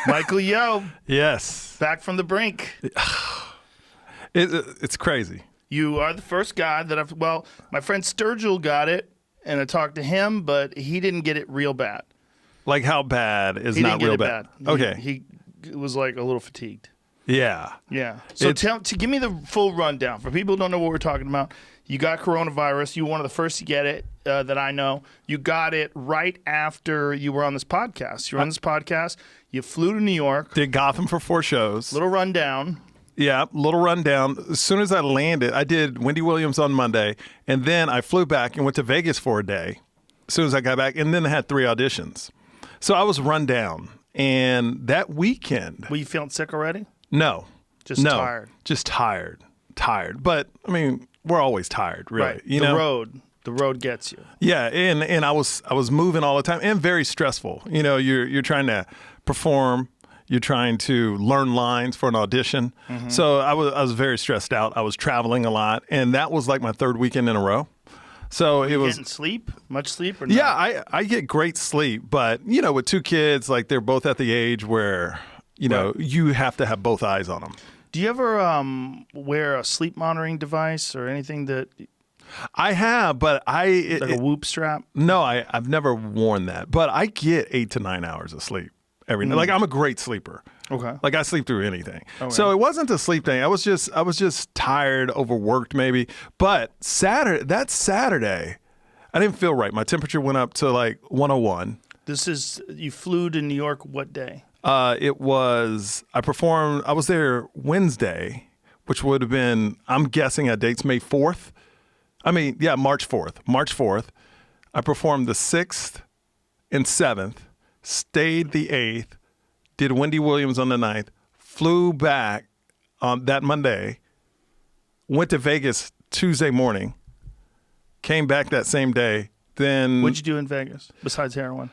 Michael Yo, Yes. back from the brink. It's crazy. You are the first guy that my friend Sturgill got it, and I talked to him, but he didn't get it real bad. Like how bad is He not didn't real get it bad? bad. Okay. He was like a little fatigued. Yeah. Yeah. So It's- give me the full rundown. For people who don't know what we're talking about, you got coronavirus. You were one of the first to get it that I know. You got it right after you were on this podcast. You were on this podcast. You flew to New York. Did Gotham for 4 shows. Little rundown. Yeah, little rundown. As soon as I landed, I did Wendy Williams on Monday, and then I flew back and went to Vegas for a day as soon as I got back, and then I had 3 auditions. So I was run down. And that weekend... Were you feeling sick already? No. Just tired? Just tired. But, I mean, we're always tired, really. Right. You know? The road gets you. Yeah, and I was moving all the time and very stressful. You know, you're trying to perform, you're trying to learn lines for an audition. Mm-hmm. So I was very stressed out. I was traveling a lot, and that was like my 3rd weekend in a row. So it was getting sleep, much sleep or not? Yeah, I get great sleep, but you know, with 2 kids, like they're both at the age where you know you have to have both eyes on them. Do you ever wear a sleep monitoring device or anything that? I have, but like a Whoop strap? No, I've never worn that. But I get 8 to 9 hours of sleep every night. Like I'm a great sleeper. Okay. Like I sleep through anything. Okay. So it wasn't a sleep thing. I was just tired, overworked maybe. But that Saturday, I didn't feel right. My temperature went up to like 101. You flew to New York what day? I was there Wednesday, which would have been, I'm guessing at dates May 4th. March 4th. I performed the 6th and 7th, stayed the 8th, did Wendy Williams on the 9th, flew back on that Monday, went to Vegas Tuesday morning, came back that same day. Then what'd you do in Vegas besides heroin?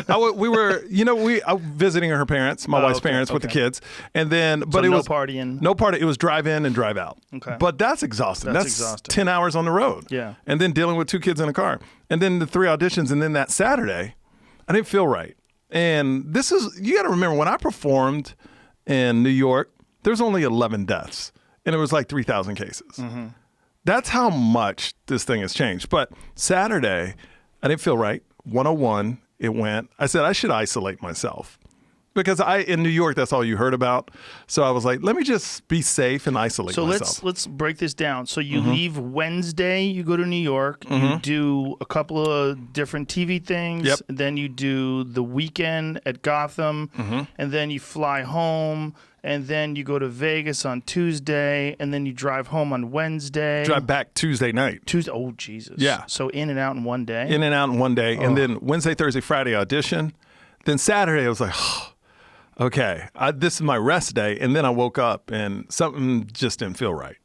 I was visiting her parents, my wife's parents, with the kids, and then It was partying. No party. It was drive in and drive out. Okay, but that's exhausting. That's exhausting. 10 hours on the road. Yeah, and then dealing with 2 kids in a car, and then the 3 auditions, and then that Saturday, I didn't feel right. And you got to remember when I performed in New York, there's only 11 deaths, and it was like 3,000 cases. Mm-hmm. That's how much this thing has changed. But Saturday, I didn't feel right. 101, it went. I said I should isolate myself because in New York, that's all you heard about. So I was like, let me just be safe and isolate myself. So let's break this down. So you leave Wednesday, you go to New York, you do a couple of different TV things, Yep. then you do the weekend at Gotham, and then you fly home, and then you go to Vegas on Tuesday, and then you drive home on Wednesday. Drive back Tuesday night. Tuesday. Oh, Jesus. Yeah. So in and out in one day? In and out in one day. And then Wednesday, Thursday, Friday audition. Then Saturday, I was like, okay, this is my rest day. And then I woke up and something just didn't feel right.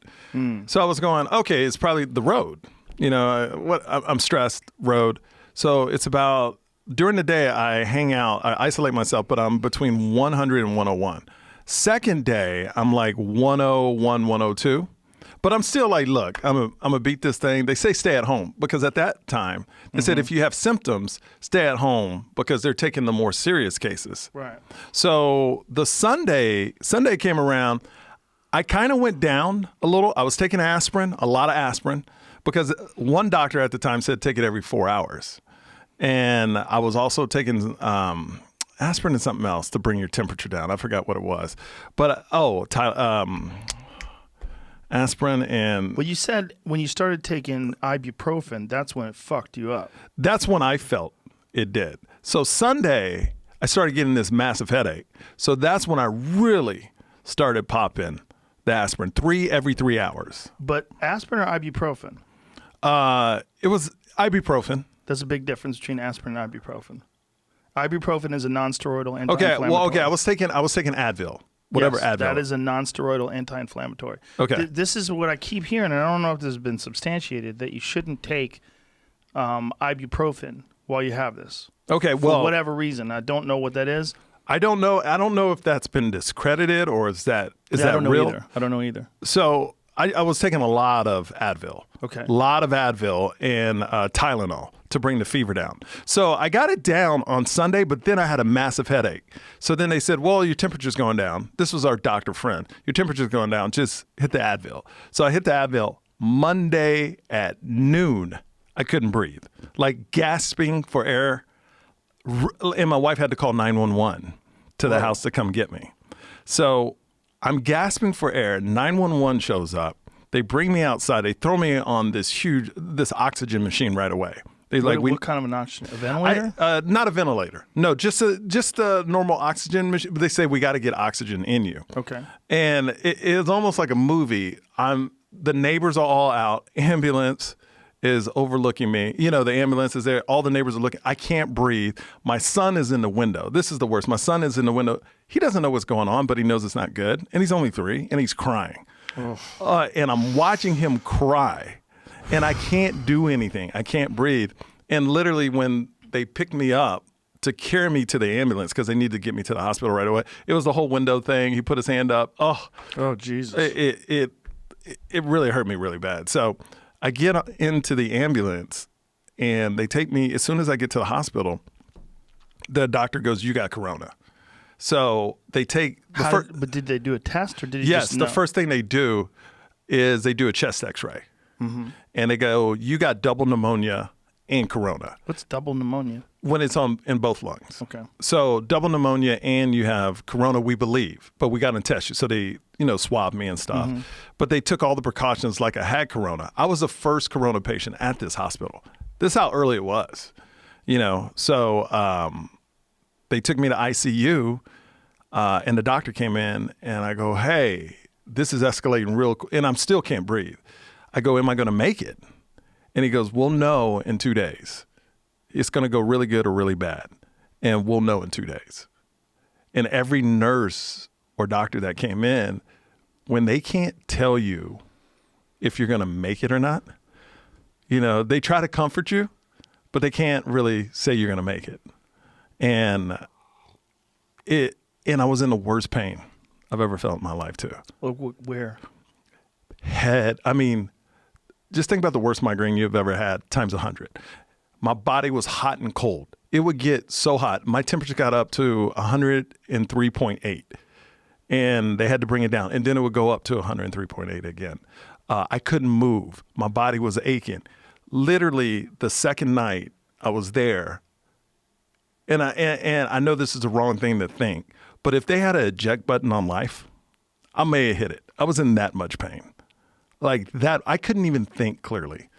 So I was going, okay, it's probably the road. You know, I'm stressed, road. So it's about, during the day, I hang out, I isolate myself, but I'm between 100 and 101. Second day, I'm like 101, 102. But I'm still like, look, I'm gonna beat this thing. They say stay at home because at that time, they said if you have symptoms, stay at home because they're taking the more serious cases. Right. So the Sunday came around. I kind of went down a little. I was taking aspirin, a lot of aspirin, because one doctor at the time said take it every 4 hours. And I was also taking aspirin and something else to bring your temperature down. I forgot what it was. But, aspirin and... Well, you said when you started taking ibuprofen, that's when it fucked you up. That's when I felt it did. So Sunday, I started getting this massive headache. So that's when I really started popping the aspirin, every 3 hours. But aspirin or ibuprofen? It was ibuprofen. There's a big difference between aspirin and ibuprofen. Ibuprofen is a non-steroidal anti-inflammatory. I was taking Advil. Whatever yes, Advil. That is a non-steroidal anti-inflammatory. Okay. This is what I keep hearing, and I don't know if this has been substantiated, that you shouldn't take ibuprofen while you have this. Okay, for whatever reason. I don't know what that is. I don't know if that's been discredited or is that real? I don't know either. So I was taking a lot of Advil. Okay. A lot of Advil and Tylenol to bring the fever down. So I got it down on Sunday, but then I had a massive headache. So then they said, well, your temperature's going down. This was our doctor friend. Your temperature's going down. Just hit the Advil. So I hit the Advil. Monday at noon, I couldn't breathe. Like gasping for air. And my wife had to call 911 to the house to come get me. So I'm gasping for air. 911 shows up. They bring me outside. They throw me on this oxygen machine right away. They What kind of an oxygen? A ventilator? Not a ventilator. No, just a normal oxygen machine. But they say we got to get oxygen in you. Okay. And it's almost like a movie. The neighbors are all out. Ambulance is overlooking me. You know, the ambulance is there. All the neighbors are looking. I can't breathe. My son is in the window. This is the worst. My son is in the window. He doesn't know what's going on, but he knows it's not good. And he's only 3, and he's crying. And I'm watching him cry, and I can't do anything. I can't breathe. And literally when they picked me up to carry me to the ambulance because they needed to get me to the hospital right away, it was the whole window thing. He put his hand up. Oh, Jesus. It really hurt me really bad. So I get into the ambulance, and they take me. As soon as I get to the hospital, the doctor goes, you got corona. So they take but did they do a test, or did he yes, just know? the first thing they do is they do a chest x-ray. Mm-hmm. And they go, you got double pneumonia and corona. What's double pneumonia? When it's in both lungs. Okay. So double pneumonia and you have corona, we believe, but we got to test you. So they, swabbed me and stuff. Mm-hmm. But they took all the precautions like I had corona. I was the first corona patient at this hospital. This is how early it was, So they took me to ICU, and the doctor came in, and I go, hey, this is escalating real quick, and I still can't breathe. I go, am I going to make it? And he goes, we'll know in 2 days. It's going to go really good or really bad, and we'll know in 2 days. And every nurse or doctor that came in, when they can't tell you if you're going to make it or not, they try to comfort you, but they can't really say you're going to make it. And I was in the worst pain I've ever felt in my life too. Where? Head. I mean, just think about the worst migraine you've ever had times 100. My body was hot and cold. It would get so hot. My temperature got up to 103.8, and they had to bring it down. And then it would go up to 103.8 again. I couldn't move. My body was aching. Literally, the second night I was there, and I know this is the wrong thing to think, but if they had an eject button on life, I may have hit it. I was in that much pain. Like that, I couldn't even think clearly.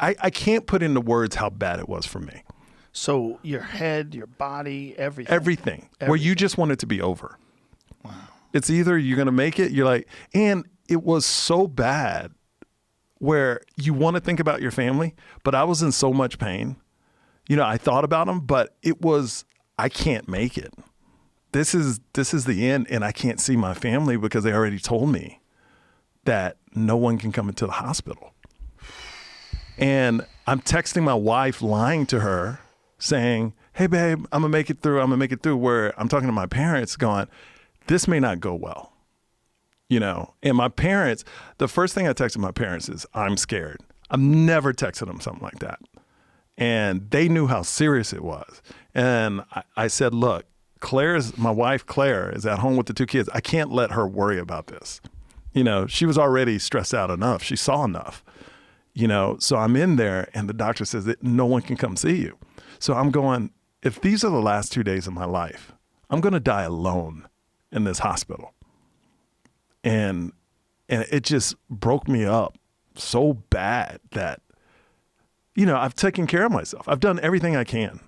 I can't put into words how bad it was for me. So your head, your body, everything. Everything. Where you just want it to be over. Wow. It's either you're going to make it, you're like, and it was so bad where you want to think about your family, but I was in so much pain. I thought about them, but it was, I can't make it. This is the end, and I can't see my family because they already told me that no one can come into the hospital. And I'm texting my wife, lying to her, saying, hey, babe, I'm going to make it through. I'm going to make it through, where I'm talking to my parents going, this may not go well. And my parents, the first thing I texted my parents is, I'm scared. I've never texted them something like that. And they knew how serious it was. And I said, look, my wife, Claire, is at home with the 2 kids. I can't let her worry about this. She was already stressed out enough. She saw enough, so I'm in there, and the doctor says that no one can come see you. So I'm going, if these are the last 2 days of my life, I'm going to die alone in this hospital. And it just broke me up so bad that, I've taken care of myself. I've done everything I can,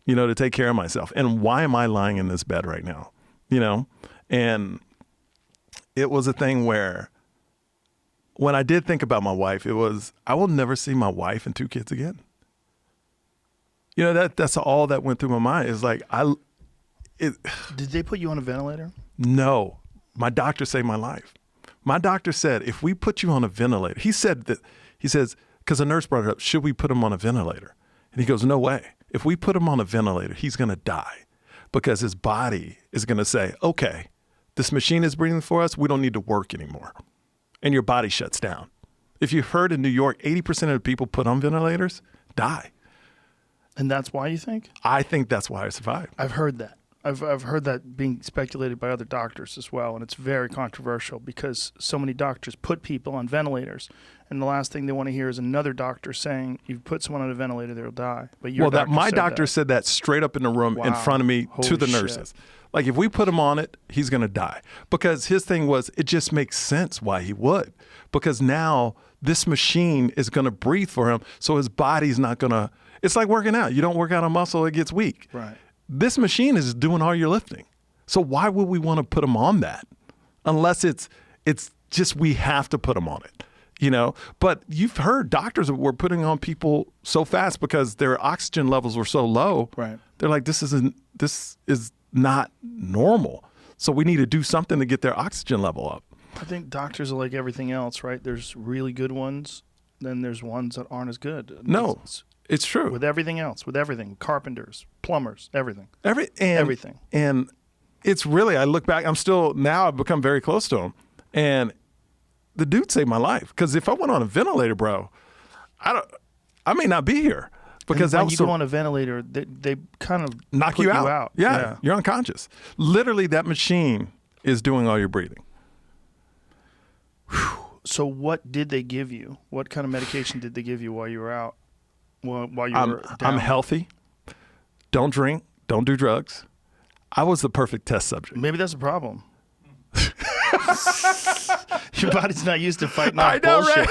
to take care of myself. And why am I lying in this bed right now? And it was a thing where when I did think about my wife, it was, I will never see my wife and 2 kids again. That's all that went through my mind. It's like, Did they put you on a ventilator? No. My doctor saved my life. My doctor said, if we put you on a ventilator, he says, because a nurse brought it up, should we put him on a ventilator? And he goes, no way. If we put him on a ventilator, he's going to die because his body is going to say, okay, this machine is breathing for us. We don't need to work anymore. and your body shuts down. If you heard in New York, 80% of the people put on ventilators die. And that's why you think? I think that's why I survived. I've heard that. I've heard that being speculated by other doctors as well, and it's very controversial because so many doctors put people on ventilators, and the last thing they want to hear is another doctor saying, "You put someone on a ventilator, they'll die." But your my doctor said that straight up in the room in front of me to the nurses. Like, if we put him on it, he's going to die. Because his thing was, it just makes sense why he would. Because now this machine is going to breathe for him, so his body's not going to. It's like working out. You don't work out a muscle, it gets weak. Right. This machine is doing all your lifting. So why would we want to put him on that? Unless it's just we have to put him on it, you know? But you've heard doctors were putting on people so fast because their oxygen levels were so low. Right. They're like, this is not normal. So we need to do something to get their oxygen level up. I think doctors are like everything else, right? There's really good ones, then there's ones that aren't as good. No. It's true. With everything else, with everything. Carpenters, plumbers, everything. Everything. And it's really, I look back, I've become very close to him. And the dude saved my life. Because if I went on a ventilator, bro, I may not be here. Because when you go on a ventilator, they kind of knock put you out. Yeah, you're unconscious. Literally, that machine is doing all your breathing. Whew. So what did they give you? What kind of medication did they give you while you were out? While you were down? I'm healthy. Don't drink. Don't do drugs. I was the perfect test subject. Maybe that's a problem. Your body's not used to fighting off bullshit. Right?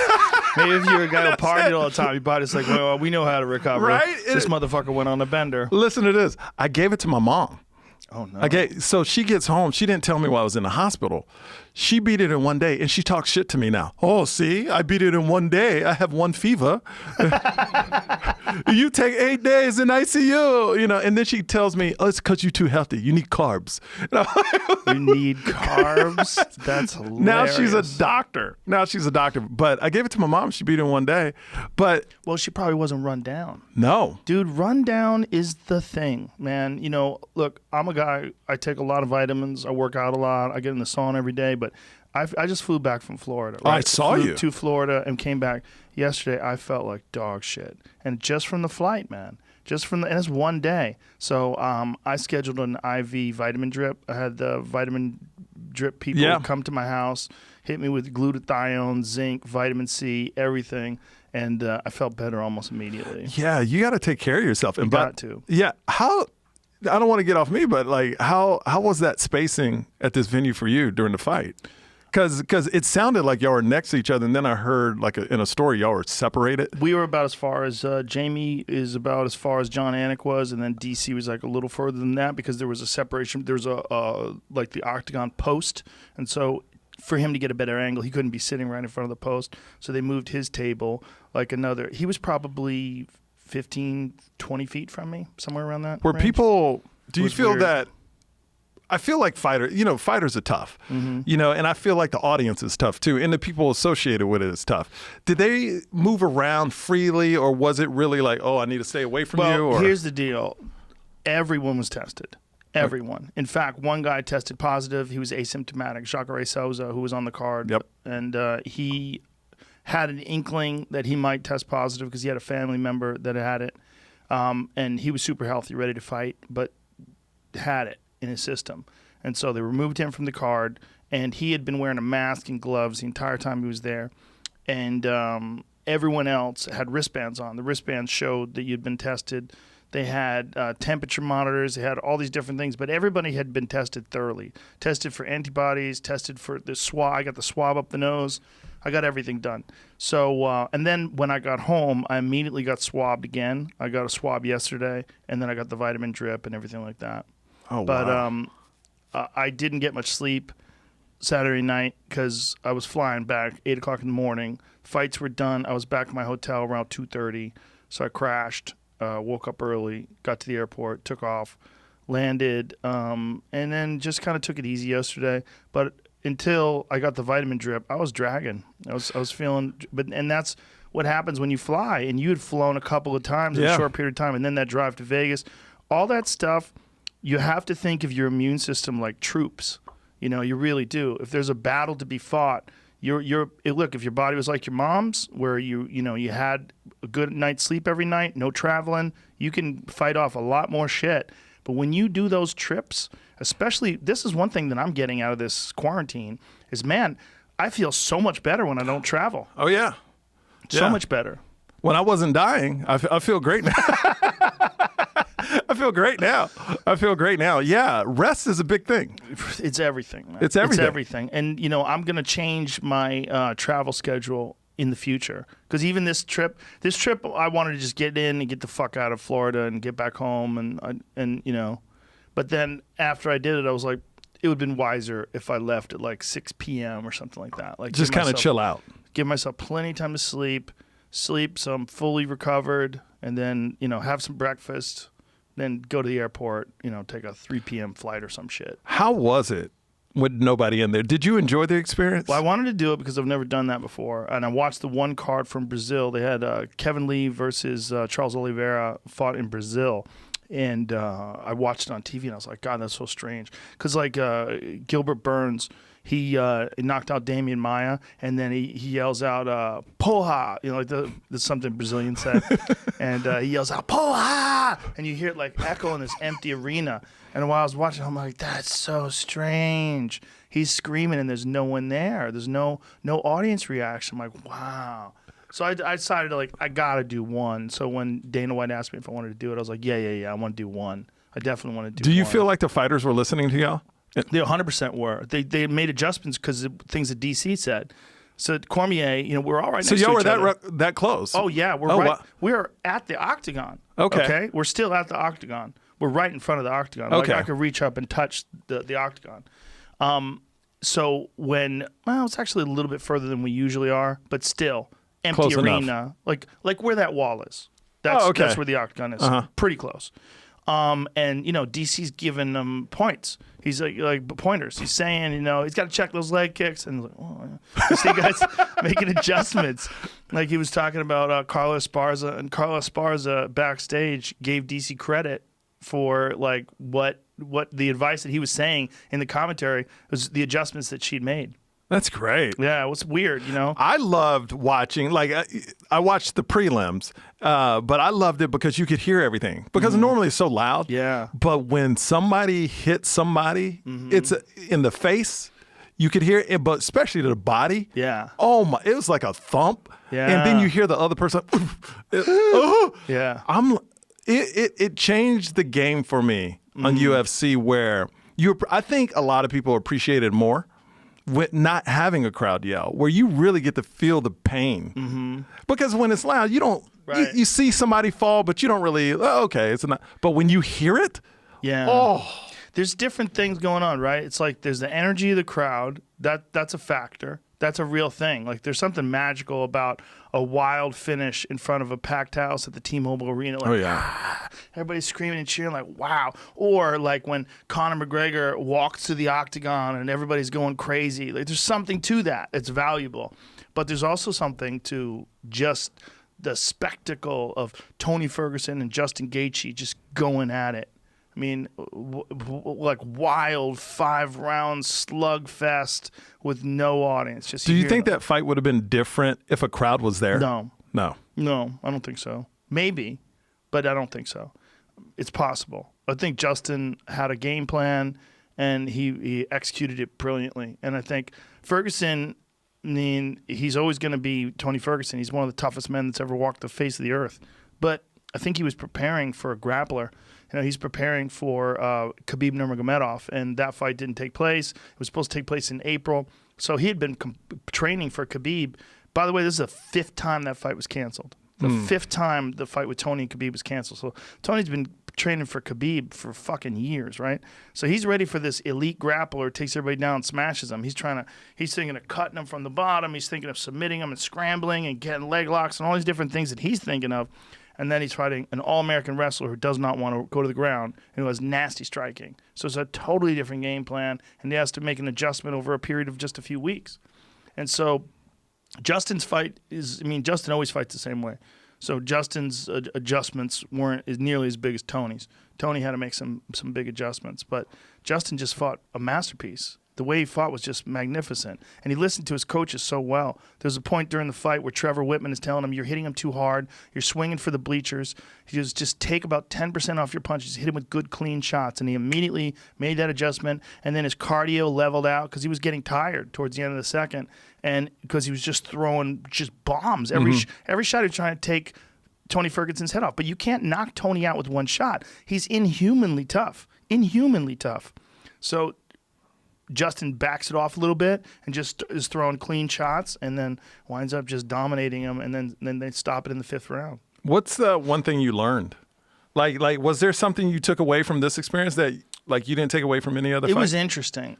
Maybe if you're a guy who partied all the time, your body's like, well, we know how to recover. Right? This motherfucker went on a bender. Listen to this. I gave it to my mom. Oh, no. So she gets home. She didn't tell me while I was in the hospital. She beat it in one day, and she talks shit to me now. Oh, see, I beat it in one day. I have one fever. You take 8 days in ICU, you know. And then she tells me, oh, it's because you're too healthy. You need carbs. You need carbs? That's hilarious. Now she's a doctor. But I gave it to my mom. She beat it in one day. But well, she probably wasn't run down. No. Dude, run down is the thing, man. You know, look, I'm a guy, I take a lot of vitamins. I work out a lot. I get in the sauna every day. But I just flew back from Florida. Right? I saw you. To Florida and came back yesterday. I felt like dog shit. And just from the flight, man. And it's one day. So I scheduled an IV vitamin drip. I had the vitamin drip people come to my house, hit me with glutathione, zinc, vitamin C, everything. And I felt better almost immediately. Yeah, you got to take care of yourself. You got to. Yeah. I don't want to get off me, but like, how was that spacing at this venue for you during the fight? Because it sounded like y'all were next to each other, and then I heard like in a story y'all were separated. We were about as far as Jamie is about as far as John Anik was, and then DC was like a little further than that because there was a separation. There was like the octagon post, and so for him to get a better angle, he couldn't be sitting right in front of the post, so they moved his table like another. He was probably 15, 20 feet from me, somewhere around that range. People, do you feel weird. that? I feel like fighters are tough, you know, and I feel like the audience is tough too, and the people associated with it is tough. Did they move around freely, or was it really like, oh, I need to stay away from you? Well, here's the deal. Everyone was tested. Everyone. In fact, one guy tested positive. He was asymptomatic, Jacare Souza, who was on the card. Yep. And he had an inkling that he might test positive because he had a family member that had it. And he was super healthy, ready to fight, but had it in his system. And so they removed him from the card, and he had been wearing a mask and gloves the entire time he was there. And everyone else had wristbands on. The wristbands showed that you'd been tested. They had temperature monitors. They had all these different things, but everybody had been tested thoroughly. Tested for antibodies, tested for the swab. I got the swab up the nose. I got everything done. So, and then when I got home, I immediately got swabbed again. I got a swab yesterday, and then I got the vitamin drip and everything like that. Oh, but wow. I didn't get much sleep Saturday night because I was flying back 8 o'clock in the morning. Fights were done. I was back at my hotel around 2:30, so I crashed. Woke up early, got to the airport, took off, landed, and then just kind of took it easy yesterday. But until I got the vitamin drip, I was dragging. I was feeling, and that's what happens when you fly. And you had flown a couple of times in a short period of time, and then that drive to Vegas, all that stuff. You have to think of your immune system like troops. You know, you really do. If there's a battle to be fought, Look, if your body was like your mom's, where you had a good night's sleep every night, no traveling, you can fight off a lot more shit. But when you do those trips, especially, this is one thing that I'm getting out of this quarantine is, man, I feel so much better when I don't travel. Oh, yeah. So much better. When I wasn't dying, I feel great now. I feel great now. I feel great now. Yeah, rest is a big thing. It's everything, man. It's everything. It's everything. And, I'm going to change my travel schedule in the future. Because even this trip, I wanted to just get in and get the fuck out of Florida and get back home. And but then after I did it, I was like, it would have been wiser if I left at like 6 p.m. or something like that. Like, just kind of chill out. Give myself plenty of time to sleep so I'm fully recovered, and then, have some breakfast, then go to the airport, take a 3 p.m. flight or some shit. How was it with nobody in there? Did you enjoy the experience? Well, I wanted to do it because I've never done that before, and I watched the one card from Brazil. They had Kevin Lee versus Charles Oliveira fought in Brazil. And I watched it on TV, and I was like, God, that's so strange. Because, like, Gilbert Burns, he knocked out Damian Maia, and then he yells out, Porra! Like that's something Brazilian said. And he yells out, Porra! And you hear it, like, echo in this empty arena. And while I was watching, I'm like, that's so strange. He's screaming, and there's no one there. There's no audience reaction. I'm like, wow. So I decided I gotta do one. So when Dana White asked me if I wanted to do it, I was like, yeah, I want to do one. I definitely want to do. Do you one. feel like the fighters were listening to y'all? They 100% were. They made adjustments because of things that DC said. So Cormier, we're all right. So next y'all to each were other. that close? Oh yeah, we're right. Wow. We're at the octagon. Okay. We're still at the octagon. We're right in front of the octagon. Okay. Like I could reach up and touch the octagon. So it's actually a little bit further than we usually are, but still. Empty close arena, enough. like where that wall is. That's where the octagon is. Pretty close. And DC's giving them points. He's like pointers. He's saying, he's got to check those leg kicks, and like, you see guys making adjustments. Like he was talking about Carlos Esparza, and Carlos Esparza backstage gave DC credit for like what the advice that he was saying in the commentary was the adjustments that she'd made. That's great. Yeah, it was weird, I loved watching, I watched the prelims, but I loved it because you could hear everything. Because normally it's so loud. Yeah. But when somebody hits somebody, it's in the face, you could hear it, but especially to the body. Yeah. Oh, my, it was like a thump. Yeah. And then you hear the other person. Yeah. It changed the game for me on UFC where I think a lot of people appreciate it more. With not having a crowd yell, where you really get to feel the pain. Because when it's loud, you don't. Right. You see somebody fall, but you don't really. Okay, it's not. But when you hear it, there's different things going on, right? It's like there's the energy of the crowd. That's a factor. That's a real thing. Like there's something magical about a wild finish in front of a packed house at the T-Mobile Arena. Like, everybody's screaming and cheering like, wow. Or like when Conor McGregor walks to the octagon and everybody's going crazy. Like there's something to that. It's valuable. But there's also something to just the spectacle of Tony Ferguson and Justin Gaethje just going at it. I mean, like wild 5-round slugfest with no audience. Just do you think that fight would have been different if a crowd was there? No, I don't think so. Maybe, but I don't think so. It's possible. I think Justin had a game plan and he executed it brilliantly. And I think Ferguson, he's always going to be Tony Ferguson. He's one of the toughest men that's ever walked the face of the earth. But I think he was preparing for a grappler. He's preparing for Khabib Nurmagomedov, and that fight didn't take place. It was supposed to take place in April. So he had been training for Khabib. By the way, this is the 5th time that fight was canceled. The 5th time the fight with Tony and Khabib was canceled. So Tony's been training for Khabib for fucking years, right? So he's ready for this elite grappler, takes everybody down, smashes them. He's thinking of cutting them from the bottom. He's thinking of submitting them and scrambling and getting leg locks and all these different things that he's thinking of. And then he's fighting an all-American wrestler who does not want to go to the ground and who has nasty striking. So it's a totally different game plan, and he has to make an adjustment over a period of just a few weeks. And so Justin's fight Justin always fights the same way. So Justin's adjustments weren't nearly as big as Tony's. Tony had to make some big adjustments, but Justin just fought a masterpiece. The way he fought was just magnificent. And he listened to his coaches so well. There's a point during the fight where Trevor Whitman is telling him, you're hitting him too hard. You're swinging for the bleachers. He goes, just take about 10% off your punches. Hit him with good, clean shots. And he immediately made that adjustment. And then his cardio leveled out because he was getting tired towards the end of the second. And because he was just throwing just bombs. Every shot he was trying to take Tony Ferguson's head off. But you can't knock Tony out with one shot. He's inhumanly tough. So Justin backs it off a little bit and just is throwing clean shots and then winds up just dominating him, and then they stop it in the 5th round. What's the one thing you learned? Like was there something you took away from this experience that like you didn't take away from any other fight? It was interesting.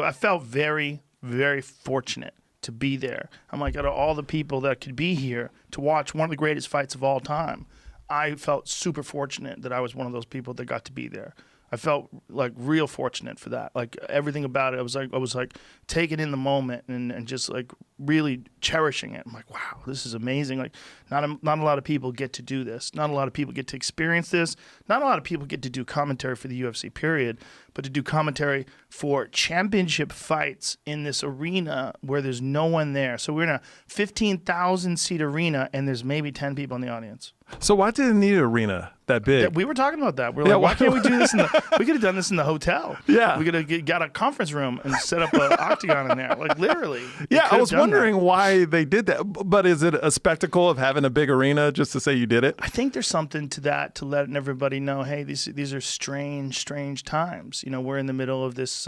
I felt very, very fortunate to be there. I'm like, out of all the people that could be here to watch one of the greatest fights of all time, I felt super fortunate that I was one of those people that got to be there. I felt like real fortunate for that. Like everything about it, I was like taking in the moment and just like really cherishing it. I'm like, wow, this is amazing. Like not a lot of people get to do this. Not a lot of people get to experience this. Not a lot of people get to do commentary for the UFC period, but to do commentary for championship fights in this arena where there's no one there. So we're in a 15,000 seat arena and there's maybe 10 people in the audience. So why did it need an arena that big? We were talking about that. We're like, why can't we do this we could have done this in the hotel. Yeah. We could have got a conference room and set up an octagon in there. Like literally. Yeah, I was wondering why they did that. But is it a spectacle of having a big arena just to say you did it? I think there's something to that, to letting everybody know, hey, these are strange times. You know, we're in the middle of this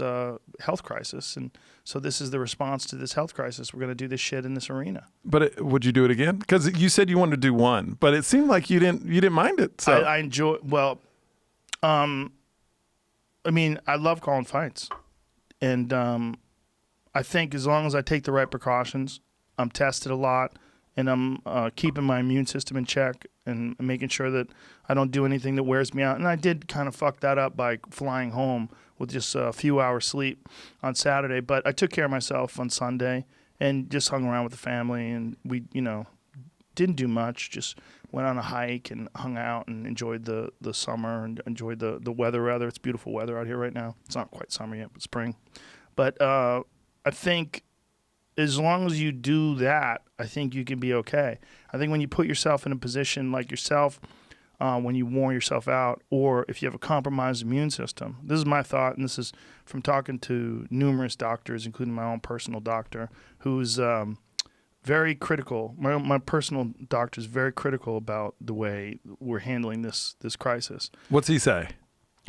health crisis, and so this is the response to this health crisis. We're going to do this shit in this arena. But would you do it again? Because you said you wanted to do one, but it seemed like you didn't mind it. So I enjoy. Well, I mean, I love calling fights, and I think as long as I take the right precautions, I'm tested a lot, and I'm keeping my immune system in check and making sure that I don't do anything that wears me out. And I did kind of fuck that up by flying home with just a few hours sleep on Saturday. But I took care of myself on Sunday and just hung around with the family. And we, didn't do much, just went on a hike and hung out and enjoyed the summer and enjoyed the weather, rather. It's beautiful weather out here right now. It's not quite summer yet, but spring. But I think as long as you do that, I think you can be okay. I think when you put yourself in a position like yourself, when you worn yourself out, or if you have a compromised immune system, this is my thought, and this is from talking to numerous doctors, including my own personal doctor, who's very critical. My personal doctor is very critical about the way we're handling this crisis. What's he say?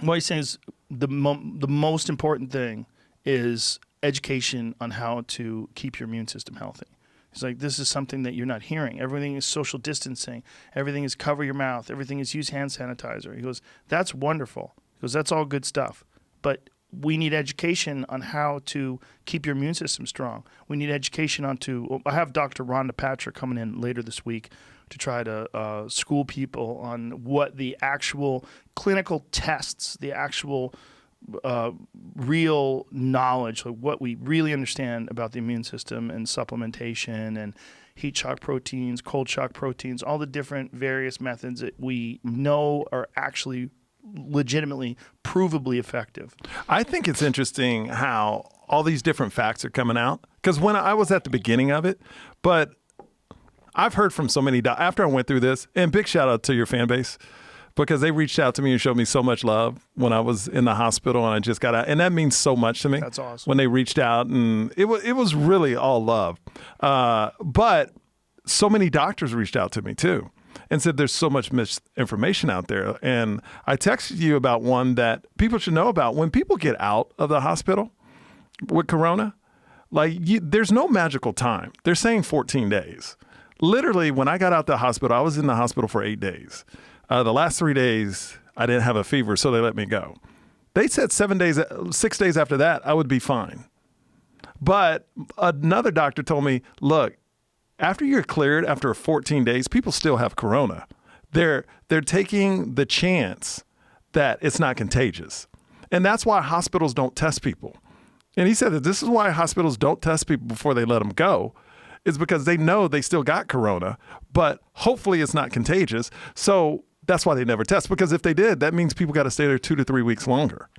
What he's saying is the most important thing is education on how to keep your immune system healthy. He's like, this is something that you're not hearing. Everything is social distancing. Everything is cover your mouth. Everything is use hand sanitizer. He goes, that's wonderful. He goes, that's all good stuff. But we need education on how to keep your immune system strong. We need education I have Dr. Rhonda Patrick coming in later this week to try to school people on what the actual clinical tests, the actual real knowledge, like what we really understand about the immune system and supplementation and heat shock proteins, cold shock proteins, all the different various methods that we know are actually legitimately, provably effective. I think it's interesting how all these different facts are coming out, because when I was at the beginning of it, but I've heard from so many, after I went through this, and big shout out to your fan base, because they reached out to me and showed me so much love when I was in the hospital and I just got out. And that means so much to me. That's awesome. When they reached out, and it was really all love. But so many doctors reached out to me too and said there's so much misinformation out there. And I texted you about one that people should know about. When people get out of the hospital with corona, there's no magical time. They're saying 14 days. Literally, when I got out the hospital, I was in the hospital for 8 days. The last 3 days, I didn't have a fever, so they let me go. They said 6 days after that, I would be fine. But another doctor told me, look, after you're cleared after 14 days, people still have corona. They're taking the chance that it's not contagious. And that's why hospitals don't test people. And he said that this is why hospitals don't test people before they let them go, is because they know they still got corona, but hopefully it's not contagious. So that's why they never test, because if they did, that means people got to stay there 2 to 3 weeks longer.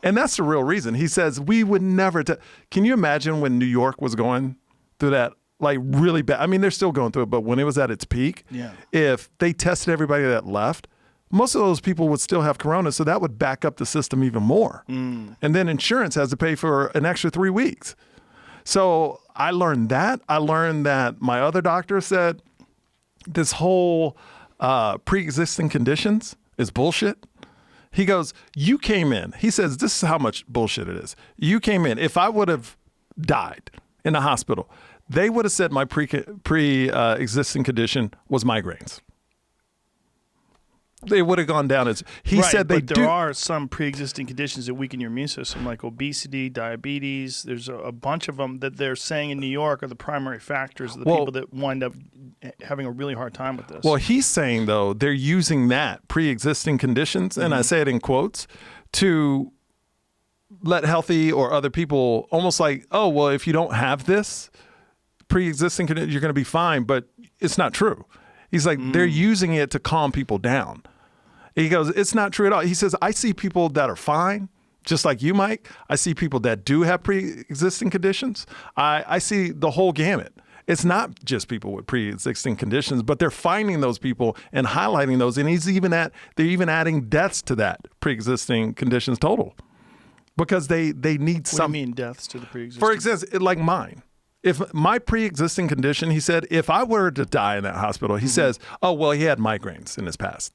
And that's the real reason. He says we would never. Can you imagine when New York was going through that, like, really bad? I mean, they're still going through it, but when it was at its peak, if they tested everybody that left, most of those people would still have corona, so that would back up the system even more. And then insurance has to pay for an extra 3 weeks. So I learned that. I learned that my other doctor said this whole pre-existing conditions is bullshit. He goes, you came in. He says, this is how much bullshit it is. You came in. If I would have died in the hospital, they would have said my pre-existing condition was migraines. They would have gone down as he said they do. There are some pre-existing conditions that weaken your immune system, like obesity, diabetes. There's a bunch of them that they're saying in New York are the primary factors of the people that wind up having a really hard time with this. Well, he's saying, though, they're using that pre-existing conditions, and I say it in quotes, to let healthy or other people almost like, oh, well, if you don't have this pre-existing condition, you're going to be fine, but it's not true. He's like, they're using it to calm people down. He goes, it's not true at all. He says, I see people that are fine, just like you, Mike. I see people that do have pre-existing conditions. I see the whole gamut. It's not just people with pre-existing conditions, but they're finding those people and highlighting those. And they're even adding deaths to that pre-existing conditions total because they need some. What do you mean deaths to the pre-existing? For example, like mine. If my pre-existing condition, he said, if I were to die in that hospital, he says, oh, well, he had migraines in his past.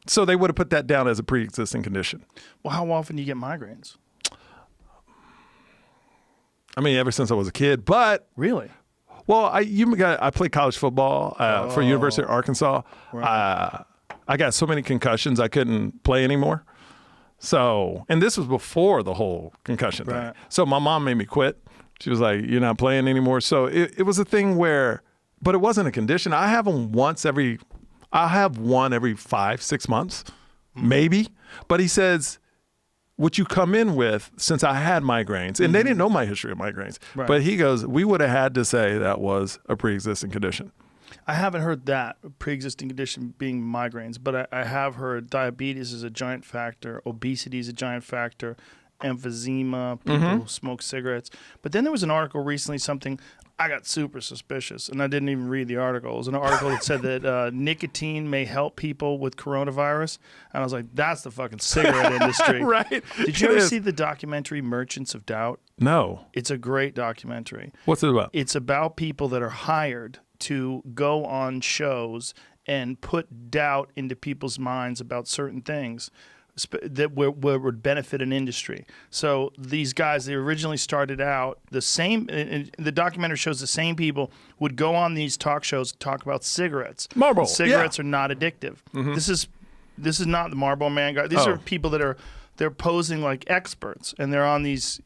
So they would have put that down as a pre-existing condition. Well, how often do you get migraines? I mean, ever since I was a kid, but really, well, I played college football for University of Arkansas. Right. I got so many concussions I couldn't play anymore. So, and this was before the whole concussion thing. So my mom made me quit. She was like, "You're not playing anymore." So it was a thing where, but it wasn't a condition. I have them I have one every 5-6 months, maybe. But he says, what you come in with, since I had migraines, and they didn't know my history of migraines, but he goes, we would have had to say that was a pre-existing condition. I haven't heard that pre-existing condition being migraines, but I have heard diabetes is a giant factor, obesity is a giant factor, emphysema, people who smoke cigarettes. But then there was an article recently, I got super suspicious, and I didn't even read the article. It was an article that said that nicotine may help people with coronavirus. And I was like, that's the fucking cigarette industry. Right. Did you ever see the documentary Merchants of Doubt? No. It's a great documentary. What's it about? It's about people that are hired to go on shows and put doubt into people's minds about certain things that would benefit an industry. So these guys, they originally started out the same. The documentary shows the same people would go on these talk shows to talk about cigarettes. Marlboro. Cigarettes are not addictive. This is not the Marlboro Man guy. These are people that they're posing like experts, and they're on these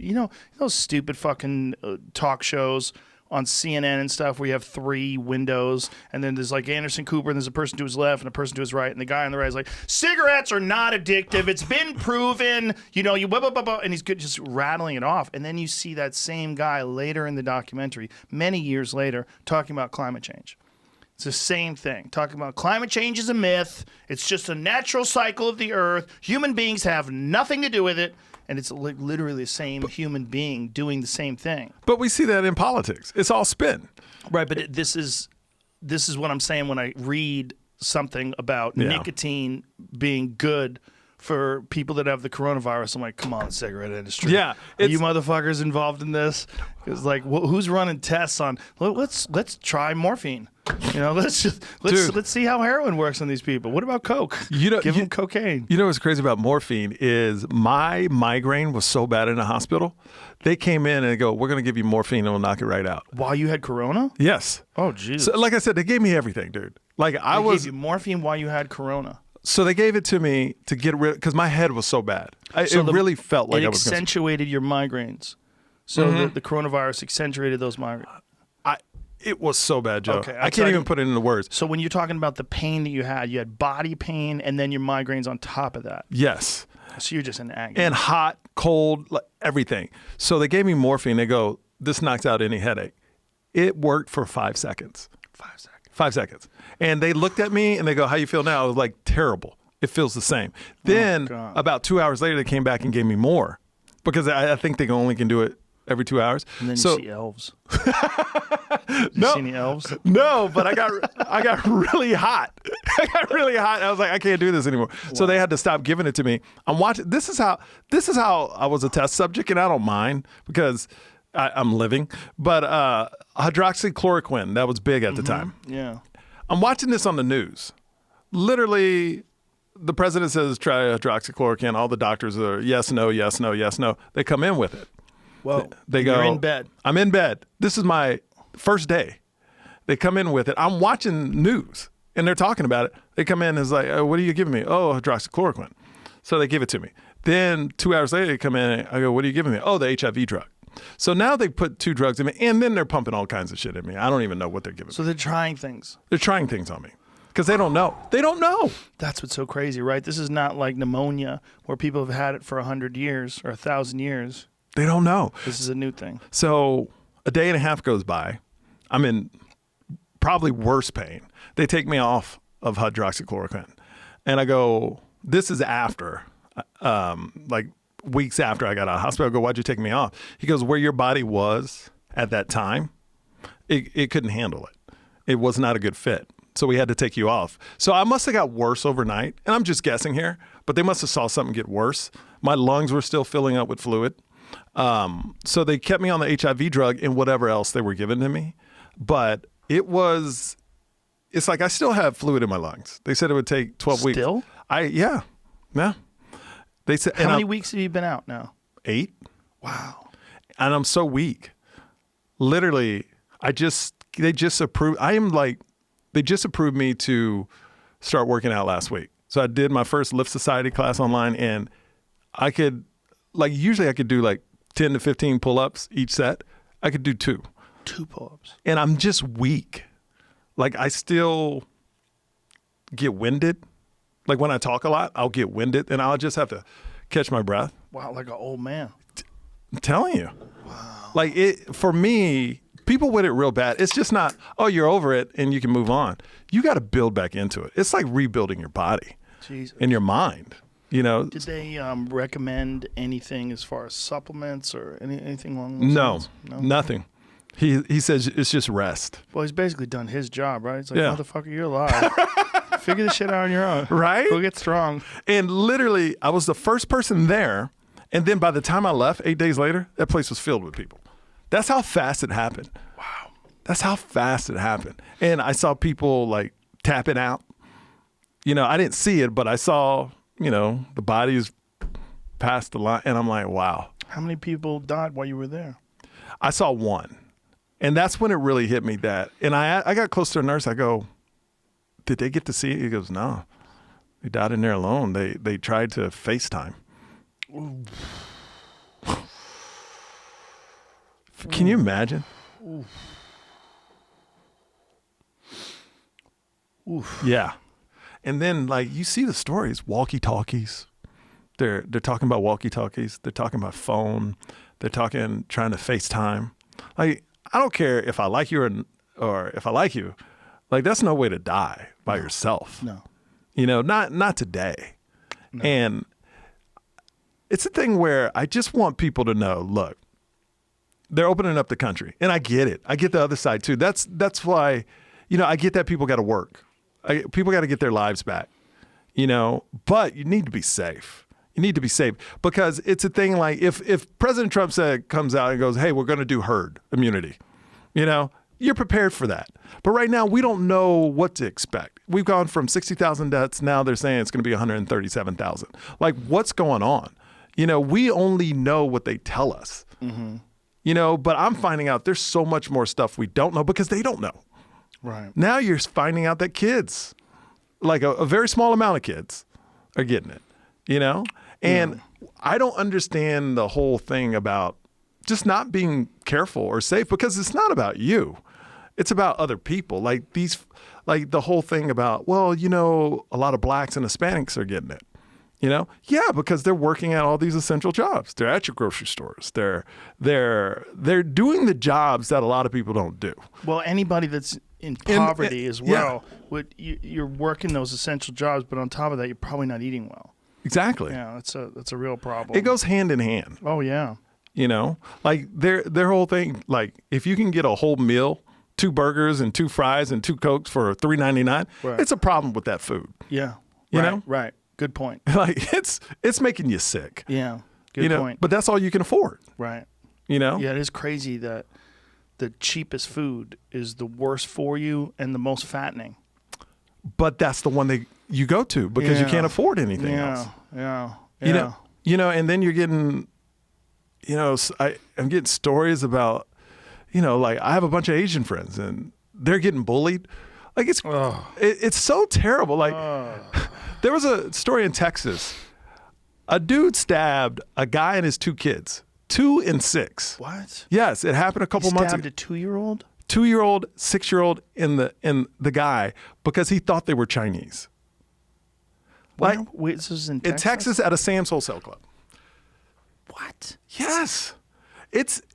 those stupid fucking talk shows on CNN and stuff where you have 3 windows, and then there's like Anderson Cooper, and there's a person to his left and a person to his right, and the guy on the right is like, cigarettes are not addictive. It's been proven. You blah, blah, blah, blah, and he's good just rattling it off. And then you see that same guy later in the documentary, many years later, talking about climate change. It's the same thing. Talking about climate change is a myth. It's just a natural cycle of the earth. Human beings have nothing to do with it. And it's literally the same human being doing the same thing. But we see that in politics. It's all spin. Right, but this is what I'm saying when I read something about nicotine being good for people that have the coronavirus. I'm like, come on, cigarette industry. Yeah, are you motherfuckers involved in this? It's like, who's running tests on? Let's try morphine. Let's see how heroin works on these people. What about coke? Give them cocaine. You know what's crazy about morphine is my migraine was so bad in the hospital. They came in and they go, we're going to give you morphine and we'll knock it right out. While you had corona? Yes. Oh, Jesus. So, like I said, they gave me everything, dude. Like they gave you morphine while you had corona. So they gave it to me to get rid, because my head was so bad. It really felt like I was accentuated your migraines. So the coronavirus accentuated those migraines. It was so bad, Joe. Okay, I can't even put it into words. So when you're talking about the pain that you had body pain and then your migraines on top of that. Yes. So you're just in agony. And hot, cold, everything. So they gave me morphine. They go, this knocks out any headache. It worked for 5 seconds. 5 seconds. 5 seconds. And they looked at me and they go, how you feel now? I was like, terrible. It feels the same. Then about 2 hours later, they came back and gave me more. because I think they only can do it every 2 hours. And then so, you see elves. Did you see any elves? No, but I got really hot. I got really hot. I was like, I can't do this anymore. Wow. So they had to stop giving it to me. I'm watching. This is how I was a test subject, and I don't mind because I'm living. But hydroxychloroquine, that was big at the time. Yeah. I'm watching this on the news. Literally, the president says try hydroxychloroquine. All the doctors are yes, no, yes, no, yes, no. They come in with it. Well, they go. You're in bed. I'm in bed. This is my first day. They come in with it. I'm watching news, and they're talking about it. They come in and it's like, what are you giving me? Oh, hydroxychloroquine. So they give it to me. Then 2 hours later, they come in and I go, what are you giving me? Oh, the HIV drug. So now they put 2 drugs in me, and then they're pumping all kinds of shit in me. I don't even know what they're giving me. So they're trying things. They're trying things on me because they don't know. They don't know. That's what's so crazy, right? This is not like pneumonia where people have had it for 100 years or 1,000 years. They don't know. This is a new thing. So a day and a half goes by. I'm in probably worse pain. They take me off of hydroxychloroquine. And I go, this is after, like weeks after I got out of the hospital. I go, why'd you take me off? He goes, where your body was at that time, it couldn't handle it. It was not a good fit. So we had to take you off. So I must have got worse overnight. And I'm just guessing here, but they must have saw something get worse. My lungs were still filling up with fluid. So they kept me on the HIV drug and whatever else they were giving to me. But it's like I still have fluid in my lungs. They said it would take 12 weeks. Still? Yeah. They said, How many weeks have you been out now? 8. Wow. And I'm so weak. Literally, they just approved me to start working out last week. So I did my first Lift Society class online, and I could, usually I could do 10 to 15 pull-ups each set. I could do 2. 2 pull-ups. And I'm just weak. I still get winded. When I talk a lot, I'll get winded, and I'll just have to catch my breath. Wow, like an old man. I'm telling you. Wow. For me, people with it real bad, it's just not, oh, you're over it and you can move on. You got to build back into it. It's like rebuilding your body and your mind. Did they recommend anything as far as supplements or anything along those lines? No, nothing. He says it's just rest. Well, he's basically done his job, right? It's like, yeah. Motherfucker, you're alive. Figure this shit out on your own. Right? Go get strong. And literally, I was the first person there, and then by the time I left, 8 days later, that place was filled with people. That's how fast it happened. Wow. That's how fast it happened. And I saw people tapping out. I didn't see it, but I saw, the bodies past the line, and I'm like, wow. How many people died while you were there? I saw 1. And that's when it really hit me and I got close to a nurse. I go, did they get to see it? He goes, no. They died in there alone. They tried to FaceTime. Ooh. Can you imagine? Oof. Oof. Yeah. And then you see the stories, walkie-talkies. They're talking about walkie-talkies. They're talking about phone. They're trying to FaceTime. I don't care if I like you or if I like you. That's no way to die by yourself. No. Not today. No. And it's a thing where I just want people to know, look, they're opening up the country. And I get it. I get the other side too. That's why, I get that people got to work. People got to get their lives back, but you need to be safe. You need to be safe because it's a thing if President Trump comes out and goes, hey, we're going to do herd immunity, you're prepared for that. But right now, we don't know what to expect. We've gone from 60,000 deaths. Now they're saying it's going to be 137,000. What's going on? We only know what they tell us, but I'm finding out there's so much more stuff we don't know because they don't know. Right. Now you're finding out that kids, a very small amount of kids are getting it, And I don't understand the whole thing about just not being careful or safe because it's not about you. It's about other people. The whole thing about, well, a lot of blacks and Hispanics are getting it. Yeah, because they're working at all these essential jobs. They're at your grocery stores. They're doing the jobs that a lot of people don't do. Well, anybody that's in poverty as well, you're working those essential jobs, but on top of that, you're probably not eating well. Exactly. Yeah, that's a real problem. It goes hand in hand. Oh yeah. You know, like their whole thing. Like if you can get a whole meal, 2 burgers and 2 fries and 2 Cokes for $3.99, Right. it's a problem with that food. Yeah. You right, know? Right. Good point. Like it's making you sick. Yeah. Good you know, point. but that's all you can afford. Right. You know? Yeah, it is crazy that the cheapest food is the worst for you and the most fattening. But that's the one that you go to because you Yeah. can't afford anything else. Yeah. You know, and then you're getting, you know, I'm getting stories about, you know, like I have a bunch of Asian friends and they're getting bullied. Like it's so terrible. Like there was a story in Texas. A dude stabbed a guy and his 2 kids, 2 and 6. What? Yes, it happened a couple months ago. Stabbed a 2-year-old? 2-year-old, 6-year-old, and the guy because he thought they were Chinese. Like, Wait, this is in in Texas at a Sam's Wholesale Club. What? Yes.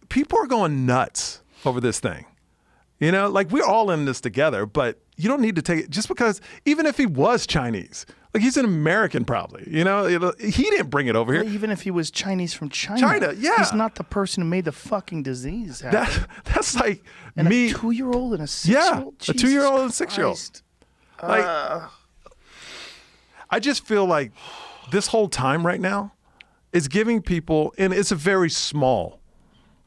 People are going nuts over this thing. You know, like we're all in this together, but you don't need to take it just because even if he was Chinese, like he's an American probably, you know, he didn't bring it over here. Well, even if he was Chinese from China. China, yeah. He's not the person who made the fucking disease happen. That's like and me. a 2-year-old and a 6-year-old? Yeah, a 2-year-old and a 6-year-old. Christ. Like, I just feel like this whole time right now is giving people, and it's a very small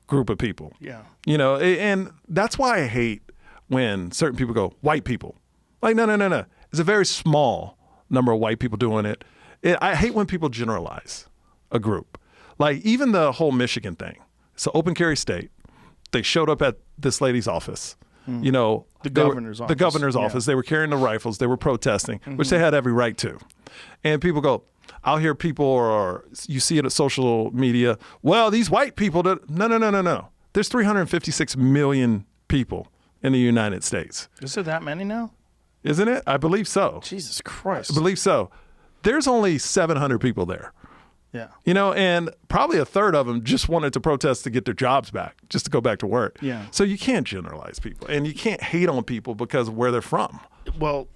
group of people. Yeah. You know, and that's why I hate when certain people go, white people. Like, no. It's a very small number of white people doing it. I hate when people generalize a group. Like, even the whole Michigan thing. It's an open carry state. They showed up at this lady's office. You know, The governor's office. The governor's Yeah. office. They were carrying the rifles. They were protesting, which they had every right to. And people go, I'll hear people, or you see it at social media. Well, these white people. No. There's 356 million people in the United States. Is there that many now? Isn't it? I believe so. Jesus Christ. I believe so. There's only 700 people there. Yeah. You know, and probably a third of them just wanted to protest to get their jobs back, just to go back to work. Yeah. So you can't generalize people, and you can't hate on people because of where they're from. Well,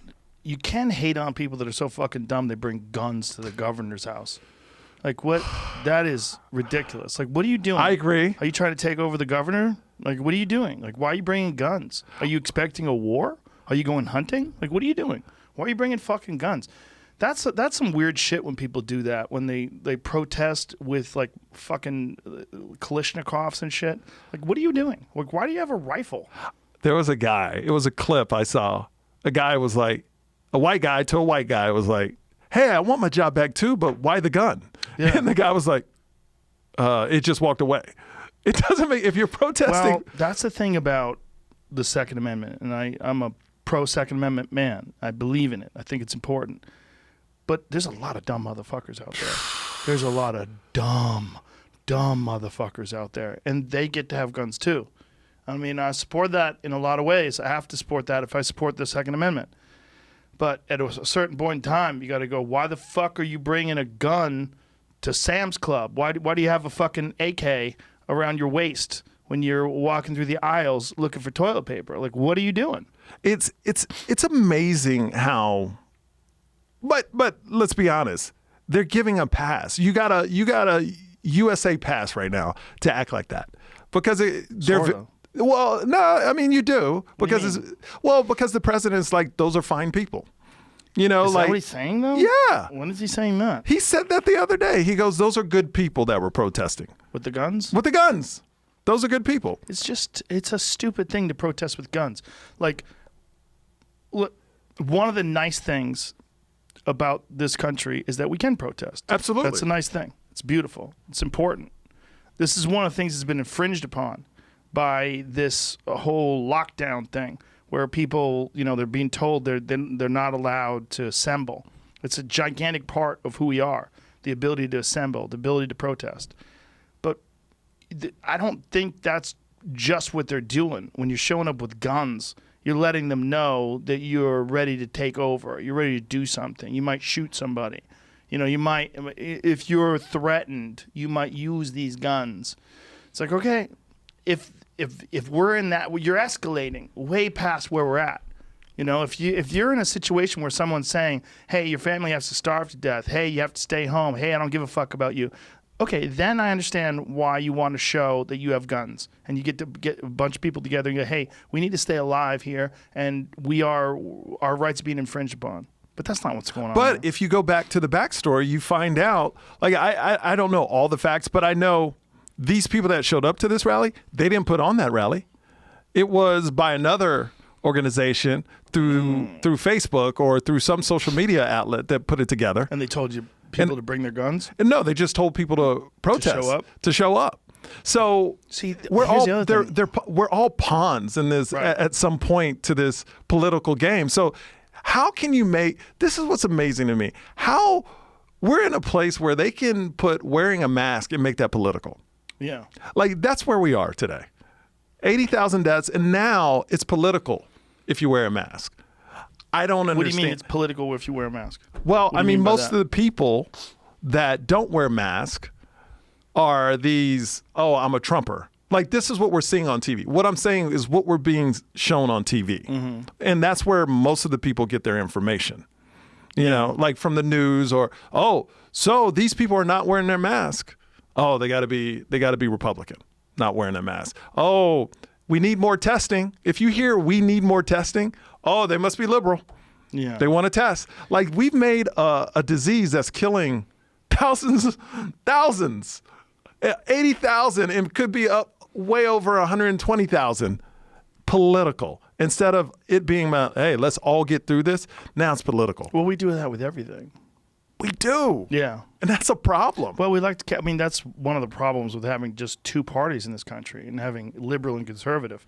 you can hate on people that are so fucking dumb they bring guns to the governor's house. Like, what? That is ridiculous. Like, what are you doing? I agree. Are you trying to take over the governor? Like, what are you doing? Like, why are you bringing guns? Are you expecting a war? Are you going hunting? Like, what are you doing? Why are you bringing fucking guns? That's some weird shit when people do that, when they protest with, like, fucking Kalashnikovs and shit. Like, what are you doing? Like, why do you have a rifle? There was a guy, it was a clip I saw. A guy was like, a white guy to a white guy was like, hey, I want my job back too, but why the gun? Yeah. And the guy was like, it just walked away. It doesn't make, if you're protesting. Well, that's the thing about the Second Amendment, and I'm a pro-Second Amendment man. I believe in it. I think it's important. But there's a lot of dumb motherfuckers out there. There's a lot of dumb motherfuckers out there, and they get to have guns too. I mean, I support that in a lot of ways. I have to support that if I support the Second Amendment. But at a certain point in time, you got to go, why the fuck are you bringing a gun to Sam's Club? Why do you have a fucking AK around your waist when you're walking through the aisles looking for toilet paper? Like, what are you doing? It's amazing how, but let's be honest, they're giving a pass. You got a USA pass right now to act like that because they're. Sorta. Well, no, I mean you do because do you because the president's like, those are fine people. You know, Is like that what he's saying though? Yeah. When is he saying that? He said that the other day. He goes, those are good people that were protesting With the guns? with the guns. Those are good people. It's a stupid thing to protest with guns. Like, look, one of the nice things about this country is that we can protest. Absolutely. That's a nice thing. It's beautiful. It's important. This is one of the things that's been infringed upon by this whole lockdown thing, where people, you know, they're being told they're not allowed to assemble. It's a gigantic part of who we are, the ability to assemble, the ability to protest. But I don't think that's just what they're doing. When you're showing up with guns, you're letting them know that you're ready to take over. You're ready to do something. You might shoot somebody. You know, you might, if you're threatened, you might use these guns. It's like, okay, if we're in that, you're escalating way past where we're at. You know, if you're in a situation where someone's saying, "Hey, your family has to starve to death. Hey, you have to stay home. Hey, I don't give a fuck about you." Okay, then I understand why you want to show that you have guns, and you get to get a bunch of people together and go, "Hey, we need to stay alive here, and our rights are being infringed upon." But that's not what's going on. But there. if you go back to the backstory, you find out, like, I don't know all the facts, but I know these people that showed up to this rally, they didn't put on that rally. It was by another organization through Facebook or through some social media outlet that put it together. And they told you people to bring their guns? And no, they just told people to protest. To show up. So see, we're all we're all pawns in this at some point to this political game. So how can you make this is what's amazing to me. How we're in a place where they can put wearing a mask and make that political. Yeah. Like that's where we are today. 80,000 deaths, and now it's political if you wear a mask. I don't understand. What do you mean it's political if you wear a mask? Well, I mean most of the people that don't wear masks are these, oh, I'm a Trumper. Like this is what we're seeing on TV. What I'm saying is what we're being shown on TV. Mm-hmm. And that's where most of the people get their information. You know, like from the news or, oh, so these people are not wearing their mask. Oh, they got to be Republican, not wearing a mask. Oh, we need more testing. If you hear we need more testing, oh, they must be liberal. Yeah. They want to test. Like we've made a disease that's killing thousands, 80,000, and could be up way over 120,000 political. Instead of it being about, hey, let's all get through this, now it's political. Well, we do that with everything. We do. Yeah. And that's a problem. Well, we like to, I mean, that's one of the problems with having just two parties in this country and having liberal and conservative,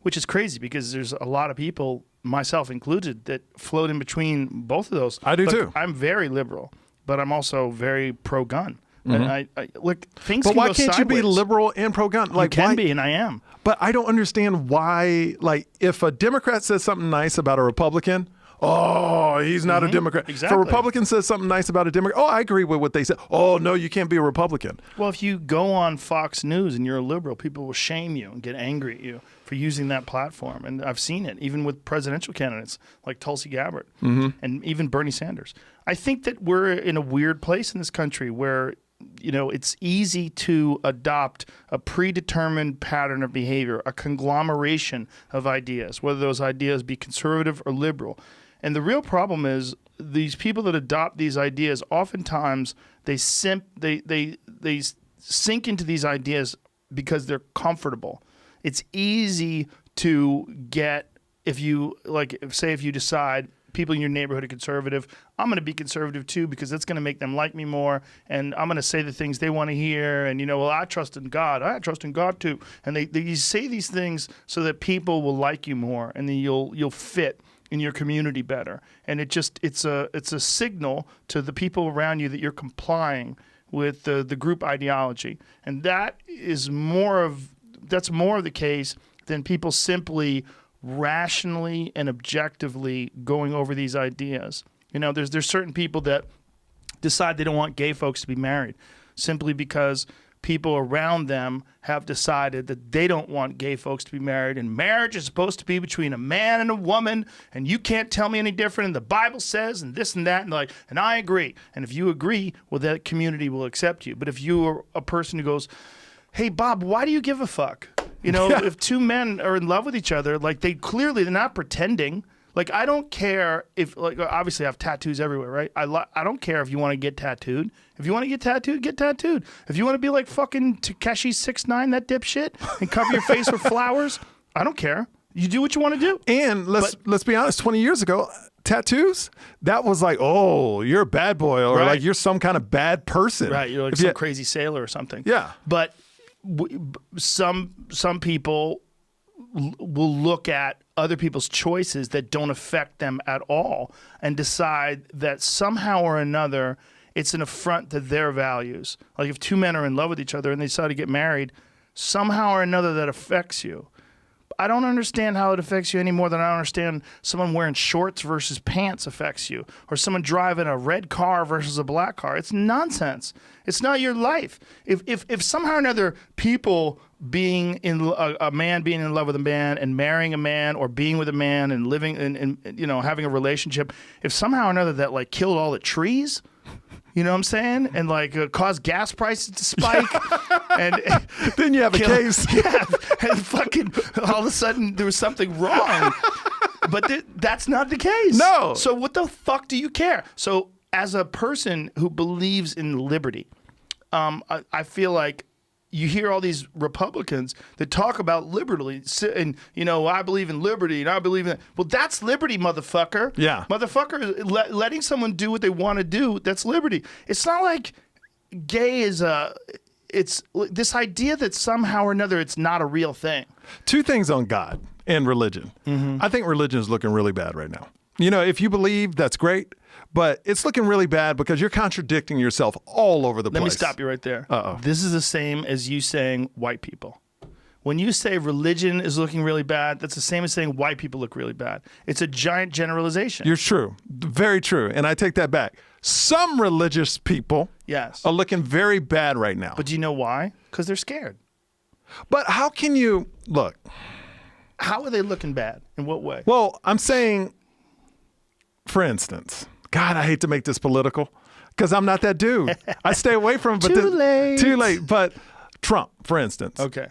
which is crazy because there's a lot of people, myself included, that float in between both of those. I do too. I'm very liberal, but I'm also very pro-gun. Mm-hmm. And I look, things but can why go can't sideways. you be liberal and pro-gun? Like, you can why? be, and I am. But I don't understand why, like, if a Democrat says something nice about a Republican, oh, he's not a Democrat. Exactly. If a Republican says something nice about a Democrat, oh, I agree with what they said. Oh, no, you can't be a Republican. Well, if you go on Fox News and you're a liberal, people will shame you and get angry at you for using that platform. And I've seen it, even with presidential candidates like Tulsi Gabbard and even Bernie Sanders. I think that we're in a weird place in this country where, you know, it's easy to adopt a predetermined pattern of behavior, a conglomeration of ideas, whether those ideas be conservative or liberal. And the real problem is these people that adopt these ideas, oftentimes they sink into these ideas because they're comfortable. It's easy to get, if you decide people in your neighborhood are conservative, I'm going to be conservative too because that's going to make them like me more, and I'm going to say the things they want to hear, and, you know, well, I trust in God. I trust in God too. And you say these things so that people will like you more, and then you'll fit in your community better. And it's a signal to the people around you that you're complying with the group ideology. And that's more of the case than people simply rationally and objectively going over these ideas. You know, there's certain people that decide they don't want gay folks to be married simply because people around them have decided that they don't want gay folks to be married, and marriage is supposed to be between a man and a woman, and you can't tell me any different, and the Bible says, and this and that, and like, and I agree. And if you agree, well, that community will accept you. But if you are a person who goes, hey, Bob, why do you give a fuck? You know, if two men are in love with each other, like they're not pretending. Like, I don't care if, like, obviously I have tattoos everywhere, right? I don't care if you want to get tattooed. If you want to get tattooed, get tattooed. If you want to be like fucking Takeshi 6ix9ine, that dipshit, and cover your face with flowers, I don't care. You do what you want to do. And let's be honest, 20 years ago, tattoos, that was like, oh, you're a bad boy, or like you're some kind of bad person. Right, you're like some crazy sailor or something. Yeah. But some people will look at other people's choices that don't affect them at all and decide that somehow or another it's an affront to their values. Like if two men are in love with each other and they decide to get married, somehow or another that affects you. I don't understand how it affects you any more than I understand someone wearing shorts versus pants affects you, or someone driving a red car versus a black car. It's nonsense. It's not your life. If somehow or another people being in a man being in love with a man and marrying a man, or being with a man and living and having a relationship, if somehow or another that like killed all the trees. You know what I'm saying? And like cause gas prices to spike. And then you have a case. Yeah. And fucking all of a sudden there was something wrong. But that's not the case. No. So what the fuck do you care? So as a person who believes in liberty, I feel like you hear all these Republicans that talk about liberty and, I believe in liberty and I believe in... Well, that's liberty, motherfucker. Yeah. Motherfucker, letting someone do what they want to do, that's liberty. It's not like gay is it's this idea that somehow or another it's not a real thing. Two things on God and religion. Mm-hmm. I think religion is looking really bad right now. If you believe, that's great, but it's looking really bad because you're contradicting yourself all over the place. Let me stop you right there. Uh-oh. This is the same as you saying white people. When you say religion is looking really bad, that's the same as saying white people look really bad. It's a giant generalization. You're true. Very true. And I take that back. Some religious people are looking very bad right now. But do you know why? Because they're scared. But how can you... Look. How are they looking bad? In what way? Well, I'm saying... For instance, God, I hate to make this political because I'm not that dude. I stay away from it. But Too late. But Trump, for instance. Okay.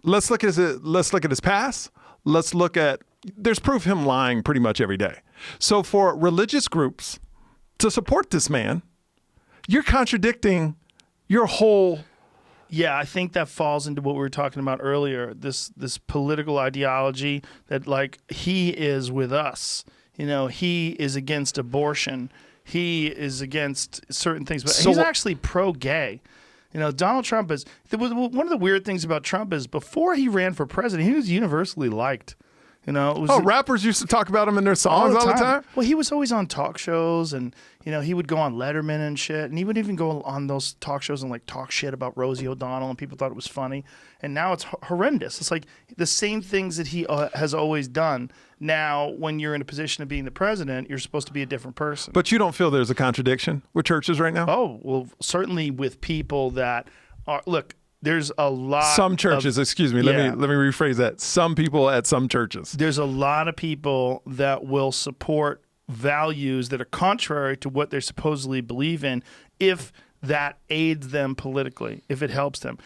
Let's look at his past. Let's look at, there's proof of him lying pretty much every day. So for religious groups to support this man, you're contradicting your whole... Yeah, I think that falls into what we were talking about earlier, this political ideology that like he is with us. He is against abortion. He is against certain things, but he's actually pro-gay. Donald Trump is... One of the weird things about Trump is before he ran for president, he was universally liked. Rappers used to talk about him in their songs all the time? Well, he was always on talk shows, and he would go on Letterman and shit, and he would even go on those talk shows and like talk shit about Rosie O'Donnell, and people thought it was funny. And now it's horrendous. It's like the same things that he has always done. Now, when you're in a position of being the president, you're supposed to be a different person. But you don't feel there's a contradiction with churches right now? Oh, well, certainly with people that are... Look, there's a lot... Some churches, excuse me, let me rephrase that. Some people at some churches. There's a lot of people that will support values that are contrary to what they supposedly believe in if that aids them politically, if it helps them.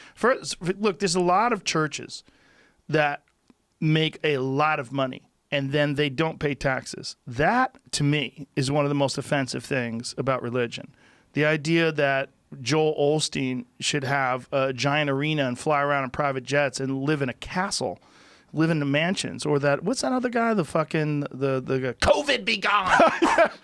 Look, there's a lot of churches that make a lot of money and then they don't pay taxes. That, to me, is one of the most offensive things about religion. The idea that Joel Osteen should have a giant arena and fly around in private jets and live in a castle, live in the mansions, or that, what's that other guy, the COVID be gone.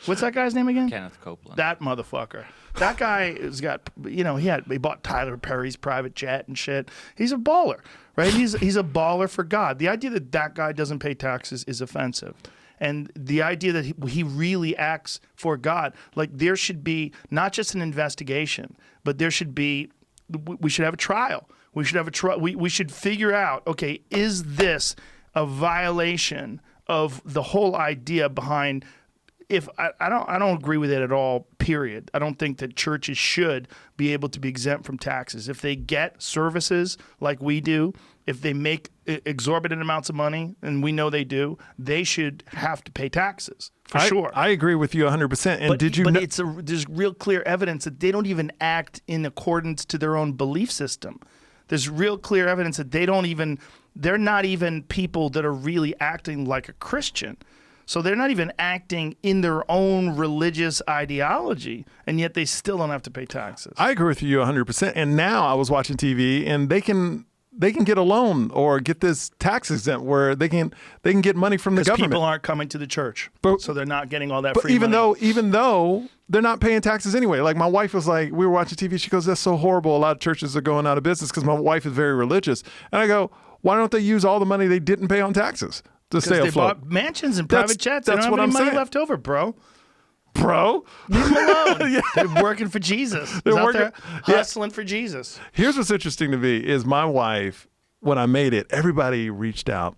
What's that guy's name again? Kenneth Copeland. That motherfucker. That guy has got, he bought Tyler Perry's private jet and shit. He's a baller, right? He's a baller for God. The idea that guy doesn't pay taxes is offensive. And the idea that he really acts for God, like there should be not just an investigation, but we should have a trial. We should have a trial. We should figure out, okay, is this a violation of the whole idea behind? I don't agree with it at all, period. I don't think that churches should be able to be exempt from taxes. If they get services like we do, if they make exorbitant amounts of money, and we know they do, they should have to pay taxes, for sure. I agree with you 100%. And there's real clear evidence that they don't even act in accordance to their own belief system. There's real clear evidence that they're not even people that are really acting like a Christian. So they're not even acting in their own religious ideology, and yet they still don't have to pay taxes. I agree with you 100%. And now I was watching TV, and they can get a loan or get this tax exempt where they can get money from the government. People aren't coming to the church, so they're not getting all that free money. Even Even though they're not paying taxes anyway. Like my wife was like, we were watching TV. She goes, "That's so horrible. A lot of churches are going out of business," because my wife is very religious. And I go, "Why don't they use all the money they didn't pay on taxes to stay afloat?" They bought mansions and private jets. They That's don't what have any I'm money saying. left over, bro. Bro, Leave them alone. Yeah. They're working for Jesus. They're Out working- there hustling for Jesus. Here's what's interesting to me is my wife when I made it, everybody reached out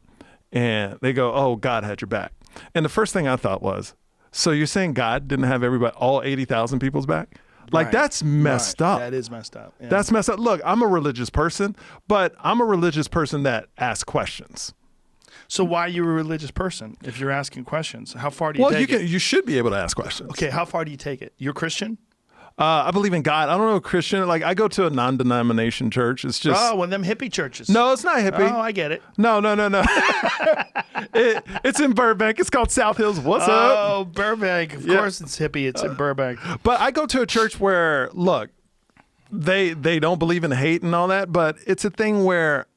and they go, "Oh, God had your back." And the first thing I thought was, so you're saying God didn't have everybody, all 80,000 people's back? Like, that's messed up. That is messed up. Yeah. That's messed up. Look, I'm a religious person, but I'm a religious person that asks questions. So why are you a religious person if you're asking questions? How far do you take it? You should be able to ask questions. Okay, how far do you take it? You're Christian? I believe in God. I don't know Christian. Like, I go to a non-denomination church. It's just... Oh, one of them hippie churches. No, it's not hippie. Oh, I get it. No. It's in Burbank. It's called South Hills. What's up? Oh, Burbank. Of course it's hippie. It's in Burbank. But I go to a church where, look, they don't believe in hate and all that, but it's a thing where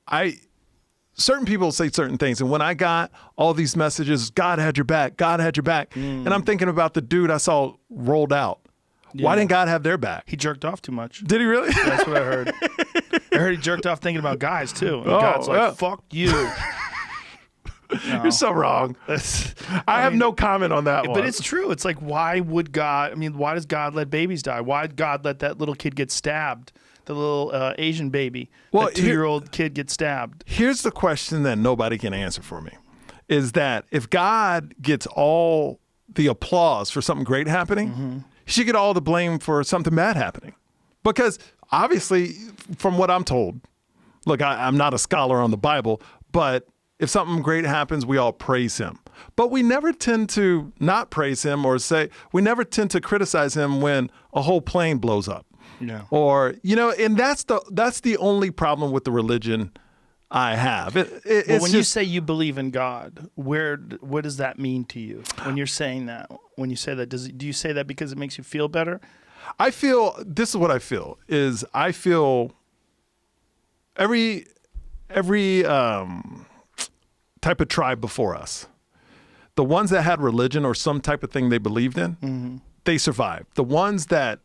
certain people say certain things. And when I got all these messages, God had your back, God had your back. And I'm thinking about the dude I saw rolled out. Yeah. Why didn't God have their back? He jerked off too much. Did he really? That's what I heard. I heard he jerked off thinking about guys too. And God's like, fuck you. No. You're so wrong. I have no comment on that one. But it's true. It's like, why would God, why does God let babies die? Why did God let that little kid get stabbed? The little Asian baby, that 2-year-old kid get stabbed. Here's the question that nobody can answer for me, is that if God gets all the applause for something great happening, he should get all the blame for something bad happening. Because obviously, from what I'm told, look, I'm not a scholar on the Bible, but if something great happens, we all praise him. But we never tend to not praise him or we never tend to criticize him when a whole plane blows up. Yeah. Or, and that's the only problem with the religion I have. When you say you believe in God, what does that mean to you when you're saying that? When you say that, do you say that because it makes you feel better? This is what I feel, is I feel every type of tribe before us, the ones that had religion or some type of thing they believed in, they survived. The ones that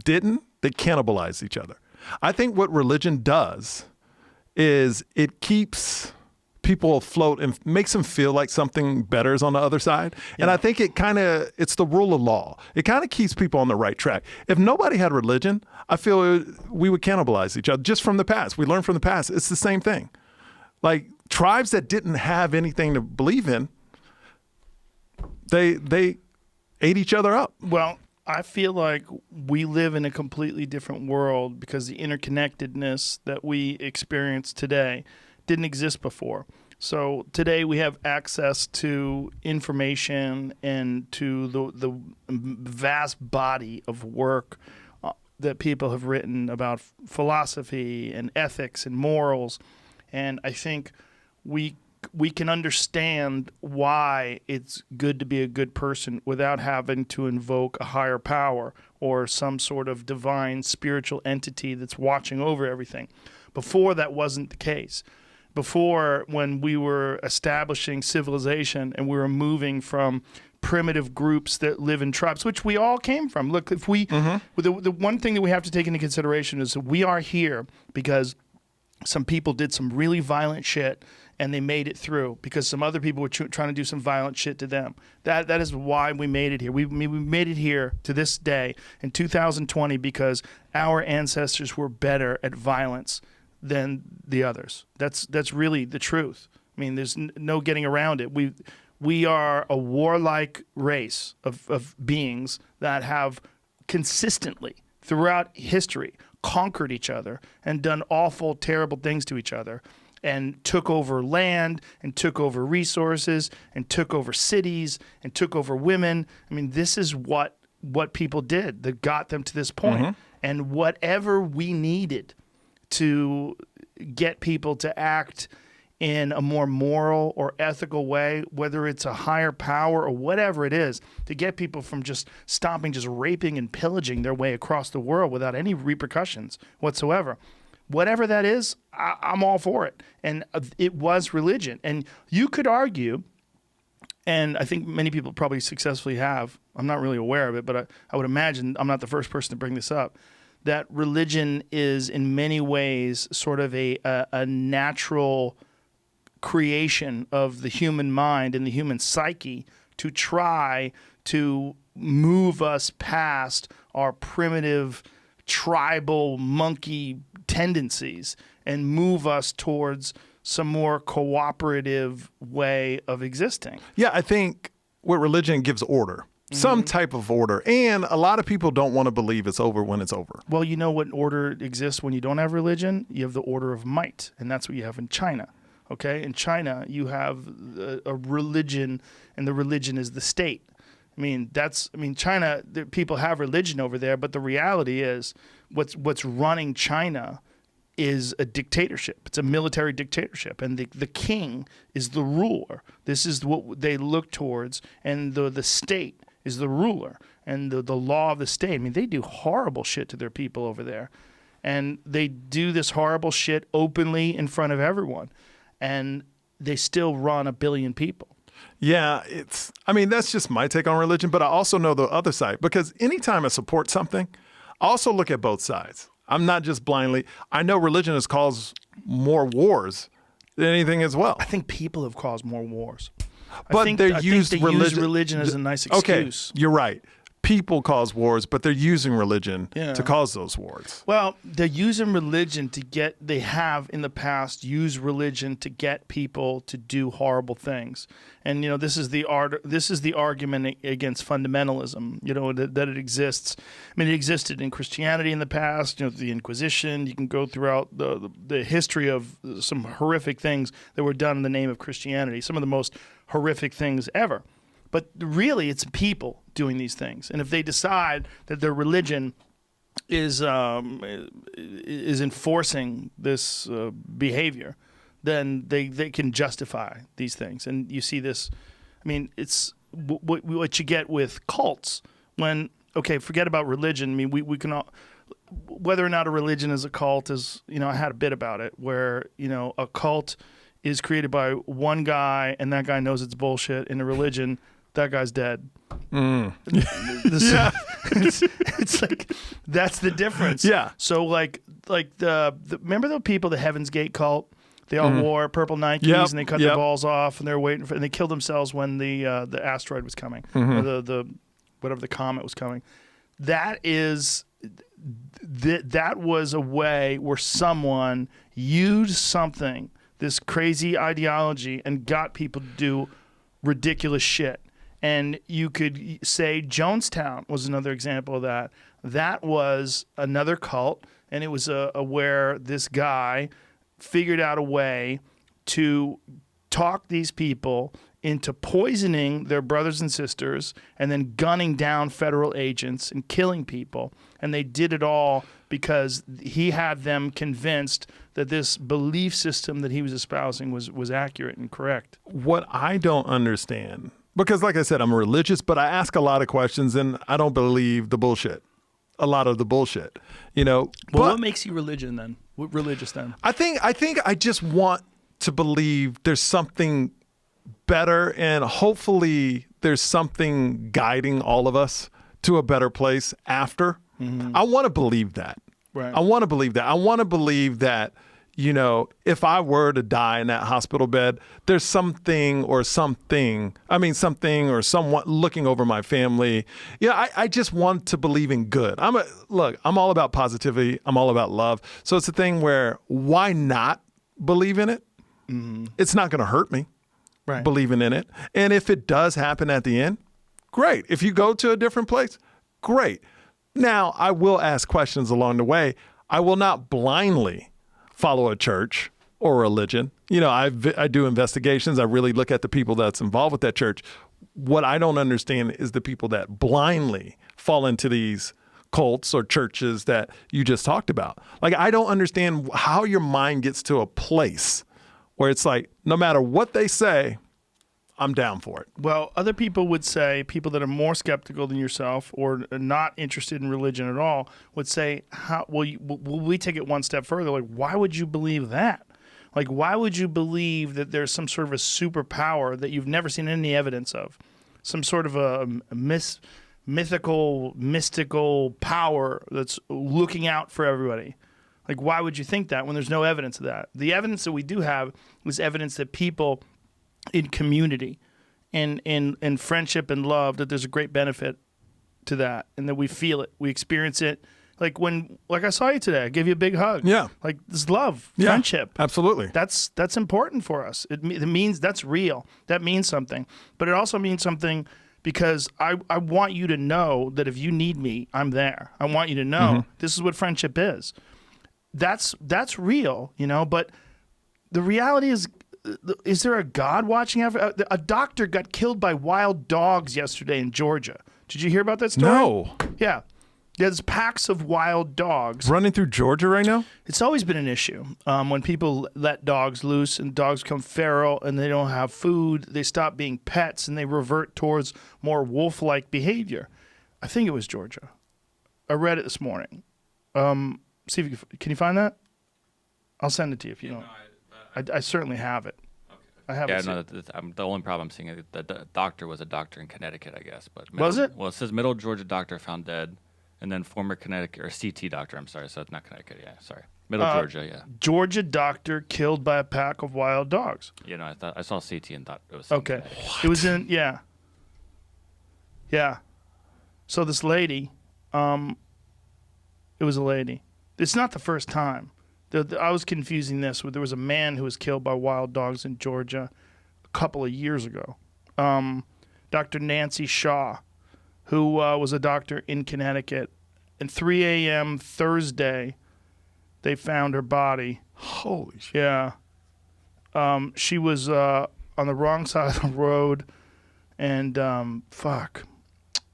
didn't, they cannibalized each other. I think what religion does is it keeps people afloat and makes them feel like something better is on the other side. Yeah. And I think it's the rule of law. It kind of keeps people on the right track. If nobody had religion, I feel we would cannibalize each other just from the past. We learn from the past. It's the same thing. Like, tribes that didn't have anything to believe in, they ate each other up. Well, I feel like we live in a completely different world because the interconnectedness that we experience today didn't exist before. So today we have access to information and to the vast body of work that people have written about philosophy and ethics and morals. And I think we can understand why it's good to be a good person without having to invoke a higher power or some sort of divine spiritual entity that's watching over everything. Before, that wasn't the case. Before, when we were establishing civilization and we were moving from primitive groups that live in tribes, which we all came from. Look, if we, the one thing that we have to take into consideration is that we are here because some people did some really violent shit and they made it through because some other people were trying to do some violent shit to them. That is why we made it here. We made it here to this day in 2020 because our ancestors were better at violence than the others. That's really the truth. I mean, there's no getting around it. We are a warlike race of beings that have consistently throughout history conquered each other and done awful, terrible things to each other and took over land and took over resources and took over cities and took over women. I mean, this is what people did that got them to this point. And whatever we needed to get people to act in a more moral or ethical way, whether it's a higher power or whatever it is, to get people from just stopping, just raping and pillaging their way across the world without any repercussions whatsoever. Whatever that is, I'm all for it. And it was religion. And you could argue, and I think many people probably successfully have, I'm not really aware of it, but I would imagine I'm not the first person to bring this up, that religion is in many ways sort of a natural creation of the human mind and the human psyche to try to move us past our primitive tribal monkey tendencies and move us towards some more cooperative way of existing. Yeah, I think what religion gives order, some type of order. And a lot of people don't want to believe it's over when it's over. Well, you know what order exists when you don't have religion? You have the order of might, and that's what you have in China. Okay? In China, you have a religion, and the religion is the state. China, people have religion over there, but the reality is what's running China is a dictatorship. It's a military dictatorship, and the king is the ruler. This is what they look towards, and the state is the ruler, and the law of the state. I mean, they do horrible shit to their people over there, and they do this horrible shit openly in front of everyone, and they still run 1 billion people. Yeah, that's just my take on religion, but I also know the other side, because anytime I support something, I also look at both sides. I'm not just blindly. I know religion has caused more wars than anything as well. I think people have caused more wars. But I think they use religion as a nice excuse. Okay, you're right. People cause wars, but they're using religion to cause those wars. Well, they're using religion they have in the past used religion to get people to do horrible things. And, this is the argument against fundamentalism, that it exists. I mean, it existed in Christianity in the past, the Inquisition. You can go throughout the history of some horrific things that were done in the name of Christianity, some of the most horrific things ever. But really, it's people doing these things. And if they decide that their religion is enforcing this behavior, then they can justify these things. And you see this. I mean, it's what you get with cults. When, forget about religion. I mean, we can all, whether or not a religion is a cult is, I had a bit about it where, a cult is created by one guy and that guy knows it's bullshit. In a religion, that guy's dead. It's like, that's the difference. Yeah. So like remember the people, the Heaven's Gate cult? They all wore purple Nikes and they cut their balls off and they were waiting and they killed themselves when the asteroid was coming, or the whatever the comet was coming. That was a way where someone used something, this crazy ideology, and got people to do ridiculous shit. And you could say Jonestown was another example of that. That was another cult, and it was where this guy figured out a way to talk these people into poisoning their brothers and sisters and then gunning down federal agents and killing people. And they did it all because he had them convinced that this belief system that he was espousing was accurate and correct. What I don't understand, because like I said, I'm religious, but I ask a lot of questions and I don't believe the bullshit. A lot of the bullshit, Well, what makes you religious then? I think I just want to believe there's something better, and hopefully there's something guiding all of us to a better place after. I want to believe that. Right. I want to believe that. I want to believe that, if I were to die in that hospital bed, there's something or someone looking over my family. I just want to believe in good. I'm all about positivity. I'm all about love. So it's a thing where why not believe in it? It's not going to hurt me. Right. Believing in it. And if it does happen at the end, great. If you go to a different place, great. Now, I will ask questions along the way. I will not blindly follow a church or religion. I do investigations. I really look at the people that's involved with that church. What I don't understand is the people that blindly fall into these cults or churches that you just talked about. Like, I don't understand how your mind gets to a place where it's like, no matter what they say, I'm down for it. Well, other people would say, people that are more skeptical than yourself or not interested in religion at all, would say, will we take it one step further? Like, why would you believe that? Like, why would you believe that there's some sort of a superpower that you've never seen any evidence of? Some sort of a mystical power that's looking out for everybody? Like, why would you think that when there's no evidence of that? The evidence that we do have is evidence that people in community, in friendship and love, that there's a great benefit to that, and that we feel it, we experience it, Like I saw you today, I gave you a big hug. Yeah. Like this love, Yeah, friendship. absolutely. That's important for us. It means that's real. That means something. But it also means something because I want you to know that if you need me, I'm there. I want you to know this is what friendship is. That's real, you know, but the reality is there a God watching? A doctor got killed by wild dogs yesterday in Georgia. Did you hear about that story? No. Yeah. There's packs of wild dogs. Running through Georgia right now? It's always been an issue when people let dogs loose and dogs become feral and they don't have food. They stop being pets and they revert towards more wolf-like behavior. I think it was Georgia. I read it this morning. See if you can you find that? I'll send it to you if you don't. I certainly have it. Okay. I have Yeah, it. no, the only problem I'm seeing is the doctor was a doctor in Connecticut, I guess. But Was it? Well, it says Middle Georgia doctor found dead, and then former Connecticut or CT doctor. I'm sorry, so it's not Connecticut. Yeah, sorry, Middle Georgia. Yeah. Georgia doctor killed by a pack of wild dogs. You know, I saw CT and thought it was Okay. It was in Yeah. So this lady, it was a lady. It's not the first time. I was confusing this with there was a man who was killed by wild dogs in Georgia a couple of years ago. Dr. Nancy Shaw, who was a doctor in Connecticut. At 3 a.m. Thursday, they found her body. Holy shit. Yeah. She was on the wrong side of the road, and the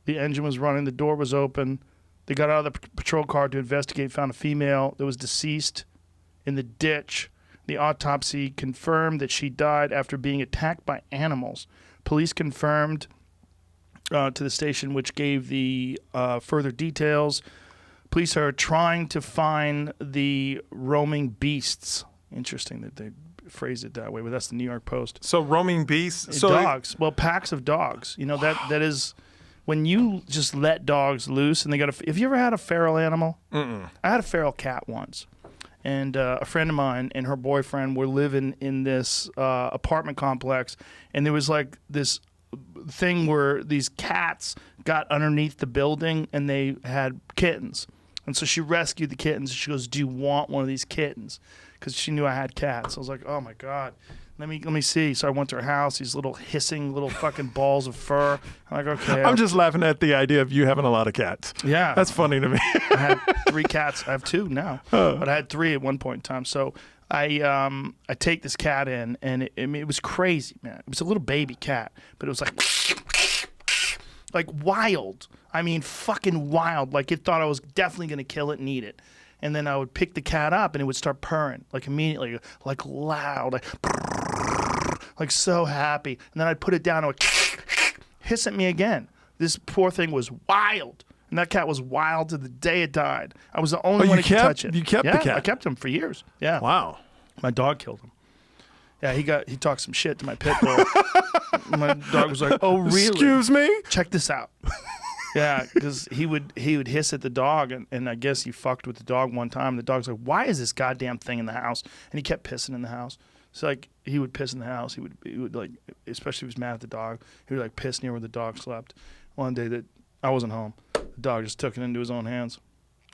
engine was running, the door was open. They got out of the patrol car to investigate, found a female that was deceased in the ditch. The autopsy confirmed that she died after being attacked by animals. Police confirmed to the station, which gave the further details. Police are trying to find the roaming beasts. Interesting that they phrased it that way, but that's the New York Post. So roaming beasts? So Dogs. Well, packs of dogs. You know, that is when you just let dogs loose and they got have you ever had a feral animal? I had a feral cat once. And a friend of mine and her boyfriend were living in this apartment complex, and there was like this thing where these cats got underneath the building and they had kittens. And so she rescued the kittens. She goes, "Do you want one of these kittens?" Because she knew I had cats. I was like, "Oh my God, let me see." So I went to her house. These little hissing little fucking balls of fur. I'm like, okay. I'm just laughing at the idea of you having a lot of cats. Yeah, That's funny to me. I had 3 cats. I have 2 now, but I had 3 at one point in time. So I take this cat in, and it was crazy, man. It was a little baby cat, but it was like wild. I mean, fucking wild. Like it thought I was definitely gonna kill it and eat it. And then I would pick the cat up, and it would start purring, like immediately, like loud, like so happy. And then I'd put it down, and it would hiss at me again. This poor thing was wild. And that cat was wild to the day it died. I was the only one that could touch it. You kept the cat? I kept him for years. Yeah. Wow. My dog killed him. Yeah, he talked some shit to my pit bull. My dog was like, "Oh, really? Excuse me?" Check this out." Yeah, because he would hiss at the dog, and I guess he fucked with the dog one time. The dog's like, "Why is this goddamn thing in the house?" And he kept pissing in the house. So like he would piss in the house. He would like, especially if he was mad at the dog, he would like piss near where the dog slept. One day that I wasn't home, the dog just took it into his own hands.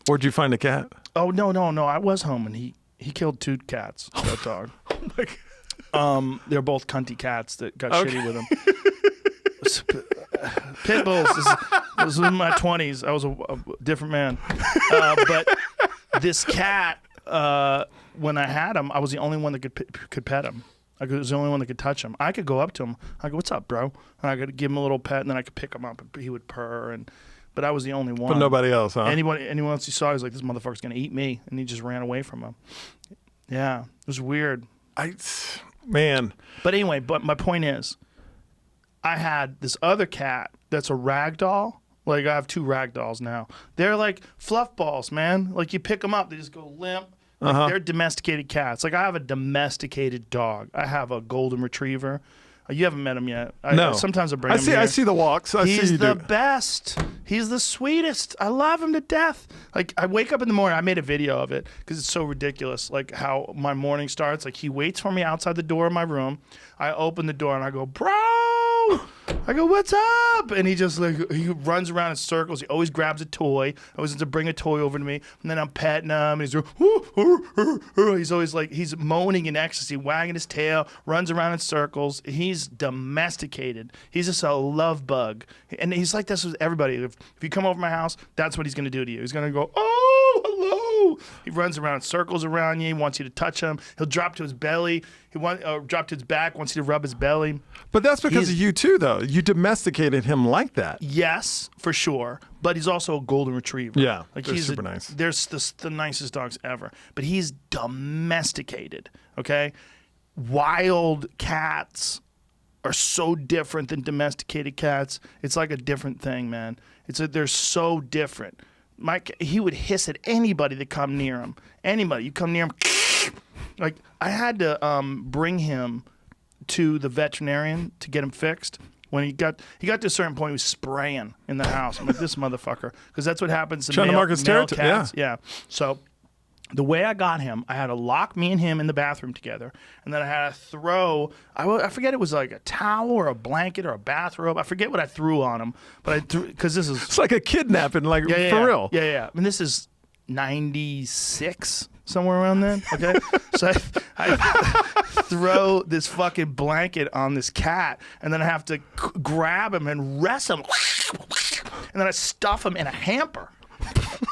Where'd you find the cat? Oh no, I was home, and he killed 2 cats. That dog. Oh my God. They're both cunty cats that got shitty with him. Pit bulls. This was in my 20s. I was a different man. But this cat, when I had him, I was the only one that could pet him. I was the only one that could touch him. I could go up to him. I go, "What's up, bro?" And I could give him a little pet, and then I could pick him up, and he would purr. But I was the only one. But nobody else, huh? Anyone else he saw, he was like, "This motherfucker's gonna eat me," and he just ran away from him. Yeah, it was weird. Man. But anyway, my point is, I had this other cat that's a rag doll. Like I have 2 rag dolls now. They're like fluff balls, man. Like you pick them up, they just go limp. Like they're domesticated cats. Like I have a domesticated dog. I have a golden retriever. You haven't met him yet. No. Sometimes I bring him here. I see the walks. He's the best. He's the sweetest. I love him to death. Like I wake up in the morning. I made a video of it because it's so ridiculous. Like how my morning starts. Like he waits for me outside the door of my room. I open the door and I go, "Bro, I go, what's up? And he just like, he runs around in circles. He always grabs a toy. Always has to bring a toy over to me. And then I'm petting him. And he's like, he's always like, he's moaning in ecstasy, wagging his tail, runs around in circles. He's domesticated. He's just a love bug. And he's like this with everybody. If you come over my house, that's what he's going to do to you. He's going to go, oh, hello. He runs around in circles around you. He wants you to touch him. He'll drop to his belly. He drop to his back, wants you to rub his belly. But that's because of you too, though. You domesticated him like that. Yes, for sure. But he's also a golden retriever. Yeah, like they're he's super nice. They're the nicest dogs ever. But he's domesticated. Okay, wild cats are so different than domesticated cats. It's like a different thing, man. They're so different. He would hiss at anybody that come near him. Anybody, you come near him. Like, I had to bring him to the veterinarian to get him fixed. When he got to a certain point, he was spraying in the house. I'm like, this motherfucker, because that's what happens to Trying to mark his male territory, cats. Yeah. So the way I got him, I had to lock me and him in the bathroom together, and then I had to throw. I forget, it was like a towel or a blanket or a bathrobe. I forget what I threw on him, but I threw, because this is It's like a kidnapping, like for real. Yeah. I mean, this is 96. Somewhere around then, okay? So I throw this fucking blanket on this cat, and then I have to grab him and wrestle him, and then I stuff him in a hamper,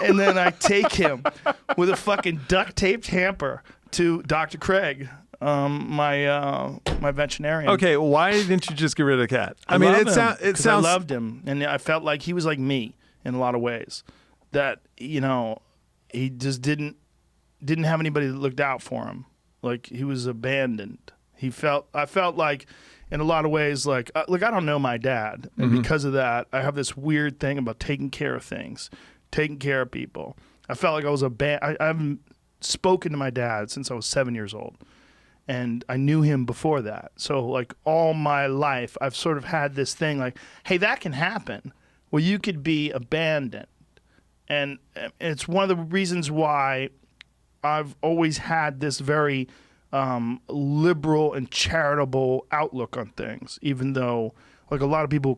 and then I take him with a fucking duct-taped hamper to Dr. Craig, my veterinarian. Okay, why didn't you just get rid of the cat? I mean, love it sounds. I loved him, and I felt like he was like me in a lot of ways. That, you know, he just didn't have anybody that looked out for him. Like, he was abandoned. I felt like, in a lot of ways, like I don't know my dad, and because of that, I have this weird thing about taking care of things, taking care of people. I felt like I was I haven't spoken to my dad since I was 7 years old, and I knew him before that. So, like, all my life, I've sort of had this thing like, hey, that can happen, where you could be abandoned, and it's one of the reasons why I've always had this very liberal and charitable outlook on things, even though, like, a lot of people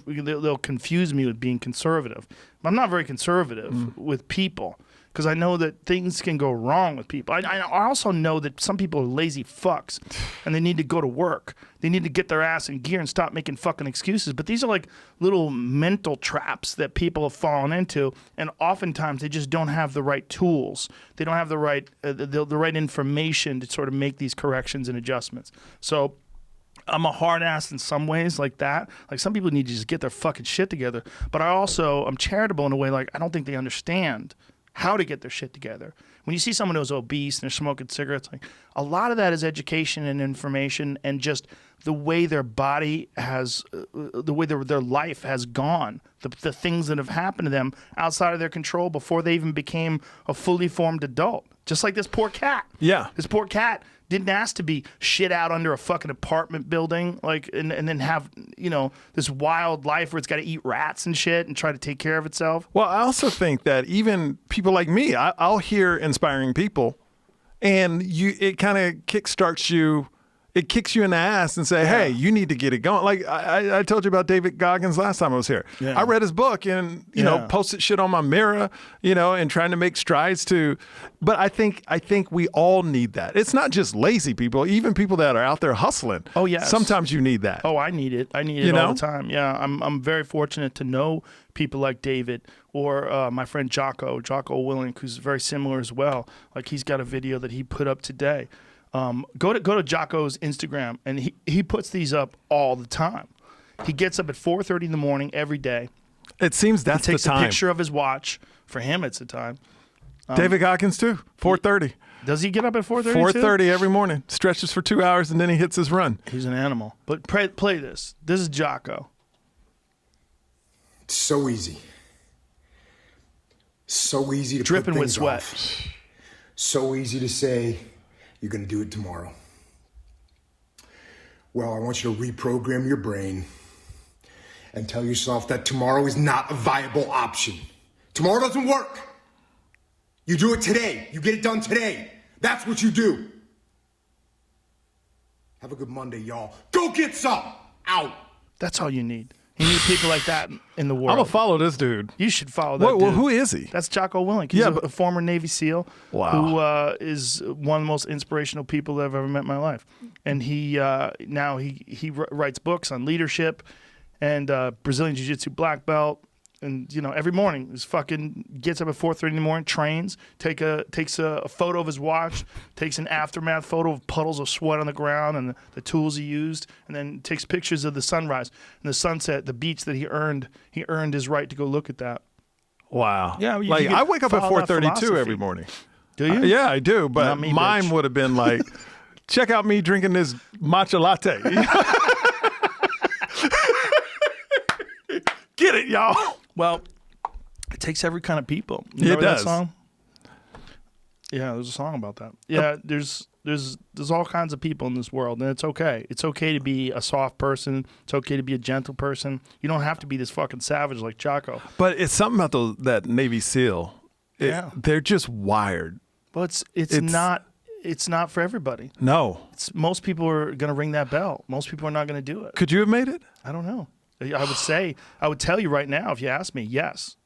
they'll confuse me with being conservative. I'm not very conservative with people, because I know that things can go wrong with people. I also know that some people are lazy fucks, and they need to go to work. They need to get their ass in gear and stop making fucking excuses. But these are like little mental traps that people have fallen into, and oftentimes they just don't have the right tools. They don't have the right information to sort of make these corrections and adjustments. So I'm a hard ass in some ways like that. Like, some people need to just get their fucking shit together. But I'm charitable in a way, like, I don't think they understand how to get their shit together. When you see someone who's obese and they're smoking cigarettes, like, a lot of that is education and information, and just the way their body has, the way their life has gone, the things that have happened to them outside of their control before they even became a fully formed adult. Just like this poor cat. Yeah. This poor cat didn't ask to be shit out under a fucking apartment building, like, and then have, you know, this wild life where it's got to eat rats and shit and try to take care of itself. Well, I also think that even people like me, I'll hear inspiring people, and it kind of kickstarts you. It kicks you in the ass and say, hey, you need to get it going. Like I told you about David Goggins last time I was here. Yeah. I read his book and, you know, posted shit on my mirror, you know, and trying to make strides but I think we all need that. It's not just lazy people, even people that are out there hustling. Oh, yes. Sometimes you need that. Oh, I need it. I need it all the time. Yeah, I'm very fortunate to know people like David, or my friend Jocko Willink, who's very similar as well. Like, he's got a video that he put up today. Go to Jocko's Instagram, and he puts these up all the time. He gets up at 4:30 in the morning every day. It seems that's the time. He takes a picture of his watch. For him, it's the time. David Goggins too, 4:30. Does he get up at 4:30? 4:30 every morning. Stretches for 2 hours, and then he hits his run. He's an animal. But play this. This is Jocko. It's so easy. So easy to dripping put with things sweat. Off. So easy to say, you're going to do it tomorrow. Well, I want you to reprogram your brain and tell yourself that tomorrow is not a viable option. Tomorrow doesn't work. You do it today. You get it done today. That's what you do. Have a good Monday, y'all. Go get some. Out. That's all you need. You need people like that in the world. I'm gonna follow this dude. You should follow that Well, dude. who is he? That's Jocko Willink. He's a former Navy SEAL who is one of the most inspirational people that I've ever met in my life. And he now he writes books on leadership and Brazilian Jiu-Jitsu black belt. And every morning, he fucking gets up at 4:30 in the morning, trains, takes a photo of his watch, takes an aftermath photo of puddles of sweat on the ground and the tools he used, and then takes pictures of the sunrise and the sunset, the beach that he earned. He earned his right to go look at that. Wow. Yeah, like I wake up at follow that 4:32 philosophy. every morning. Do you? Yeah, I do. But Not me, mine bitch. would have been like, check out me drinking this matcha latte. Get it, y'all. Well, it takes every kind of people. It Remember does. that song? Yeah, there's a song about that. Yeah, there's all kinds of people in this world, and it's okay. It's okay to be a soft person. It's okay to be a gentle person. You don't have to be this fucking savage like Jocko. But it's something about that Navy SEAL. Yeah. They're just wired. Well, it's not for everybody. No. Most people are going to ring that bell. Most people are not going to do it. Could you have made it? I don't know. I would tell you right now if you asked me, yes.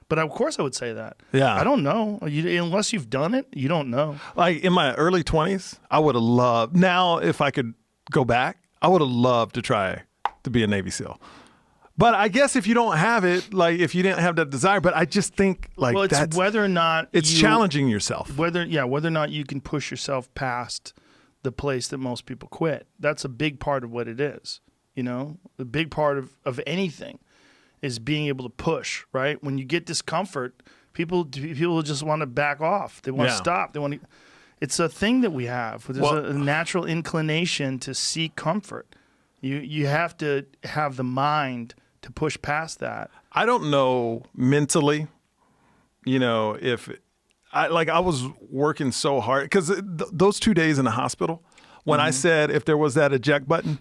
But of course I would say that. Yeah. I don't know. Unless you've done it, you don't know. Like in my early 20s, I would have loved, now if I could go back, I would have loved to try to be a Navy SEAL. But I guess if you don't have it, like if you didn't have that desire, but I just think like Well, it's whether or not it's challenging yourself. Whether or not you can push yourself past the place that most people quit. That's a big part of what it is. The big part of anything is being able to push, right? When you get discomfort, people just want to back off. They want to stop. They want to. It's a thing that we have. There's a natural inclination to seek comfort. You have to have the mind to push past that. I don't know mentally, if I was working so hard because those 2 days in the hospital when I said if there was that eject button.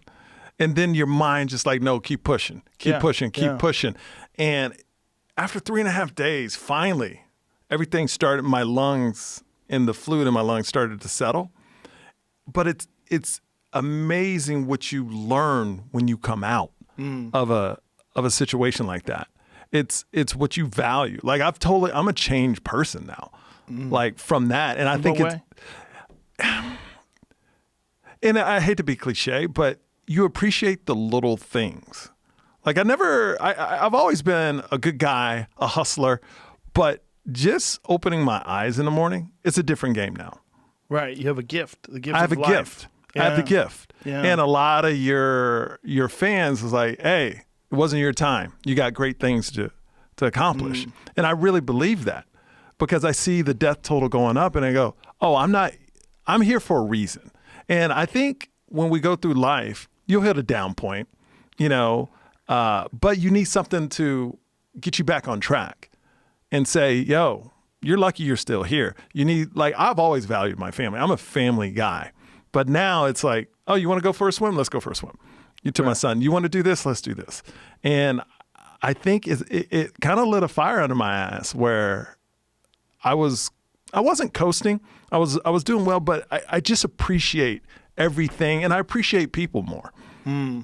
And then your mind just like, no, keep pushing, keep pushing. And after 3.5 days, finally, everything started, my lungs and the fluid in my lungs started to settle. But it's amazing what you learn when you come out of a situation like that. It's what you value. Like I'm a changed person now, like from that. And I think and I hate to be cliche, but you appreciate the little things. Like I've always been a good guy, a hustler, but just opening my eyes in the morning, it's a different game now. Right. You have a gift. The gift I have of a life. gift. I have the gift. Yeah. And a lot of your fans is like, hey, it wasn't your time. You got great things to accomplish. And I really believe that because I see the death total going up and I go, oh, I'm here for a reason. And I think when we go through life, you'll hit a down point, but you need something to get you back on track and say, yo, you're lucky you're still here. You need, I've always valued my family. I'm a family guy. But now it's like, oh, you want to go for a swim? Let's go for a swim. To my son, you want to do this? Let's do this. And I think it kind of lit a fire under my ass where I wasn't coasting. I was doing well, but I just appreciate everything, and I appreciate people more.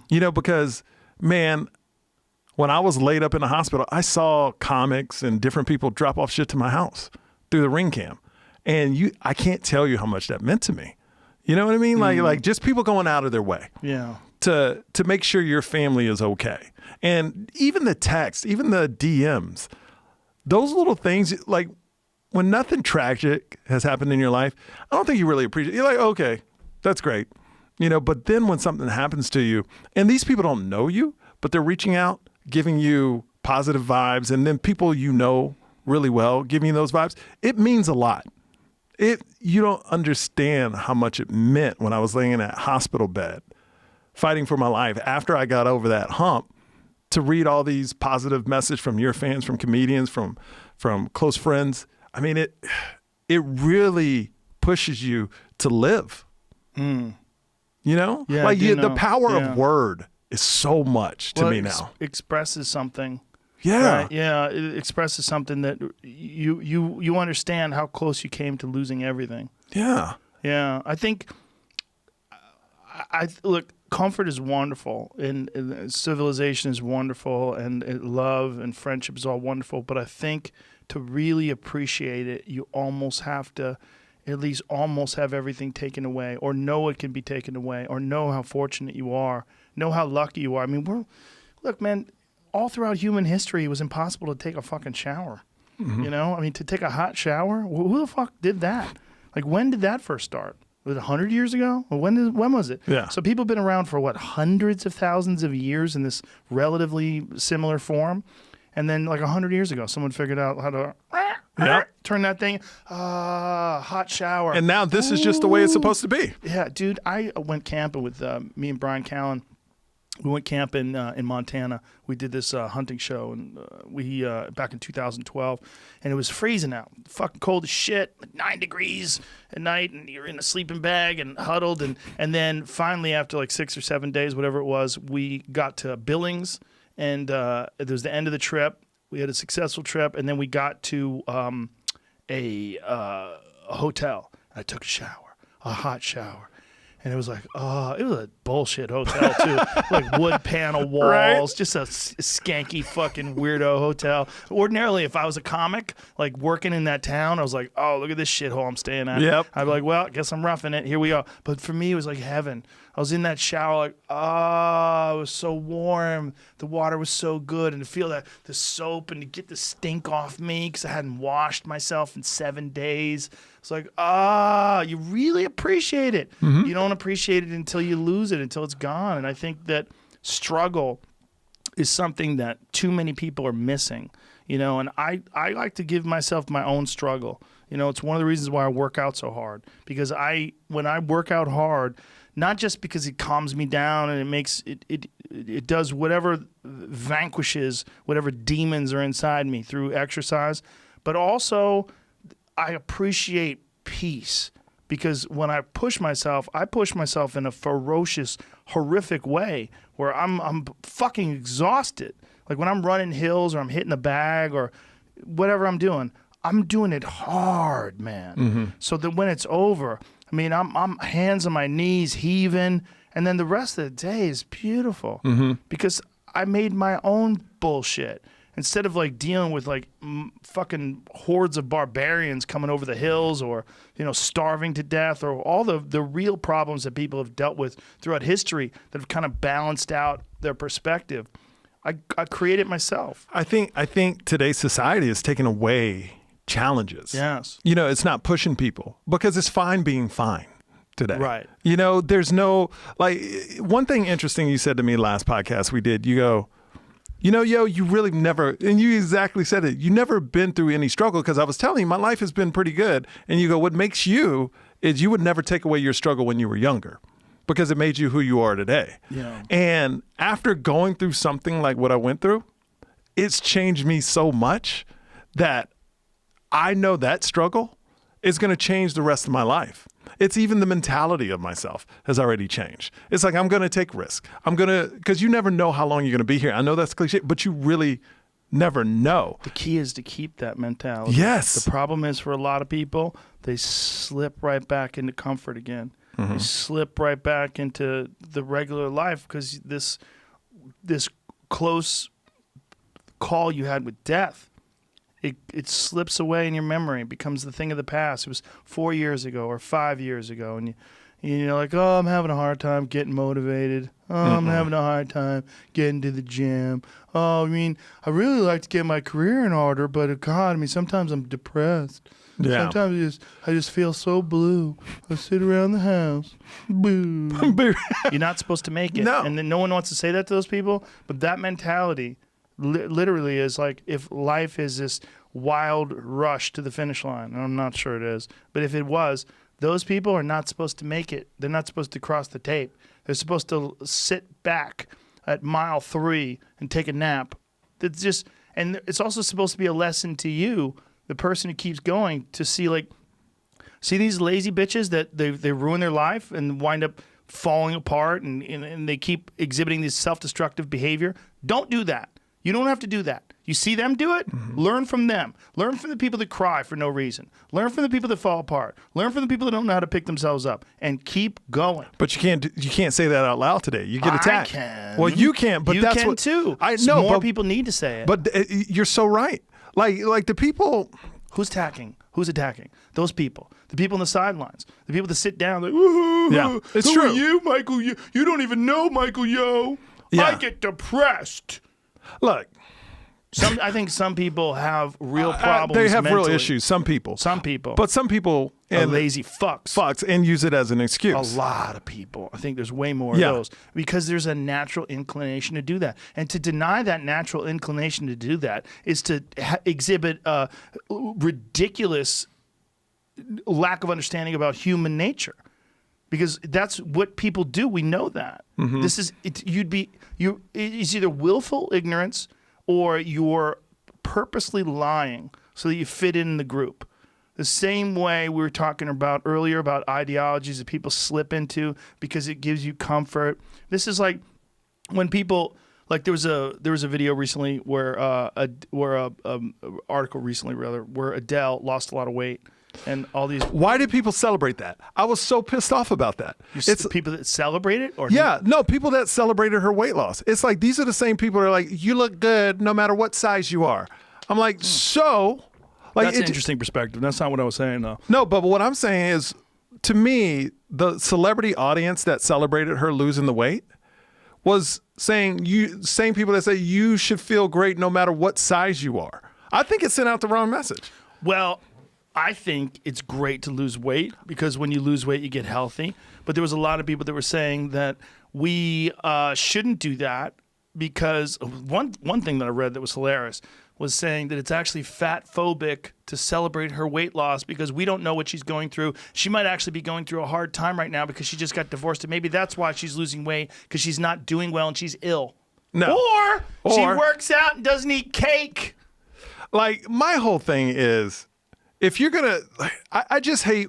Because, man, when I was laid up in the hospital, I saw comics and different people drop off shit to my house through the ring cam. And I can't tell you how much that meant to me. You know what I mean? Like just people going out of their way. Yeah. To make sure your family is okay. And even the text, even the DMs, those little things, like when nothing tragic has happened in your life, I don't think you really appreciate it. You're like, okay, that's great. But then when something happens to you, and these people don't know you, but they're reaching out, giving you positive vibes, and then people really well giving you those vibes, it means a lot. You don't understand how much it meant when I was laying in that hospital bed, fighting for my life after I got over that hump, to read all these positive messages from your fans, from comedians, from close friends. I mean, it really pushes you to live. Yeah, the power of word is so much to me now. Expresses something. Yeah. Right? Yeah, it expresses something that you understand how close you came to losing everything. Yeah. Yeah, I think I look, comfort is wonderful, and civilization is wonderful, and love and friendship is all wonderful. But I think to really appreciate it, you almost have to at least almost have everything taken away, or know it can be taken away, or know how fortunate you are, know how lucky you are. I mean, look, man, all throughout human history, it was impossible to take a fucking shower. You know, I mean, to take a hot shower, who the fuck did that? Like, when did that first start? Was it 100 years ago? Or when was it? Yeah. So people have been around for, what, hundreds of thousands of years in this relatively similar form? And then, like, 100 years ago, someone figured out how to turn that thing, hot shower. And now this is just the way it's supposed to be. Yeah, dude, I went camping with me and Brian Callen. We went camping in Montana. We did this hunting show, and we back in 2012, and it was freezing out, fucking cold as shit, like 9 degrees at night, and you're in a sleeping bag and huddled, and then finally after like 6 or 7 days, whatever it was, we got to Billings, and it was the end of the trip. We had a successful trip, and then we got to a hotel. I took a shower, a hot shower. And it was like, it was a bullshit hotel too, like wood panel walls, just a skanky fucking weirdo hotel. Ordinarily, if I was a comic, like working in that town, I was like, oh, look at this shithole I'm staying at. Yep. I'd be like, well, I guess I'm roughing it. Here we go. But for me, it was like heaven. I was in that shower, like, it was so warm. The water was so good, and to feel that the soap and to get the stink off me because I hadn't washed myself in 7 days. It's like, you really appreciate it. You don't appreciate it until you lose it, until it's gone. And I think that struggle is something that too many people are missing, you know, and I like to give myself my own struggle. You know, it's one of the reasons why I work out so hard, because when I work out hard, not just because it calms me down and it makes it does whatever vanquishes whatever demons are inside me through exercise, but also I appreciate peace, because when I push myself in a ferocious, horrific way where I'm fucking exhausted. Like when I'm running hills or I'm hitting the bag or whatever I'm doing it hard, man. So that when it's over, I mean, I'm hands on my knees heaving, and then the rest of the day is beautiful because I made my own bullshit. Instead of like dealing with like fucking hordes of barbarians coming over the hills, or, you know, starving to death, or all the real problems that people have dealt with throughout history that have kind of balanced out their perspective, I created myself. I think today's society is taking away challenges. Yes. You know, it's not pushing people because it's fine being fine today. Right. You know, there's no, like, one thing interesting you said to me last podcast we did, you go, you know, yo, you really never, and you exactly said it, you never been through any struggle, because I was telling you my life has been pretty good. And you go, what makes you is you would never take away your struggle when you were younger, because it made you who you are today. Yeah. And after going through something like what I went through, it's changed me so much that I know that struggle is going to change the rest of my life. It's even the mentality of myself has already changed. It's like, I'm going to take risk. Because you never know how long you're going to be here. I know that's cliche, but you really never know. The key is to keep that mentality. Yes. The problem is, for a lot of people, they slip right back into comfort again. They slip right back into the regular life because this close call you had with death, it slips away in your memory. It becomes the thing of the past. It was 4 years ago or 5 years ago, and you're like, oh, I'm having a hard time getting motivated. Oh, I'm having a hard time getting to the gym. Oh, I mean, I really like to get my career in order, but God, I mean, sometimes I'm depressed. Yeah. Sometimes I just feel so blue. I sit around the house. Boo. You're not supposed to make it. No. And then no one wants to say that to those people, but that mentality literally is like, if life is this wild rush to the finish line, and I'm not sure it is, but if it was, those people are not supposed to make it. They're not supposed to cross the tape. They're supposed to sit back at mile 3 and take a nap. And it's also supposed to be a lesson to you, the person who keeps going, to see these lazy bitches that they ruin their life and wind up falling apart, and they keep exhibiting this self-destructive behavior. Don't do that. You don't have to do that. You see them do it, learn from them. Learn from the people that cry for no reason. Learn from the people that fall apart. Learn from the people that don't know how to pick themselves up, and keep going. But you can't say that out loud today. You get attacked. I can. Well, you can, but you that's can what too. I know. More but, people need to say it. But you're so right. Like the people. Who's attacking? Who's attacking? Those people. The people on the sidelines. The people that sit down like, ooh, Yeah, it's who true. are you, Michael? You don't even know Michael Yo. Yeah. I get depressed. Look, I think some people have real problems. they have mentally. real issues. Some people. But some people are lazy fucks. and use it as an excuse. A lot of people. I think there's way more Yeah. of those because there's a natural inclination to do that. And to deny that natural inclination to do that is to exhibit a ridiculous lack of understanding about human nature. Because that's what people do. We know that. This is it's either willful ignorance or you're purposely lying so that you fit in the group. The same way we were talking about earlier about ideologies that people slip into because it gives you comfort. This is like when people like there was a video recently where article recently where Adele lost a lot of weight. And all these. Why did people celebrate that? I was so pissed off about that. It's people that celebrate it, or no, people that celebrated her weight loss. It's like these are the same people that are like, you look good no matter what size you are. I'm like, so, like, That's an interesting perspective. That's not what I was saying, though. No, but what I'm saying is, to me, the celebrity audience that celebrated her losing the weight was same people that say you should feel great no matter what size you are. I think it sent out the wrong message. Well, I think it's great to lose weight because when you lose weight, you get healthy. But there was a lot of people that were saying that we shouldn't do that because one thing that I read that was hilarious was saying that it's actually fat phobic to celebrate her weight loss because we don't know what she's going through. She might actually be going through a hard time right now because she just got divorced, and maybe that's why she's losing weight because she's not doing well and she's ill. No. Or she works out and doesn't eat cake. Like, my whole thing is, if you're gonna, I just hate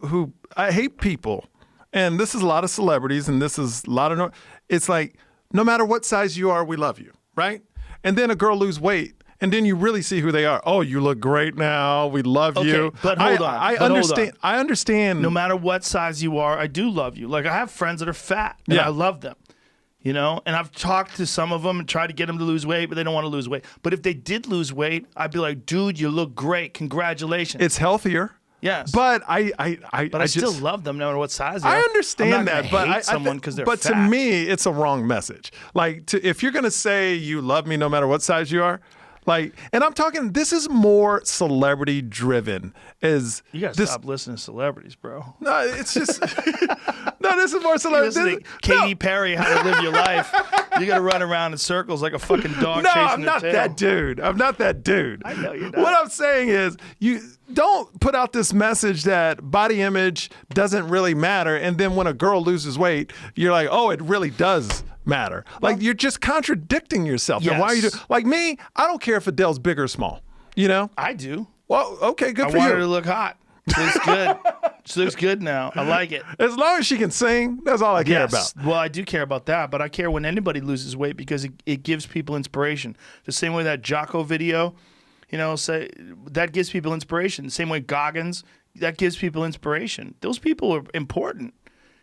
people, and this is a lot of celebrities, and this is a lot of, it's like, no matter what size you are, we love you, right? And then a girl lose weight, and then you really see who they are. Oh, you look great now. We love you. But hold on. I understand. I understand. No matter what size you are, I do love you. Like, I have friends that are fat, and I love them. You know, and I've talked to some of them and tried to get them to lose weight, but they don't want to lose weight. But if they did lose weight, I'd be like, dude, you look great. Congratulations. It's healthier. Yes. But I still love them no matter what size they are. I understand that, but hate someone because they're but fat. to me, it's a wrong message. Like, if you're going to say you love me no matter what size you are, like, and I'm talking, this is more celebrity driven. You gotta stop listening to celebrities, bro. No, it's just no. This is more celebrity. Listen to Katy Perry, How to Live Your Life. You gotta run around in circles like a fucking dog. No, chasing I'm their not tail. that dude. I'm not that dude. I know you're not. What I'm saying is, you don't put out this message that body image doesn't really matter, and then when a girl loses weight, you're like, oh, it really does matter. Like, you're just contradicting yourself. And why are you like me? I don't care if Adele's big or small. You know? I do. Well, okay, good I for want you. her to look hot. She looks good. She looks good now. I like it. As long as she can sing, that's all I care about. Well, I do care about that, but I care when anybody loses weight because it gives people inspiration. The same way that Jocko video, say that gives people inspiration. The same way Goggins, that gives people inspiration. Those people are important.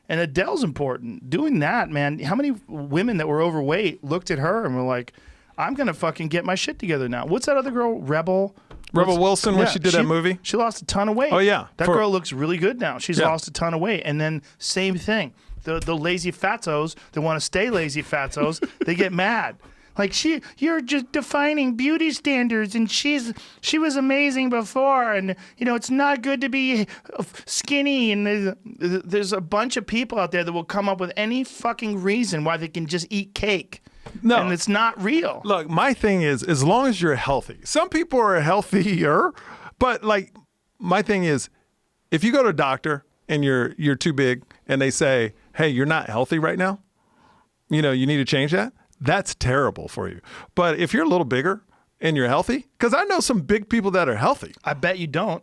And Adele's important. Doing that, man, how many women that were overweight looked at her and were like, I'm going to fucking get my shit together now. What's that other girl, Rebel Wilson, when she did that movie? She lost a ton of weight. Oh, yeah. That girl looks really good now. She's lost a ton of weight. And then same thing. The lazy fatzos that want to stay lazy fatzos, they get mad. Like, you're just defining beauty standards, and she was amazing before, and it's not good to be skinny. And there's a bunch of people out there that will come up with any fucking reason why they can just eat cake. No, and it's not real. Look, my thing is, as long as you're healthy, some people are healthier, but like, my thing is, if you go to a doctor and you're too big, and they say, hey, you're not healthy right now, you need to change that. That's terrible for you. But if you're a little bigger and you're healthy, because I know some big people that are healthy. I bet you don't.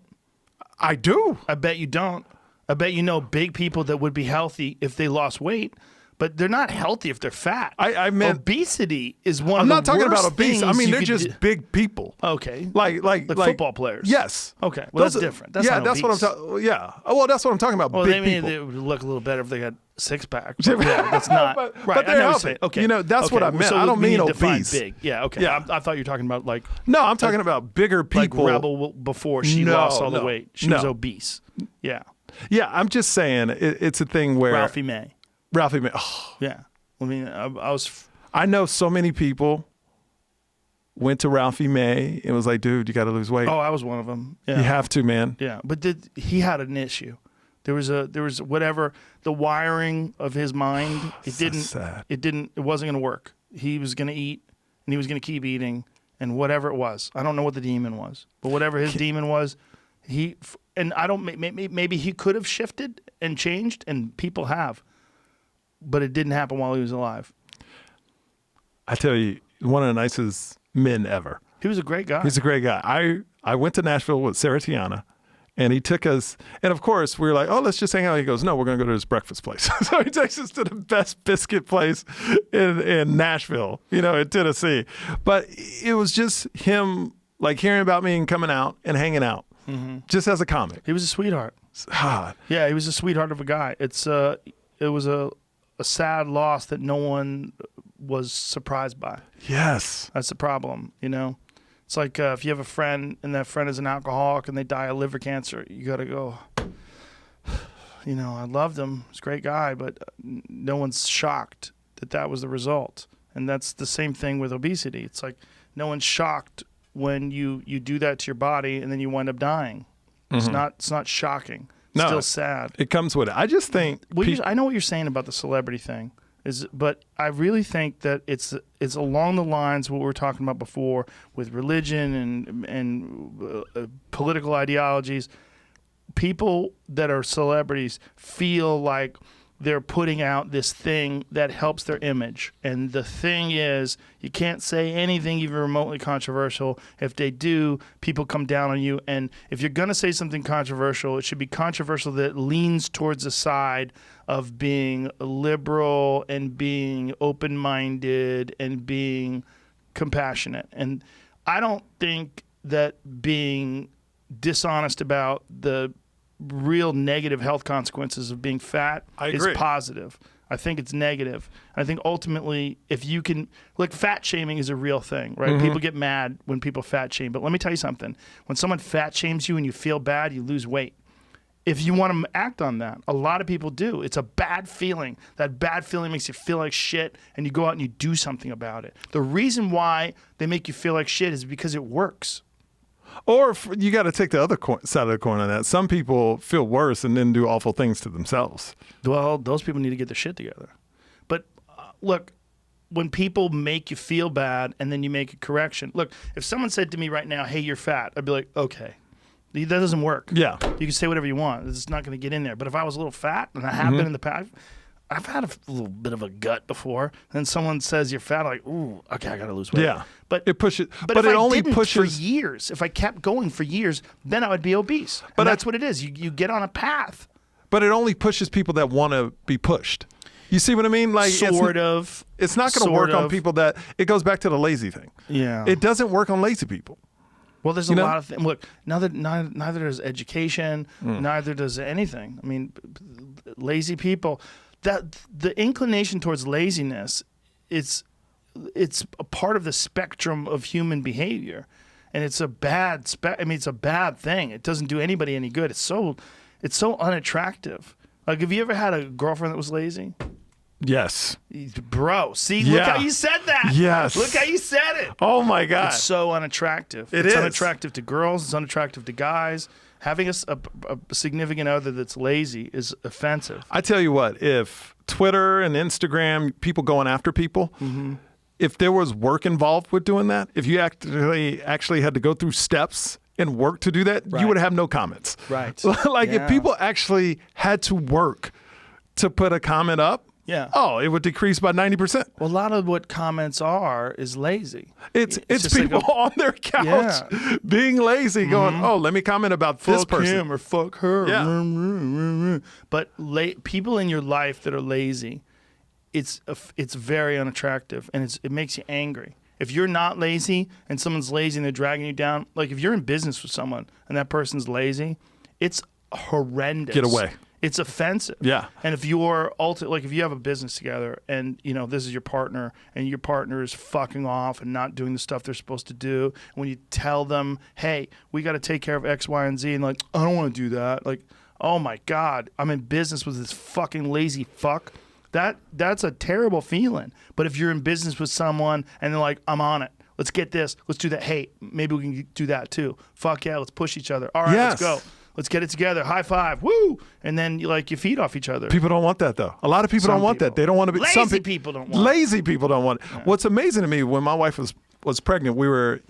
I do. I bet you don't. I bet you know big people that would be healthy if they lost weight, but they're not healthy if they're fat. I meant obesity is one. I'm of not the talking worst about obese. I things mean, you they're could just do. big people. Okay, Like football players. Yes. Okay, well, that's different. That's not that's obese. what I'm talking. Yeah. Oh, well, that's what I'm talking about. Well, big they would look a little better if they had six pack. Yeah, that's not but right. they're I know what you're healthy. saying. Okay, You know, that's what I meant. So I don't we mean need to define obese. big. Yeah. Okay. Yeah. I thought you were talking about like No, I'm talking about bigger people. Like Rebel before she No, lost all the no, weight. She was no. obese. Yeah. Yeah, I'm just saying it's a thing where Ralphie May. Oh, Yeah. I mean, I was. I know so many people went to Ralphie May and was like, dude, you got to lose weight. Oh, I was one of them. Yeah. You have to, man. Yeah, but he had an issue. There was whatever the wiring of his mind. It So didn't. sad. It wasn't going to work. He was going to eat, and he was going to keep eating, and whatever it was. I don't know what the demon was, but whatever his demon was, maybe he could have shifted and changed, and people have, but it didn't happen while he was alive. I tell you, one of the nicest men ever. He was a great guy. He's a great guy. I went to Nashville with Sarah Tiana, and he took us, and of course, we were like, oh, let's just hang out. He goes, no, we're going to go to this breakfast place. So he takes us to the best biscuit place in Nashville, in Tennessee. But it was just him, like, hearing about me and coming out and hanging out, just as a comic. He was a sweetheart. Ah, Yeah, he was a sweetheart of a guy. It was a sad loss that no one was surprised by. yes. That's the problem, It's like if you have a friend and that friend is an alcoholic and they die of liver cancer, you got to go, I loved him. He's a great guy, but no one's shocked that was the result. And that's the same thing with obesity. It's like no one's shocked when you do that to your body and then you wind up dying. It's not shocking. It's No, still sad. It comes with it. I just think I know what you're saying about the celebrity thing, but I really think that it's along the lines of what we were talking about before with religion and political ideologies. People that are celebrities feel like they're putting out this thing that helps their image. And the thing is, you can't say anything even remotely controversial. If they do, people come down on you. And if you're going to say something controversial, it should be controversial that leans towards the side of being liberal and being open-minded and being compassionate. And I don't think that being dishonest about the real negative health consequences of being fat is agree. positive. I think it's negative. I think ultimately, if you can, fat shaming is a real thing, right? People get mad when people fat shame. But let me tell you something. When someone fat shames you and you feel bad, you lose weight. If you want to act on that, a lot of people do. It's a bad feeling. That bad feeling makes you feel like shit, and you go out and you do something about it. The reason why they make you feel like shit is because it works. Or you got to take the other side of the coin on that. Some people feel worse and then do awful things to themselves. Well, those people need to get their shit together. But look, when people make you feel bad and then you make a correction. Look, if someone said to me right now, hey, you're fat, I'd be like, okay. That doesn't work. Yeah. You can say whatever you want. It's not going to get in there. But if I was a little fat, and I have been in the past, I've had a little bit of a gut before, and someone says you're fat, I'm like, ooh, okay, I got to lose weight. Yeah. But it pushes. But it if only I didn't pushes for years. If I kept going for years, then I would be obese. But that's what it is. You get on a path. But it only pushes people that want to be pushed. You see what I mean? Like sort of. It's not going to work on people that. It goes back to the lazy thing. Yeah. It doesn't work on lazy people. Well, there's a lot of things. Look, neither does education, neither does anything. I mean, lazy people. That the inclination towards laziness, it's a part of the spectrum of human behavior, and it's a bad it's a bad thing. It doesn't do anybody any good. It's so unattractive. Like, have you ever had a girlfriend that was lazy? Yes. Bro, see, look how you said that. Yes. Look how you said it. Oh my God. It's so unattractive. It's unattractive to girls. It's unattractive to guys. Having a significant other that's lazy is offensive. I tell you what, if Twitter and Instagram, people going after people, if there was work involved with doing that, if you actually had to go through steps and work to do that, you would have no comments. Right. If people actually had to work to put a comment up, it would decrease by 90%. Well, a lot of what comments are is lazy. It's people on their couch being lazy, going, oh, let me comment about this person. Fuck him or fuck her. Yeah. But people in your life that are lazy, it's very unattractive, and it makes you angry. If you're not lazy and someone's lazy and they're dragging you down, like if you're in business with someone and that person's lazy, it's horrendous. Get away. It's offensive. Yeah. And if you're like if you have a business together and this is your partner and your partner is fucking off and not doing the stuff they're supposed to do, when you tell them, hey, we got to take care of X, Y, and Z, and like, I don't want to do that. Like, oh my God, I'm in business with this fucking lazy fuck. That's a terrible feeling. But if you're in business with someone and they're like, I'm on it. Let's get this. Let's do that. Hey, maybe we can do that too. Fuck yeah, let's push each other. All right, Yes. let's go. Let's get it together. High five. Woo! And then you feed off each other. People don't want that though. A lot of people Some don't want that. people. They don't want to be. Lazy people don't want it. Lazy people don't want it. Yeah. What's amazing to me, when my wife was pregnant, we were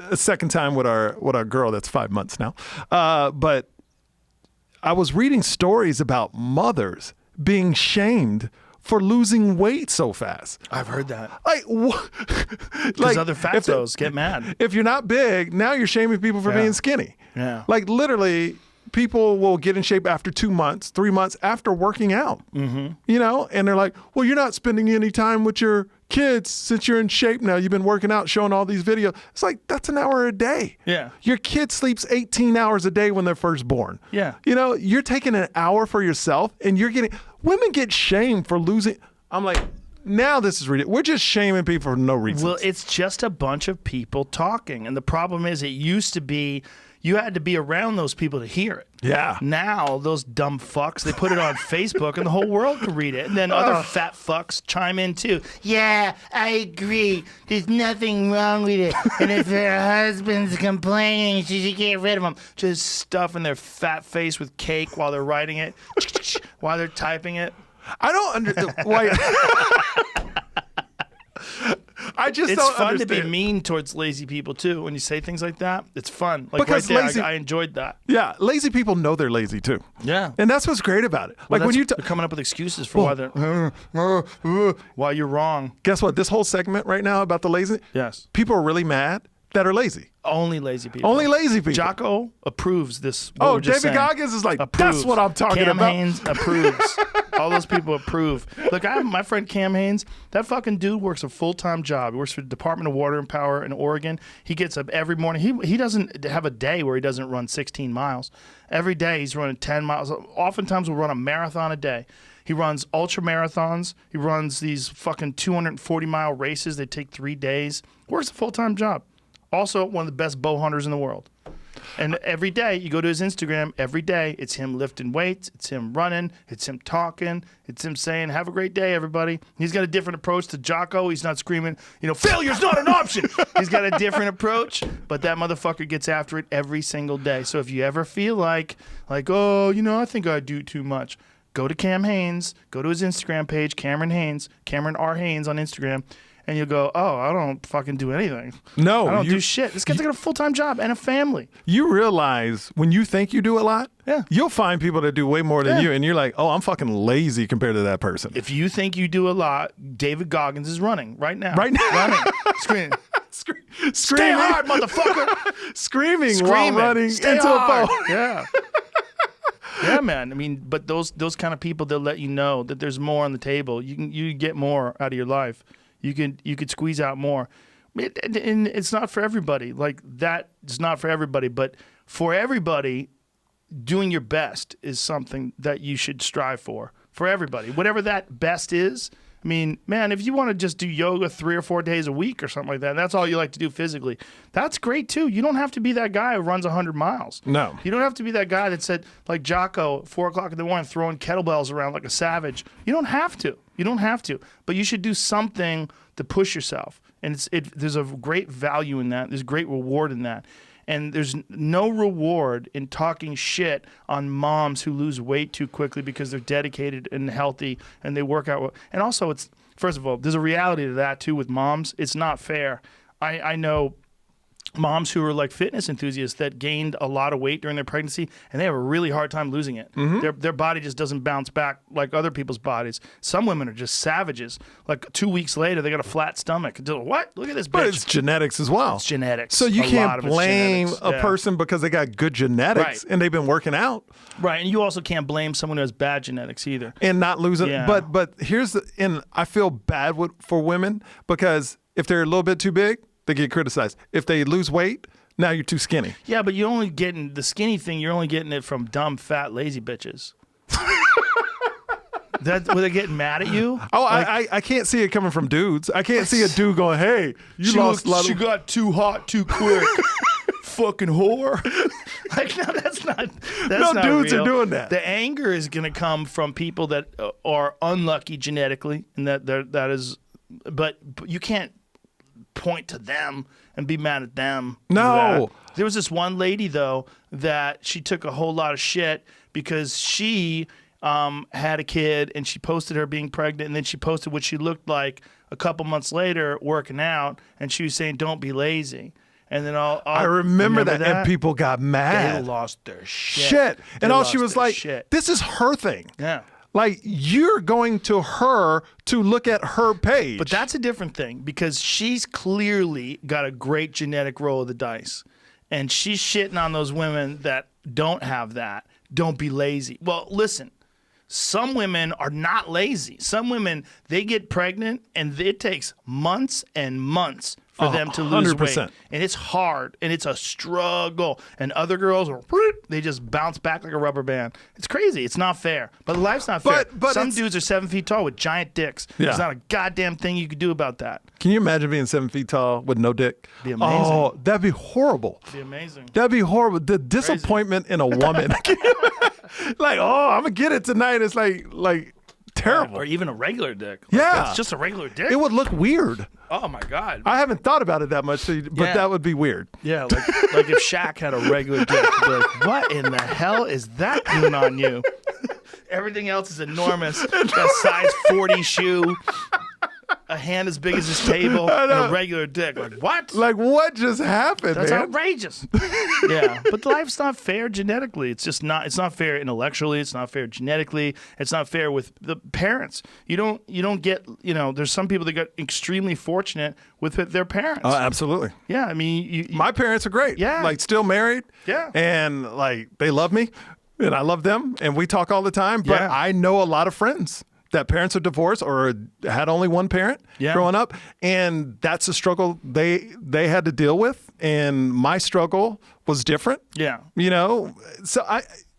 a second time with our girl that's 5 months now, but I was reading stories about mothers being shamed for losing weight so fast. I've heard that. Like, what? Because other fatos get mad. If you're not big, now you're shaming people for being skinny. Yeah. Like literally, people will get in shape after 2 months, 3 months after working out. Mm-hmm. And they're like, well, you're not spending any time with your kids since you're in shape now. You've been working out, showing all these videos. It's like, that's an hour a day. Yeah. Your kid sleeps 18 hours a day when they're first born. Yeah. You're taking an hour for yourself and women get shamed for losing. I'm like, now this is ridiculous. We're just shaming people for no reason. Well, it's just a bunch of people talking. And the problem is it used to be you had to be around those people to hear it. Yeah. Now, those dumb fucks, they put it on Facebook and the whole world can read it. And then other fat fucks chime in too. Yeah, I agree. There's nothing wrong with it. And if her husband's complaining, she should get rid of him. Just stuffing their fat face with cake while they're writing it, while they're typing it. I don't understand why. I just it's don't fun understand. to be mean towards lazy people too. When you say things like that, it's fun. Like Because right there, lazy- I enjoyed that. Yeah, lazy people know they're lazy too. Yeah. And that's what's great about it. Well, Like when you they're coming up with excuses for why you're wrong. guess what? This whole segment right now about the lazy, Yes. people are really mad that are lazy. Only lazy people. Only lazy people. Jocko approves this. what Oh, we're just David saying. Goggins is like, Approves. that's what I'm talking Cam about. Haines approves. All those people approve. Look, I have my friend Cam Haines. That fucking dude works a full-time job. He works for the Department of Water and Power in Oregon. He gets up every morning. He doesn't have a day where he doesn't run 16 miles. Every day he's running 10 miles. Oftentimes we'll run a marathon a day. He runs ultra marathons. He runs these fucking 240-mile races. They take 3 days. Works a full-time job. Also, one of the best bow hunters in the world. And every day, you go to his Instagram, every day, it's him lifting weights, it's him running, it's him talking, it's him saying, have a great day, everybody. He's got a different approach to Jocko. He's not screaming, failure's not an option. He's got a different approach, but that motherfucker gets after it every single day. So if you ever feel like, oh, I think I do too much, go to Cam Haines, go to his Instagram page, Cameron R. Haines on Instagram, and you'll go, oh, I don't fucking do anything. No, I don't do shit. This guy's got a full-time job and a family. You realize when you think you do a lot, Yeah. you'll find people that do way more than Yeah. you, and you're like, oh, I'm fucking lazy compared to that person. If you think you do a lot, David Goggins is running right now. Right now. Running. Screaming. Screaming, Stay hard, motherfucker. screaming while running Stay into hard. a phone. Yeah. Yeah, man. I mean, but those kind of people, they'll let you know that there's more on the table. You can get more out of your life. You could squeeze out more. And it's not for everybody. Like, that is not for everybody. But for everybody, doing your best is something that you should strive for. For everybody. Whatever that best is. I mean, man, if you want to just do yoga 3 or 4 days a week or something like that, and that's all you like to do physically, that's great too. You don't have to be that guy who runs 100 miles. No. You don't have to be that guy that said, like Jocko, 4 o'clock in the morning, throwing kettlebells around like a savage. You don't have to. You don't have to. But you should do something to push yourself. And there's a great value in that. There's great reward in that. And there's no reward in talking shit on moms who lose weight too quickly because they're dedicated and healthy and they work out. And also, first of all, there's a reality to that too with moms. It's not fair. I know moms who are like fitness enthusiasts that gained a lot of weight during their pregnancy, and they have a really hard time losing it. Their body just doesn't bounce back like other people's bodies. Some women are just savages. Like 2 weeks later, they got a flat stomach. What? Look at this bitch. But it's genetics as well. It's genetics. So you A lot can't of it's blame genetics. a Yeah. person because they got good genetics Right. and they've been working out Right, and you also can't blame someone who has bad genetics either. and not losing. Yeah. But here's and I feel bad for women because if they're a little bit too big, they get criticized. If they lose weight, now you're too skinny. Yeah, but you're only getting the skinny thing. You're only getting it from dumb, fat, lazy bitches. That were they getting mad at you? Oh, I can't see it coming from dudes. I can't see a dude going, "Hey, you lost a lot She of." got too hot too quick. Fucking whore. Like, no, that's not. That's not dudes are real. doing that. The anger is going to come from people that are unlucky genetically, and that is. But you can't point to them and be mad at them. for No. that. There was this one lady though that she took a whole lot of shit because she had a kid and she posted her being pregnant, and then she posted what she looked like a couple months later working out, and she was saying, "Don't be lazy." And then I remember that, and people got They mad. lost their shit. Shit. They And all she lost was their like, shit. "This is her thing." Yeah. Like, you're going to her to look at her page. But that's a different thing because she's clearly got a great genetic roll of the dice. And she's shitting on those women that don't have that. Don't be lazy. Well, listen, some women are not lazy. Some women, they get pregnant and it takes months and months for them to lose weight. 100%. And it's hard and it's a struggle. And other girls are, they just bounce back like a rubber band. It's crazy. It's not fair. But life's not fair. But Some it's- dudes are 7 feet tall with giant dicks. Yeah. There's not a goddamn thing you could do about that. Can you imagine being 7 feet tall with no dick? Be amazing. Oh, that'd be horrible. It'd be amazing. That'd be horrible. The disappointment in a woman. Like, oh, I'm gonna get it tonight. It's like terrible. Or even a regular dick. Like, Yeah. It's just a regular dick. It would look weird. Oh my God. I haven't thought about it that much, but Yeah. that would be weird. Yeah, like if Shaq had a regular dick, you'd be like, what in the hell is that doing on you? Everything else is enormous. A size 40 shoe, a hand as big as this table, and a regular dick. Like, what? Like, what just happened, That's man? outrageous. Yeah, but life's not fair genetically. It's just not. It's not fair intellectually. It's not fair genetically. It's not fair with the parents. You don't get. There's some people that got extremely fortunate with their parents. Oh, absolutely. Yeah, I mean, My parents are great. Yeah. Like, still married. Yeah. And, like, they love me, and I love them, and we talk all the time. But Yeah. I know a lot of friends that parents are divorced or had only one parent Yeah. growing up, and that's a struggle they had to deal with, and my struggle was different. Yeah. So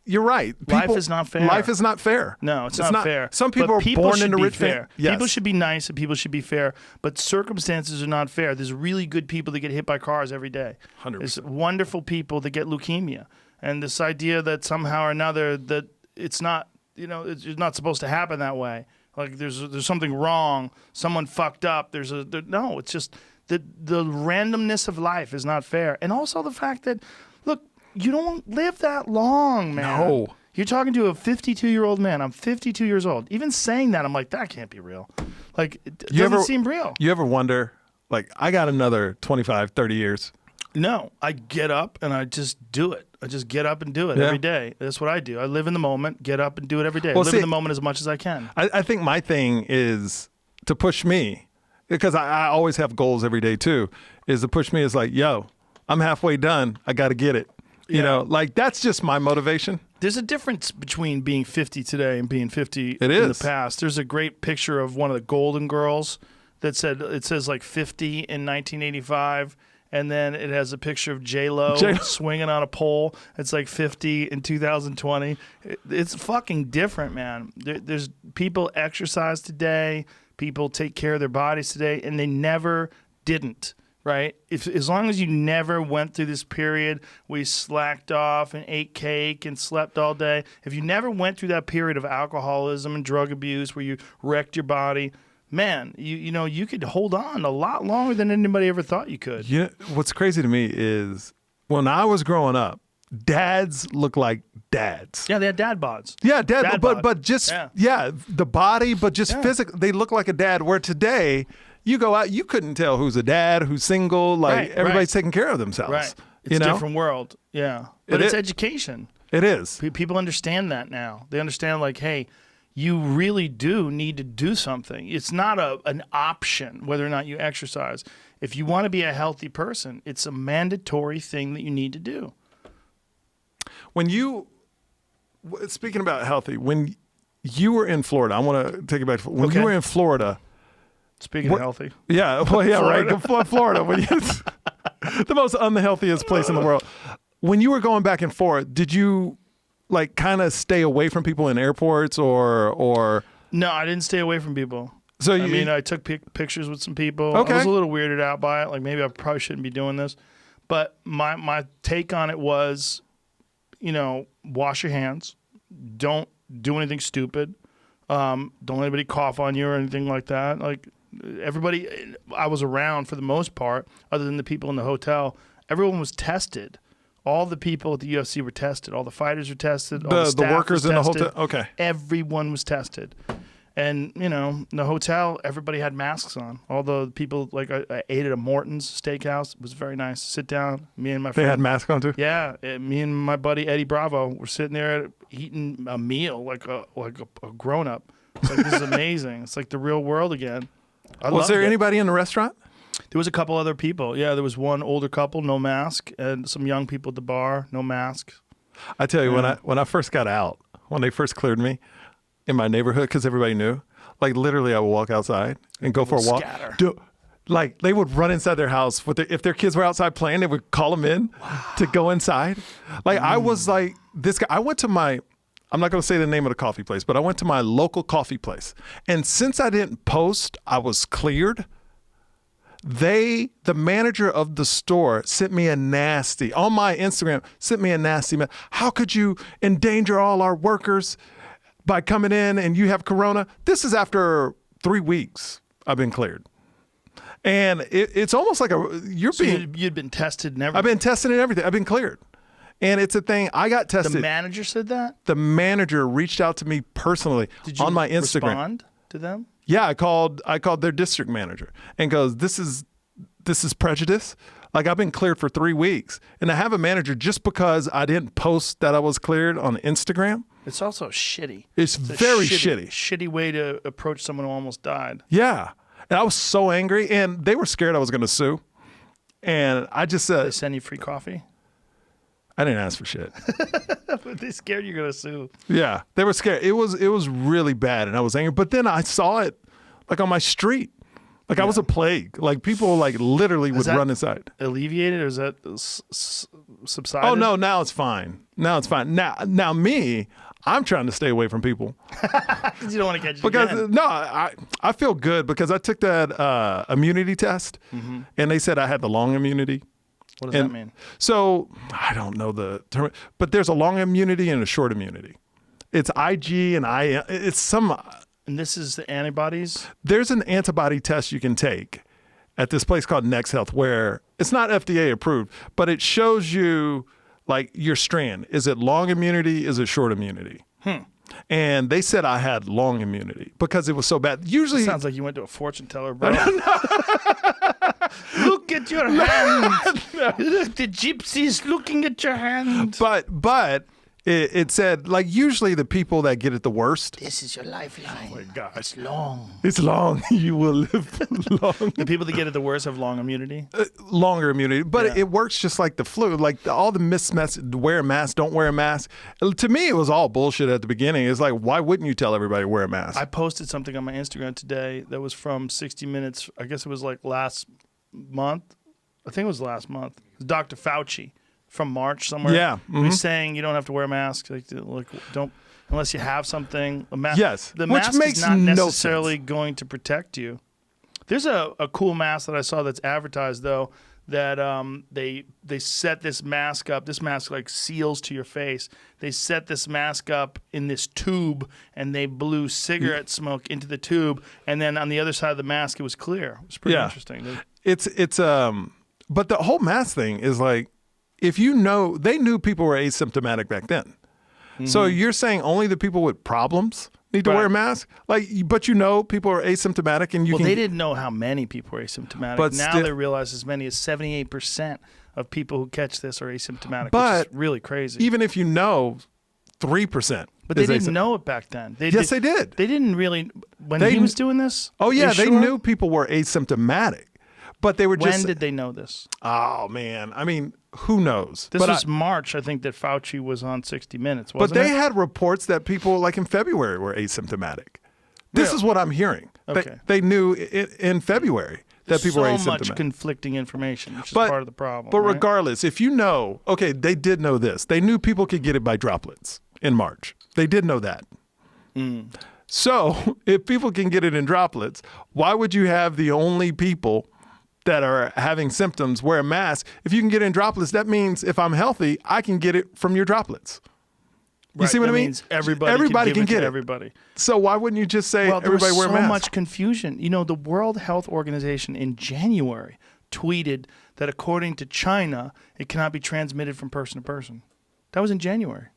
you're right. Life is not fair. Life is not fair. No, it's not fair. Some people But are born should into be rich fair. families. Yes. People should be nice and people should be fair, but circumstances are not fair. There's really good people that get hit by cars every day. 100%. There's wonderful people that get leukemia. And this idea that somehow or another that it's not, it's not supposed to happen that way. Like there's something wrong. Someone fucked up. No, it's just the randomness of life is not fair. And also the fact that, look, you don't live that long, man. No. You're talking to a 52-year-old man. I'm 52 years old. Even saying that, I'm like, that can't be real. Like, it doesn't seem real. You ever wonder, like, I got another 25, 30 years. No, I get up and I just do it. I just get up and do it Yeah. every day. That's what I do. I live in the moment, get up and do it every day. Well, I live see- in the moment as much as I can. I think my thing is to push me, because I always have goals every day too, is to push me is like, yo, I'm halfway done. I got to get it. Yeah. Like that's just my motivation. There's a difference between being 50 today and being 50 It in the is. past. There's a great picture of one of the Golden Girls that says like 50 in 1985. And then it has a picture of J-Lo swinging on a pole. It's like 50 in 2020. It's fucking different, man. There's people exercise today. People take care of their bodies today, and they never didn't, right? As long as you never went through this period where you slacked off and ate cake and slept all day, if you never went through that period of alcoholism and drug abuse where you wrecked your body, man, you could hold on a lot longer than anybody ever thought you could. What's crazy to me is when I was growing up, dads look like dads. Yeah, they had dad bods. Yeah, Dad but bod. just Yeah. the body, but just physically, they look like a dad. Where today, you go out, you couldn't tell who's a dad, who's single. Like Right, everybody's right. taking care of themselves. Right. It's a different world. Yeah. But it's education. It is. People understand that now. They understand, like, hey, you really do need to do something. It's not an option whether or not you exercise. If you want to be a healthy person, it's a mandatory thing that you need to do. When you, speaking about healthy, when you were in Florida, I want to take it back. When Okay. you were in Florida. Speaking of healthy. Yeah, well, yeah, right. Florida, when you, the most unhealthiest place in the world. When you were going back and forth, did you like kind of stay away from people in airports or? No, I didn't stay away from people. So I mean, I took pictures with some people. Okay. I was a little weirded out by it. Like, maybe I probably shouldn't be doing this. But my take on it was, wash your hands. Don't do anything stupid. Don't let anybody cough on you or anything like that. Like, everybody I was around, for the most part, other than the people in the hotel, everyone was tested. All the people at the UFC were tested. All the fighters were tested. All the staff workers was in the tested. hotel. Okay. Everyone was tested. And, in the hotel, everybody had masks on. All the people, like, I ate at a Morton's Steakhouse. It was very nice. Sit down. Me and my friend. They had masks on too? Yeah. Me and my buddy Eddie Bravo were sitting there eating a meal like a grown-up. It's like, this is amazing. It's like the real world again. Was there anybody in the restaurant? There was a couple other people. Yeah, there was one older couple, no mask, and some young people at the bar, no masks. I tell you, when I first got out, when they first cleared me in my neighborhood, because everybody knew, like literally I would walk outside and go for a walk. Like they would run inside their house if their kids were outside playing, they would call them in to go inside. Like I was like this guy. I went to I'm not going to say the name of the coffee place, but I went to my local coffee place. And since I didn't post, I was cleared. The manager of the store sent me on my Instagram, sent me a nasty man. How could you endanger all our workers by coming in and you have corona? This is after 3 weeks I've been cleared. And it's almost like you'd been tested and everything. I've been tested and everything. I've been cleared. And it's a thing. I got tested. The manager said that? The manager reached out to me personally on my Instagram. Did you respond to them? Yeah, I called their district manager and goes, this is prejudice. Like I've been cleared for 3 weeks. And I have a manager just because I didn't post that I was cleared on Instagram. It's also shitty. It's very shitty. Shitty way to approach someone who almost died. Yeah. And I was so angry and they were scared I was going to sue. And I just said. They send you free coffee? I didn't ask for shit. But they scared you're going to sue. Yeah, they were scared. It was really bad, and I was angry. But then I saw it, like on my street, like I was a plague. Like people, like literally would run inside. Alleviated, or is that subsided? Oh no, now it's fine. Now it's fine. Now me, I'm trying to stay away from people because you don't want to catch it because again. no, I feel good because I took that immunity test, and they said I had the long immunity. What does that mean? So I don't know the term, but there's a long immunity and a short immunity. It's IG and I. It's some. And this is the antibodies? There's an antibody test you can take at this place called Next Health where it's not FDA approved, but it shows you like your strand. Is it long immunity? Is it short immunity? And they said I had long immunity because it was so bad. Usually, it sounds like you went to a fortune teller, bro. Look at your hand. The gypsy's looking at your hand. But it said like usually the people that get it the worst. This is your lifeline. Oh my gosh, it's long. It's long. You will live long. The people that get it the worst have long immunity. Longer immunity, but it works just like the flu. Like all the mismess, wear a mask, don't wear a mask. To me, it was all bullshit at the beginning. It's like, why wouldn't you tell everybody to wear a mask? I posted something on my Instagram today that was from 60 Minutes. I guess it was like last month. I think it was last month. It was Dr. Fauci from March somewhere. Yeah. He's saying you don't have to wear a mask. Like don't unless you have something. A mask. Yes. The Which mask makes is not no necessarily sense. going to protect you. There's a cool mask that I saw that's advertised though. That they set this mask up. This mask like seals to your face. They set this mask up in this tube, and they blew cigarette smoke into the tube. And then on the other side of the mask, it was clear. It was pretty interesting. But the whole mask thing is like, if you know, they knew people were asymptomatic back then. So you're saying only the people with problems need to Right. wear a mask? Like, but people are asymptomatic and you Well, can. they didn't know how many people were asymptomatic. But now still- they realize as many as 78% of people who catch this are asymptomatic, But which is really crazy. Even if you know 3%. But they didn't know it back then. Yes, they did. They didn't really. When They he kn- was doing this? Oh, yeah. You They sure? knew people were asymptomatic. But they were When just. did they know this? Oh, man. I mean, who knows? This But was March, I think, that Fauci was on 60 Minutes, But wasn't they it? had reports that people, like in February, were asymptomatic. This Really? is what I'm hearing. Okay. They knew in February that people were so asymptomatic. much conflicting information, which is But- part of the problem. But right? regardless, if you know, okay, they did know this. They knew people could get it by droplets in March. They did know that. So if people can get it in droplets, why would you have the only people that are having symptoms wear a mask? If you can get it in droplets, that means if I'm healthy, I can get it from your droplets. You Right, see what that I mean? means everybody can give get to it. everybody. So why wouldn't you just say Well, there everybody was wear so masks? much confusion. You know, the World Health Organization in January tweeted that according to China, it cannot be transmitted from person to person. That was in January.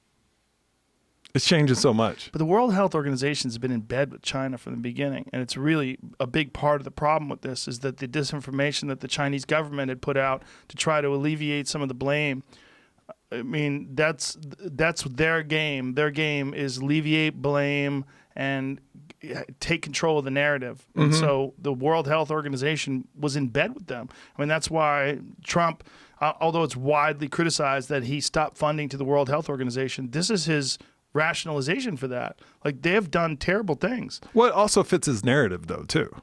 It's changing so much. But the World Health Organization has been in bed with China from the beginning, and it's really a big part of the problem with this is that the disinformation that the Chinese government had put out to try to alleviate some of the blame. I mean, that's their game. Their game is alleviate blame and take control of the narrative. And so the World Health Organization was in bed with them. I mean, that's why Trump, although it's widely criticized that he stopped funding to the World Health Organization, this is his rationalization for that. Like, they have done terrible things. Well, it also fits his narrative, though, too.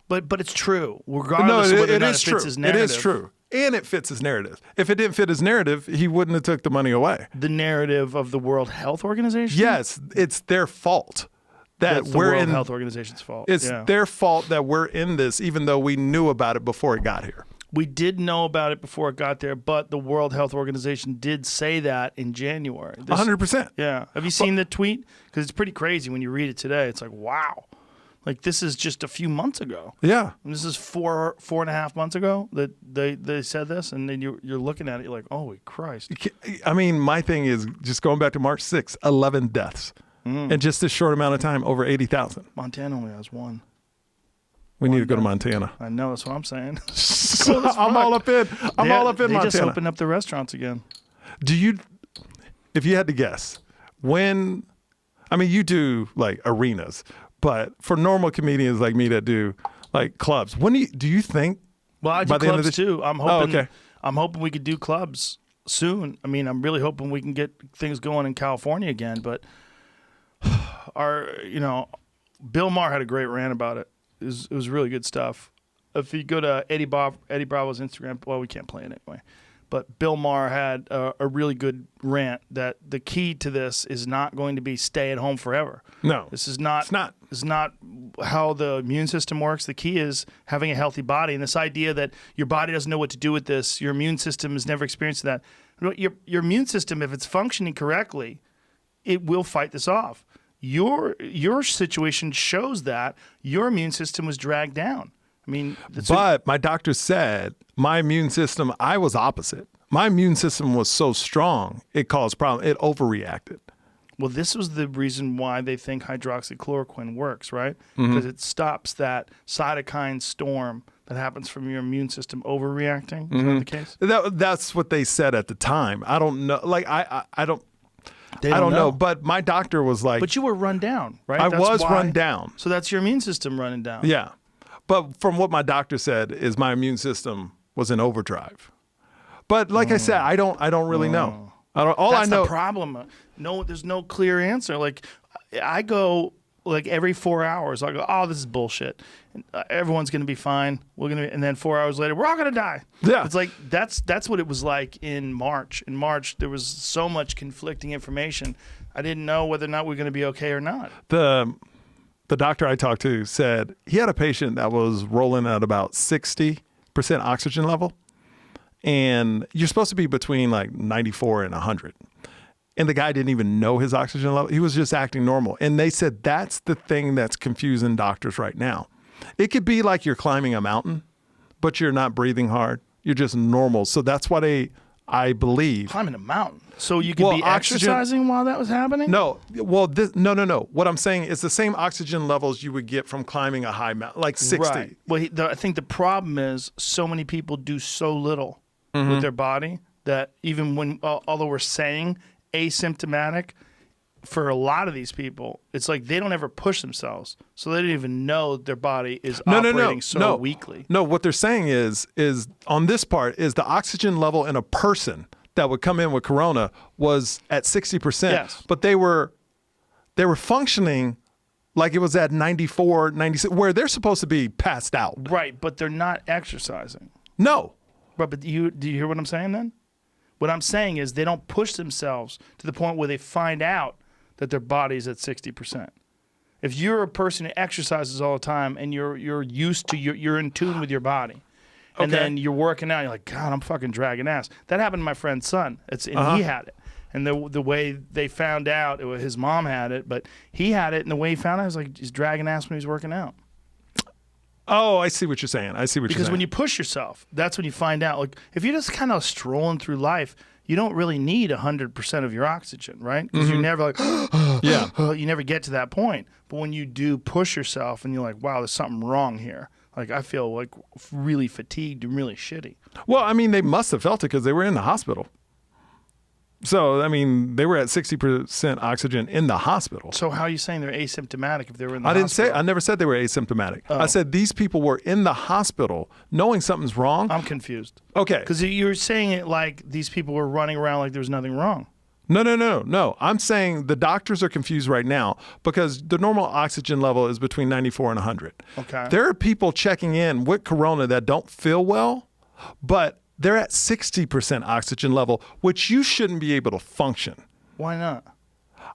But it's true, regardless of whether or not it fits his narrative. It is true. And it fits his narrative. If it didn't fit his narrative, he wouldn't have took the money away. The narrative of the World Health Organization? Yes, it's their fault that That's the we're World in. Health Organization's fault. It's Yeah. their fault that we're in this, even though we knew about it before it got here. We did know about it before it got there, but the World Health Organization did say that in January. 100%. Yeah. Have you seen the tweet? Because it's pretty crazy when you read it today. It's like, wow. Like, this is just a few months ago. Yeah. And this is four and a half months ago that they said this, and then you're looking at it, you're like, holy Christ. I mean, my thing is just going back to March 6th, 11 deaths. In just this short amount of time, over 80,000. Montana only has one. We need to go to Montana. I know, that's what I'm saying. I'm all up in. I'm all up in They Montana. just opened up the restaurants again. Do you, if you had to guess, when, I mean, you do like arenas, but for normal comedians like me that do like clubs, when do you think? Well, I do by the end of clubs this- too. I'm hoping. okay. I'm hoping we could do clubs soon. I mean, I'm really hoping we can get things going in California again. But Bill Maher had a great rant about it. It was really good stuff. If you go to Eddie Bravo's Instagram, well, we can't play it anyway. But Bill Maher had a really good rant that the key to this is not going to be stay at home forever. No, This is not. it's not. It's not how the immune system works. The key is having a healthy body, and this idea that your body doesn't know what to do with this, your immune system has never experienced that. Your immune system, if it's functioning correctly, it will fight this off. Your situation shows that your immune system was dragged down. I mean, But my doctor said my immune system, I was opposite. My immune system was so strong, it caused problems. It overreacted. well, this was the reason why they think hydroxychloroquine works, right? Because it stops that cytokine storm that happens from your immune system overreacting. Is that the case? That's what they said at the time. I don't know. Like, I don't. They I don't know. But my doctor was like, But you were run down, right? I That's was why- run down. So that's your immune system running down. Yeah. But from what my doctor said is my immune system was in overdrive. But like I said, I don't really know. All That's I know. the problem. No, there's no clear answer. Like, I go like every 4 hours. I go, oh, this is bullshit. And, everyone's gonna be fine. And then 4 hours later, we're all gonna die. Yeah. It's like that's what it was like in March. In March, there was so much conflicting information. I didn't know whether or not we are gonna be okay or not. The doctor I talked to said he had a patient that was rolling at about 60% oxygen level. And you're supposed to be between like 94 and 100. And the guy didn't even know his oxygen level. He was just acting normal. And they said that's the thing that's confusing doctors right now. It could be like you're climbing a mountain, but you're not breathing hard. You're just normal. So that's why I believe. Climbing a mountain. So you could be oxygen- exercising while that was happening? No, well, no. What I'm saying is the same oxygen levels you would get from climbing a high mountain, like 60. Right. Well, I think the problem is so many people do so little Mm-hmm. with their body that even when, although we're saying asymptomatic, for a lot of these people, it's like they don't ever push themselves. So they don't even know their body is operating so weakly. No, what they're saying is on this part is the oxygen level in a person that would come in with corona was at 60%. Yes. But they were functioning like it was at 94, 96, where they're supposed to be passed out. Right, but they're not exercising. No. Right, but do you hear what I'm saying then? What I'm saying is they don't push themselves to the point where they find out that their body's at 60%. If you're a person who exercises all the time and you're used to you're in tune with your body, and Okay. then you're working out, you're like, God, I'm fucking dragging ass. That happened to my friend's son. He had it, and the way they found out, his mom had it, but he had it, and the way he found out was like he's dragging ass when he was working out. Oh, I see what you're saying. Because when you push yourself, that's when you find out. Like if you're just kind of strolling through life, you don't really need 100% of your oxygen, right? Because you're never like, Yeah. you never get to that point. But when you do push yourself and you're like, wow, there's something wrong here. Like I feel like really fatigued and really shitty. Well, I mean, they must have felt it because they were in the hospital. So, I mean, they were at 60% oxygen in the hospital. So how are you saying they're asymptomatic if they were in the I never said they were asymptomatic. I said these people were in the hospital knowing something's wrong. I'm confused. Okay. Because you're saying it like these people were running around like there was nothing wrong. No. I'm saying the doctors are confused right now because the normal oxygen level is between 94 and 100. Okay. There are people checking in with corona that don't feel well, but they're at 60% oxygen level, which you shouldn't be able to function. Why not?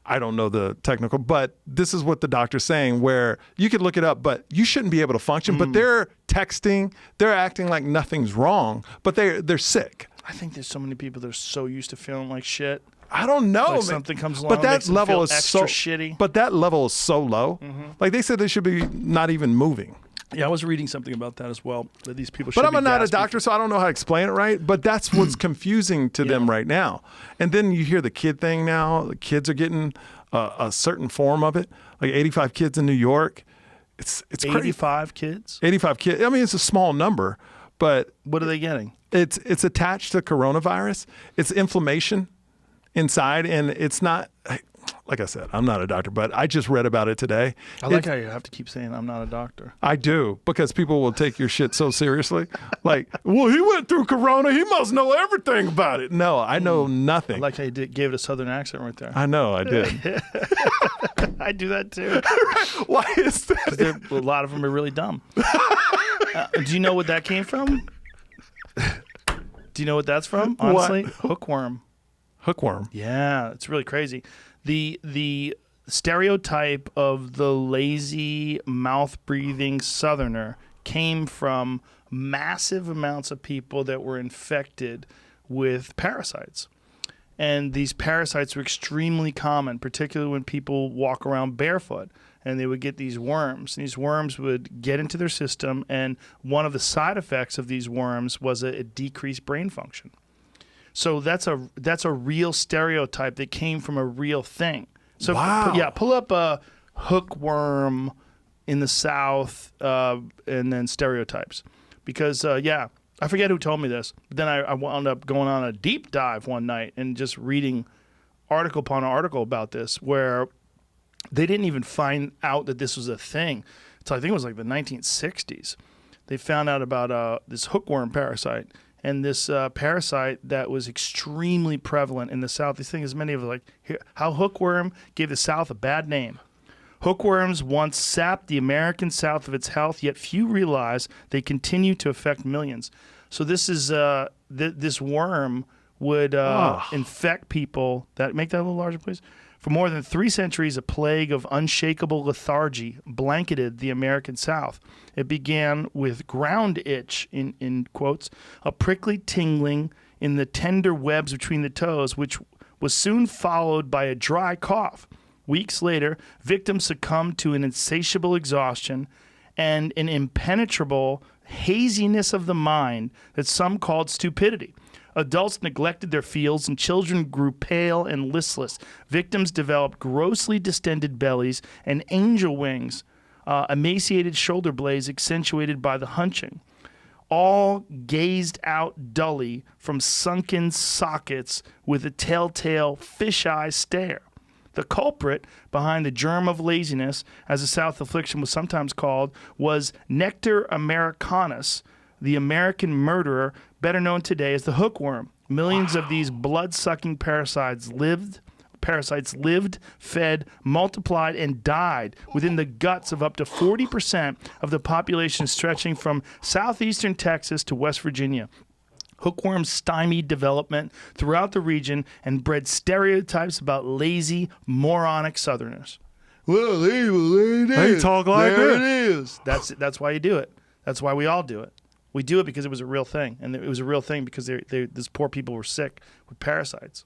I don't know the technical, but this is what the doctor's saying, where you could look it up, but you shouldn't be able to function. But they're texting, they're acting like nothing's wrong, but they're sick. I think there's so many people that are so used to feeling like shit. I don't know. Like man. something comes along but and that makes them level feel is extra so shitty. But that level is so low. Like they said, they should be not even moving. Yeah, I was reading something about that as well. That these people. But should I'm be not a gasping. doctor, so I don't know how to explain it right. But that's what's confusing to them right now. And then you hear the kid thing now. The kids are getting a certain form of it. Like 85 kids in New York. It's crazy. 85 kids. 85 kids. I mean, it's a small number, but What are they getting? it's attached to coronavirus. It's inflammation inside, and it's not. Like I said, I'm not a doctor, but I just read about it today. I like how you have to keep saying I'm not a doctor. I do, because people will take your shit so seriously. Like, well, he went through corona. He must know everything about it. No, I know I nothing. like how you gave it a southern accent right there. I know, I did. I do that too. Why is that? A lot of them are really dumb. Do you know what that came from? Do you know what that's from? Honestly, hookworm. Hookworm. Yeah, it's really crazy. The stereotype of the lazy, mouth-breathing Southerner came from massive amounts of people that were infected with parasites. And these parasites were extremely common, particularly when people walk around barefoot. And they would get these worms. And these worms would get into their system, and one of the side effects of these worms was a decreased brain function. So that's a real stereotype that came from a real thing. So Wow. pull up a hookworm in the South and then stereotypes. Because, I forget who told me this. But then I wound up going on a deep dive one night and just reading article upon article about this, where they didn't even find out that this was a thing until I think it was like the 1960s. They found out about this hookworm parasite. And this parasite that was extremely prevalent in the South. These things, many of them, like how hookworm gave the South a bad name. Hookworms once sapped the American South of its health, yet few realize they continue to affect millions. So this is this worm would infect people. That make that a little larger, please. For more than 3 centuries, a plague of unshakable lethargy blanketed the American South. It began with ground itch, in quotes, a prickly tingling in the tender webs between the toes, which was soon followed by a dry cough. Weeks later, victims succumbed to an insatiable exhaustion and an impenetrable haziness of the mind that some called stupidity. Adults neglected their fields, and children grew pale and listless. Victims developed grossly distended bellies and angel wings, emaciated shoulder blades accentuated by the hunching. All gazed out dully from sunken sockets with a telltale fish-eye stare. The culprit behind the germ of laziness, as the South affliction was sometimes called, was Nectar americanus, the American murderer, better known today as the hookworm. Millions of these blood-sucking parasites lived, fed, multiplied, and died within the guts of up to 40% of the population stretching from southeastern Texas to West Virginia. Hookworms stymied development throughout the region and bred stereotypes about lazy, moronic Southerners. Well, They talk like there that. it is. That's why you do it. That's why we all do it. We do it because it was a real thing, and it was a real thing because these poor people were sick with parasites.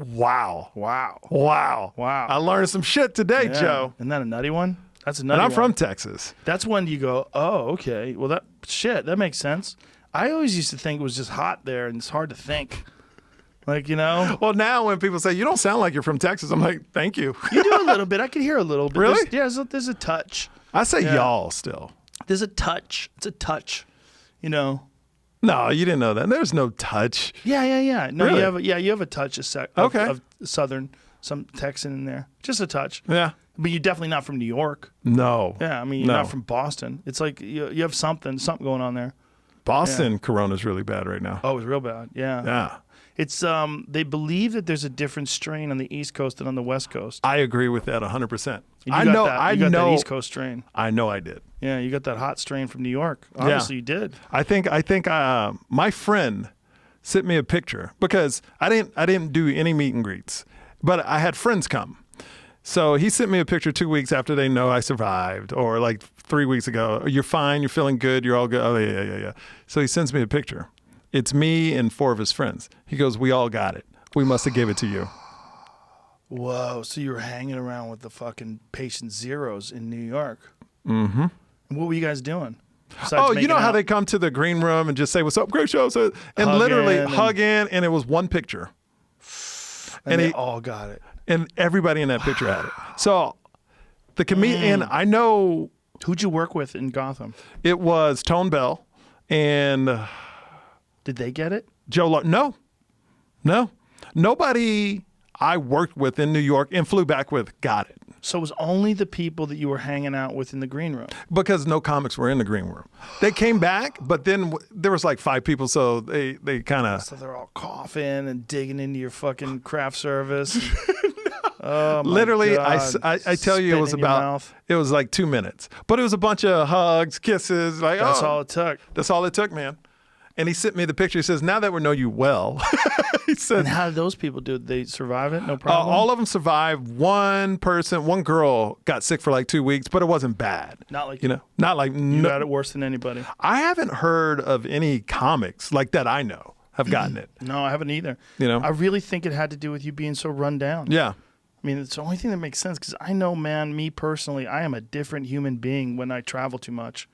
Wow. Wow. I learned some shit today, Yeah. Joe. Isn't that a nutty one? That's a And nutty I'm one. from Texas. That's when you go, oh, okay. Well, that makes sense. I always used to think it was just hot there, and it's hard to think. Like, Well, now when people say, you don't sound like you're from Texas, I'm like, thank you. you do a little bit. I can hear a little bit. Really? There's a touch. I say Yeah. y'all still. There's a touch. It's a touch. No, you didn't know that. There's no touch. Yeah. No, Really? you have a touch of Okay. of Southern, some Texan in there. Just a touch. Yeah. But you're definitely not from New York. No. Yeah, I mean, you're No. not from Boston. It's like you have something going on there. Boston Corona's really bad right now. Oh, it's real bad. Yeah. Yeah. It's they believe that there's a different strain on the East Coast than on the West Coast. I agree with that 100%. And I you know. got that, I you got know. that East Coast strain. I know. I did. Yeah, you got that hot strain from New York. Obviously, you did. I think my friend sent me a picture because I didn't do any meet and greets, but I had friends come. So he sent me a picture 2 weeks after they know I survived, or like 3 weeks ago. You're fine. You're feeling good. You're all good. Oh yeah. So he sends me a picture. It's me and 4 of his friends. He goes, "We all got it. We must have gave it to you." Whoa! So you were hanging around with the fucking patient zeros in New York. Mm-hmm. And what were you guys doing? Besides Oh, you making know how out? they come to the green room and just say, "What's up, great show," and Hug literally in and- hug in, and it was one picture. and and they he- all got it. And everybody in that picture had it. So the comedian, I know Who'd you work with in Gotham? it was Tone Bell and Did they get it? Joe. No. Nobody I worked with in New York and flew back with got it So it was only the people that you were hanging out with in the green room. because no comics were in the green room. They came back, but then there was like 5 people, so they kind of. So they're all coughing and digging into your fucking craft service. Oh, my Literally, God. I tell you, it was Spit in your about mouth. it was like 2 minutes, but it was a bunch of hugs, kisses. Like That's oh, all it took. That's all it took, man. And he sent me the picture. He says, "Now that we know you well," he said, And how did those people do? Did they survive it? No problem. all of them survived. One girl got sick for like 2 weeks, but it wasn't bad. Not like not like you got it worse than anybody. I haven't heard of any comics like that I know have gotten it. No, I haven't either. You know? I really think it had to do with you being so run down. Yeah. I mean, it's the only thing that makes sense because I know, man, me personally, I am a different human being when I travel too much.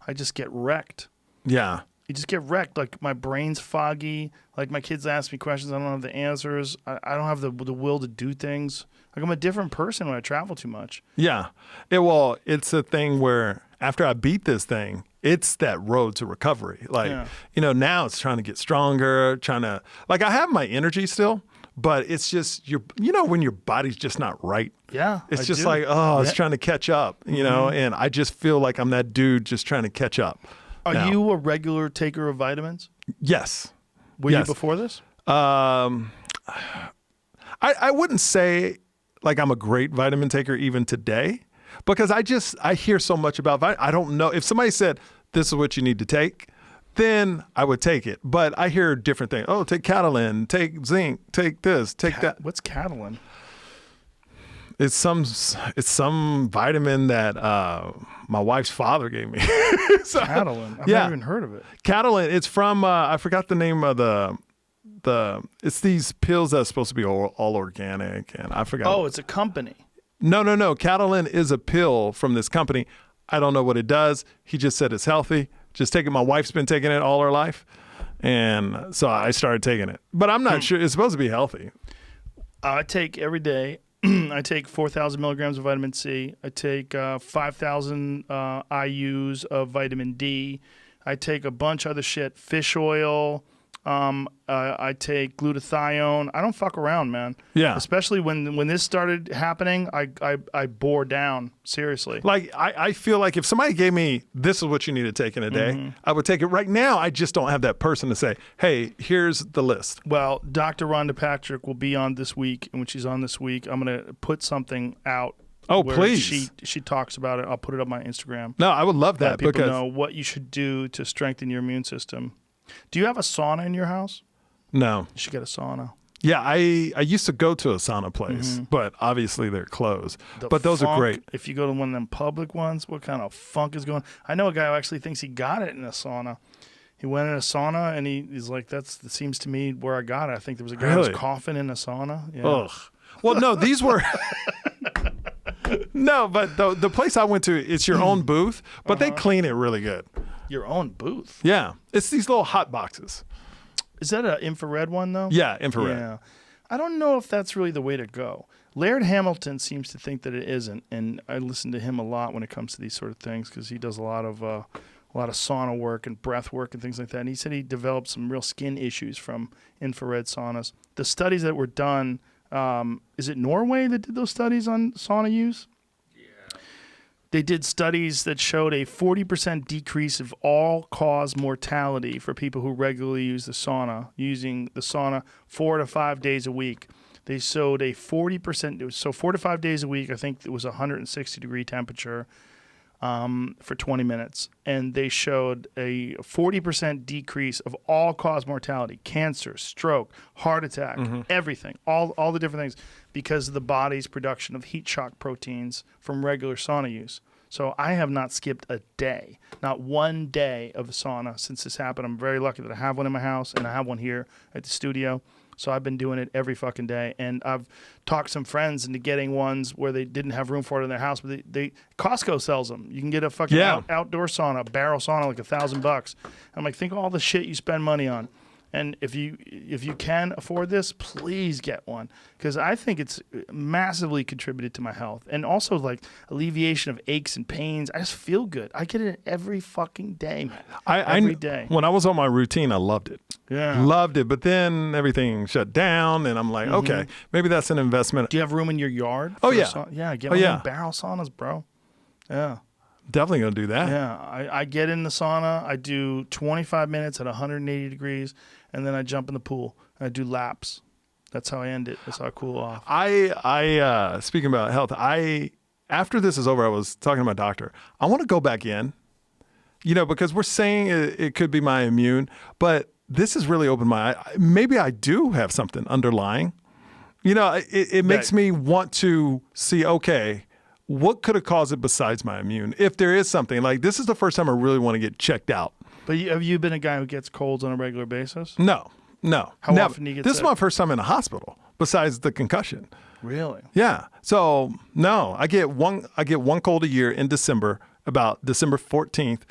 I just get wrecked. Yeah. You just get wrecked. Like my brain's foggy. Like my kids ask me questions, I don't have the answers. I don't have the will to do things. Like I'm a different person when I travel too much. Yeah. It's a thing where after I beat this thing, it's that road to recovery. Like, now it's trying to get stronger, I have my energy still, but it's just, when your body's just not right. Yeah, It's I just do. like, it's trying to catch up, and I just feel like I'm that dude just trying to catch up. Are now. you a regular taker of vitamins? Yes. Were you Yes. before this? I wouldn't say like I'm a great vitamin taker even today because I hear so much about I don't know if somebody said this is what you need to take, then I would take it. But I hear different things. Oh, take Catalin, take zinc, take this, take that. What's Catalin? It's some vitamin that my wife's father gave me. So, Catalin. I've yeah. never even heard of it. Catalin. It's from I forgot the name of it's these pills that's supposed to be all organic, and I forgot. Oh, it's a company. No. Catalin is a pill from this company. I don't know what it does. He just said it's healthy. Just take it. My wife's been taking it all her life. And so I started taking it. But I'm not sure. It's supposed to be healthy. I take every day. I take 4,000 milligrams of vitamin C. I take 5,000 IUs of vitamin D. I take a bunch of other shit, fish oil. I take glutathione. I don't fuck around, man. Yeah. Especially when this started happening, I bore down, seriously. Like, I feel like if somebody gave me, this is what you need to take in a day, I would take it. Right now, I just don't have that person to say, hey, here's the list. Well, Dr. Rhonda Patrick will be on this week, and when she's on this week, I'm going to put something out. Oh, where please. She talks about it. I'll put it up on my Instagram. No, I would love Let that. people Because know what you should do to strengthen your immune system. Do you have a sauna in your house? No. You should get a sauna. Yeah, I used to go to a sauna place, but obviously they're closed. But those are funk, great. If you go to one of them public ones, what kind of funk is going? I know a guy who actually thinks he got it in a sauna. He went in a sauna and he's like, that seems to me where I got it. I think there was a guy who was Really? coughing in a sauna. Yeah. Ugh. Well, no, these were. No, but the place I went to, it's your own booth, but they clean it really good. Your own booth. Yeah, it's these little hot boxes. Is that an infrared one though? Yeah, infrared. Yeah. I don't know if that's really the way to go. Laird Hamilton seems to think that it isn't, and I listen to him a lot when it comes to these sort of things because he does a lot of sauna work and breath work and things like that. And he said he developed some real skin issues from infrared saunas. The studies that were done, is it Norway that did those studies on sauna use? They did studies that showed a 40% decrease of all-cause mortality for people who regularly use the sauna, using the sauna 4 to 5 days a week. They showed a 40%, so 4 to 5 days a week, I think it was 160-degree temperature for 20 minutes. And they showed a 40% decrease of all-cause mortality, cancer, stroke, heart attack, everything, all the different things, because of the body's production of heat shock proteins from regular sauna use. So I have not skipped a day, not one day of a sauna since this happened. I'm very lucky that I have one in my house and I have one here at the studio. So I've been doing it every fucking day. And I've talked some friends into getting ones where they didn't have room for it in their house, but they Costco sells them. You can get a fucking outdoor sauna, a barrel sauna, like $1,000. I'm like, think of all the shit you spend money on. And if you can afford this, please get one, because I think it's massively contributed to my health, and also like alleviation of aches and pains. I just feel good. I get it every fucking day, man. Every day. When I was on my routine, I loved it. Yeah, loved it. But then everything shut down, and I'm like, okay, maybe that's an investment. Do you have room in your yard? Oh yeah, yeah. Get one of them barrel saunas, bro. Yeah. Definitely gonna do that. Yeah, I get in the sauna. I do 25 minutes at 180 degrees, and then I jump in the pool. And I do laps. That's how I end it. That's how I cool off. I speaking about health, after this is over, I was talking to my doctor. I want to go back in, because we're saying it could be my immune, but this has really opened my eye. Maybe I do have something underlying. It makes me want to see, okay, what could have caused it besides my immune? If there is something, like this is the first time I really want to get checked out. But have you been a guy who gets colds on a regular basis? No. How often do you get This sick? is my first time in a hospital, besides the concussion. Really? Yeah. So no, I get one cold a year in December, about December 14th,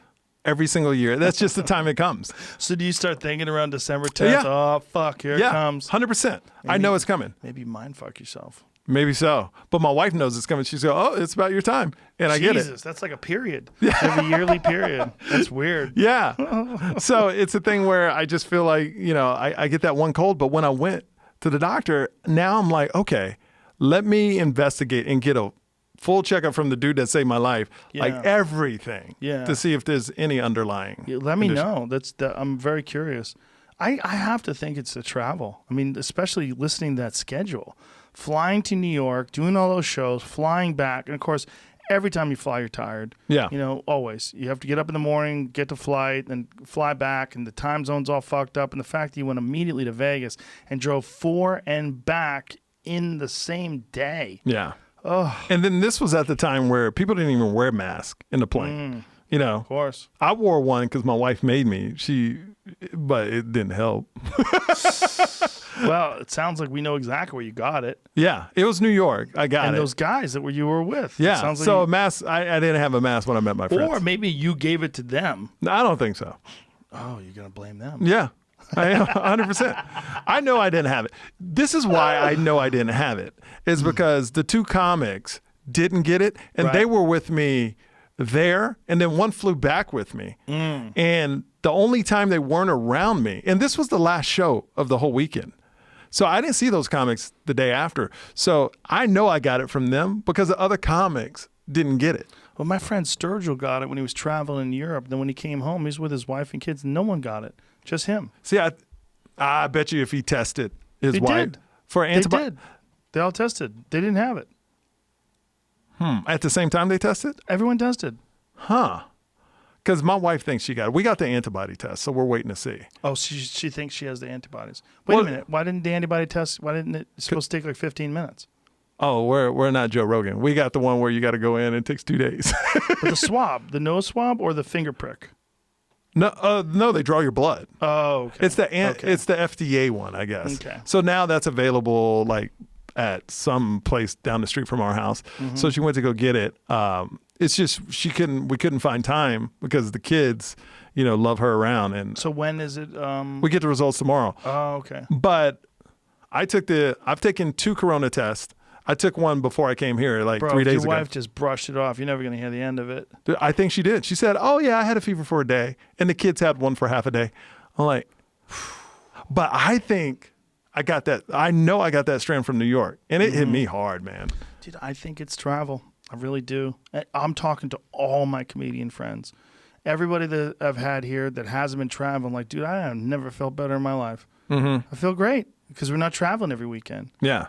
every single year. That's just the time it comes. So do you start thinking around December 10th? Yeah. Oh fuck, here it comes. 100%. I know it's coming. Maybe mind fuck yourself. Maybe so. But my wife knows it's coming. She's go, oh, it's about your time. And I get it. Jesus, that's like a period. Every yearly period. That's weird. Yeah. So it's a thing where I just feel like, I get that one cold. But when I went to the doctor, now I'm like, okay, let me investigate and get a full checkup from the dude that saved my life, like everything, to see if there's any underlying. Let me know. I'm very curious. I have to think it's the travel. I mean, especially listening to that schedule. Flying to New York, doing all those shows, flying back. And, of course, every time you fly, you're tired. Yeah. Always. You have to get up in the morning, get to flight, then fly back, and the time zone's all fucked up. And the fact that you went immediately to Vegas and drove 4 and back in the same day. Yeah. Oh. And then this was at the time where people didn't even wear masks in the plane. Of course. I wore one because my wife made me. But it didn't help. Well, it sounds like we know exactly where you got it. Yeah, it was New York. I got it. And those guys that you were with. Yeah, sounds like so a mask, I didn't have a mask when I met my friends. Or maybe you gave it to them. No, I don't think so. Oh, you're going to blame them. Yeah. I am 100%. I know I didn't have it. This is why I know I didn't have it, is because the two comics didn't get it, and Right. they were with me there, and then one flew back with me. And the only time they weren't around me, and this was the last show of the whole weekend. So I didn't see those comics the day after. So I know I got it from them because the other comics didn't get it. Well, my friend Sturgill got it when he was traveling in Europe. Then when he came home, he was with his wife and kids. No one got it, just him. See, I bet you if he tested his They wife did. for They antibiotics. did. They all tested. They didn't have it. At the same time they tested? Everyone tested. Huh. Because my wife thinks she got it. We got the antibody test, so we're waiting to see. Oh, she thinks she has the antibodies. Wait Well- a minute. Why didn't the antibody test? Why didn't it? It's supposed to take like 15 minutes. Oh, we're not Joe Rogan. We got the one where you got to go in and it takes 2 days. But the swab, the nose swab or the finger prick? No, they draw your blood. Oh, okay. It's the Okay. it's the FDA one, I guess. Okay. So now that's available like at some place down the street from our house. Mm-hmm. So she went to go get it. It's just we couldn't find time because the kids, love her around, and So when is it? we get the results tomorrow. Oh, okay. But I've taken 2 corona tests. I took one before I came here, like Bro, 3 if days your ago. wife just brushed it off, you're never going to hear the end of it. I think she did. She said, "Oh yeah, I had a fever for a day," and the kids had one for half a day. I'm like, but I think I got that. I know I got that strand from New York, and it hit me hard, man. Dude, I think it's travel. I really do. I'm talking to all my comedian friends. Everybody that I've had here that hasn't been traveling, like, dude, I have never felt better in my life. I feel great because we're not traveling every weekend. Yeah,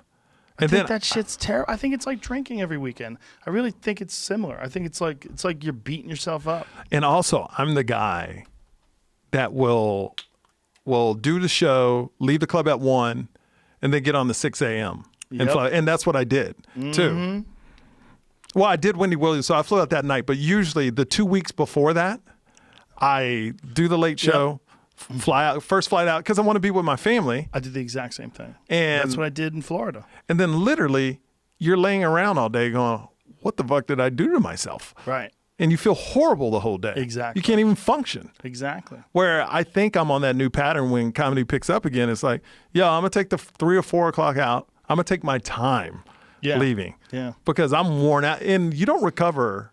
I and think then that shit's terrible. I think it's like drinking every weekend. I really think it's similar. I think it's like you're beating yourself up. and also I'm the guy that will do the show, leave the club at 1, and then get on the 6 a.m. and Yep. fly. And that's what I did too. Well, I did Wendy Williams, so I flew out that night. But usually the 2 weeks before that, I do the late show, fly out, first flight out, because I want to be with my family. I did the exact same thing. And That's what I did in Florida. And then literally you're laying around all day going, what the fuck did I do to myself? Right. And you feel horrible the whole day. Exactly. You can't even function. Exactly. Where I think I'm on that new pattern when comedy picks up again. It's like, I'm going to take the 3 or 4 o'clock out. I'm going to take my time leaving. Yeah. Because I'm worn out. And you don't recover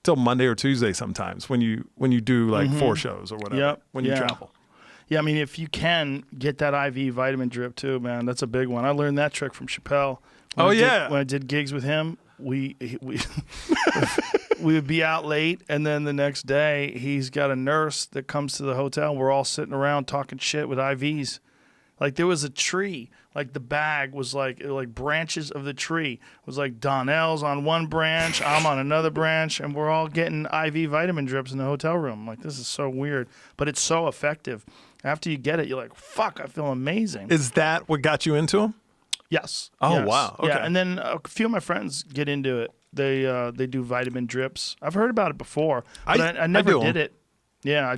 till Monday or Tuesday sometimes when you do like 4 shows or whatever. Yep. When you Yeah. travel. Yeah, I mean, if you can get that IV vitamin drip too, man, that's a big one. I learned that trick from Chappelle. When I did gigs with him, we we would be out late, and then the next day he's got a nurse that comes to the hotel. We're all sitting around talking shit with IVs. Like there was a tree, like the bag was like branches of the tree. It was like Donnell's on one branch, I'm on another branch, and we're all getting IV vitamin drips in the hotel room. Like this is so weird, but it's so effective. After you get it, you're like, fuck, I feel amazing. Is that what got you into them? Yes. Oh, yes. wow. Okay. Yeah, and then a few of my friends get into it. They do vitamin drips. I've heard about it before, but I never do 'em. did it. Yeah,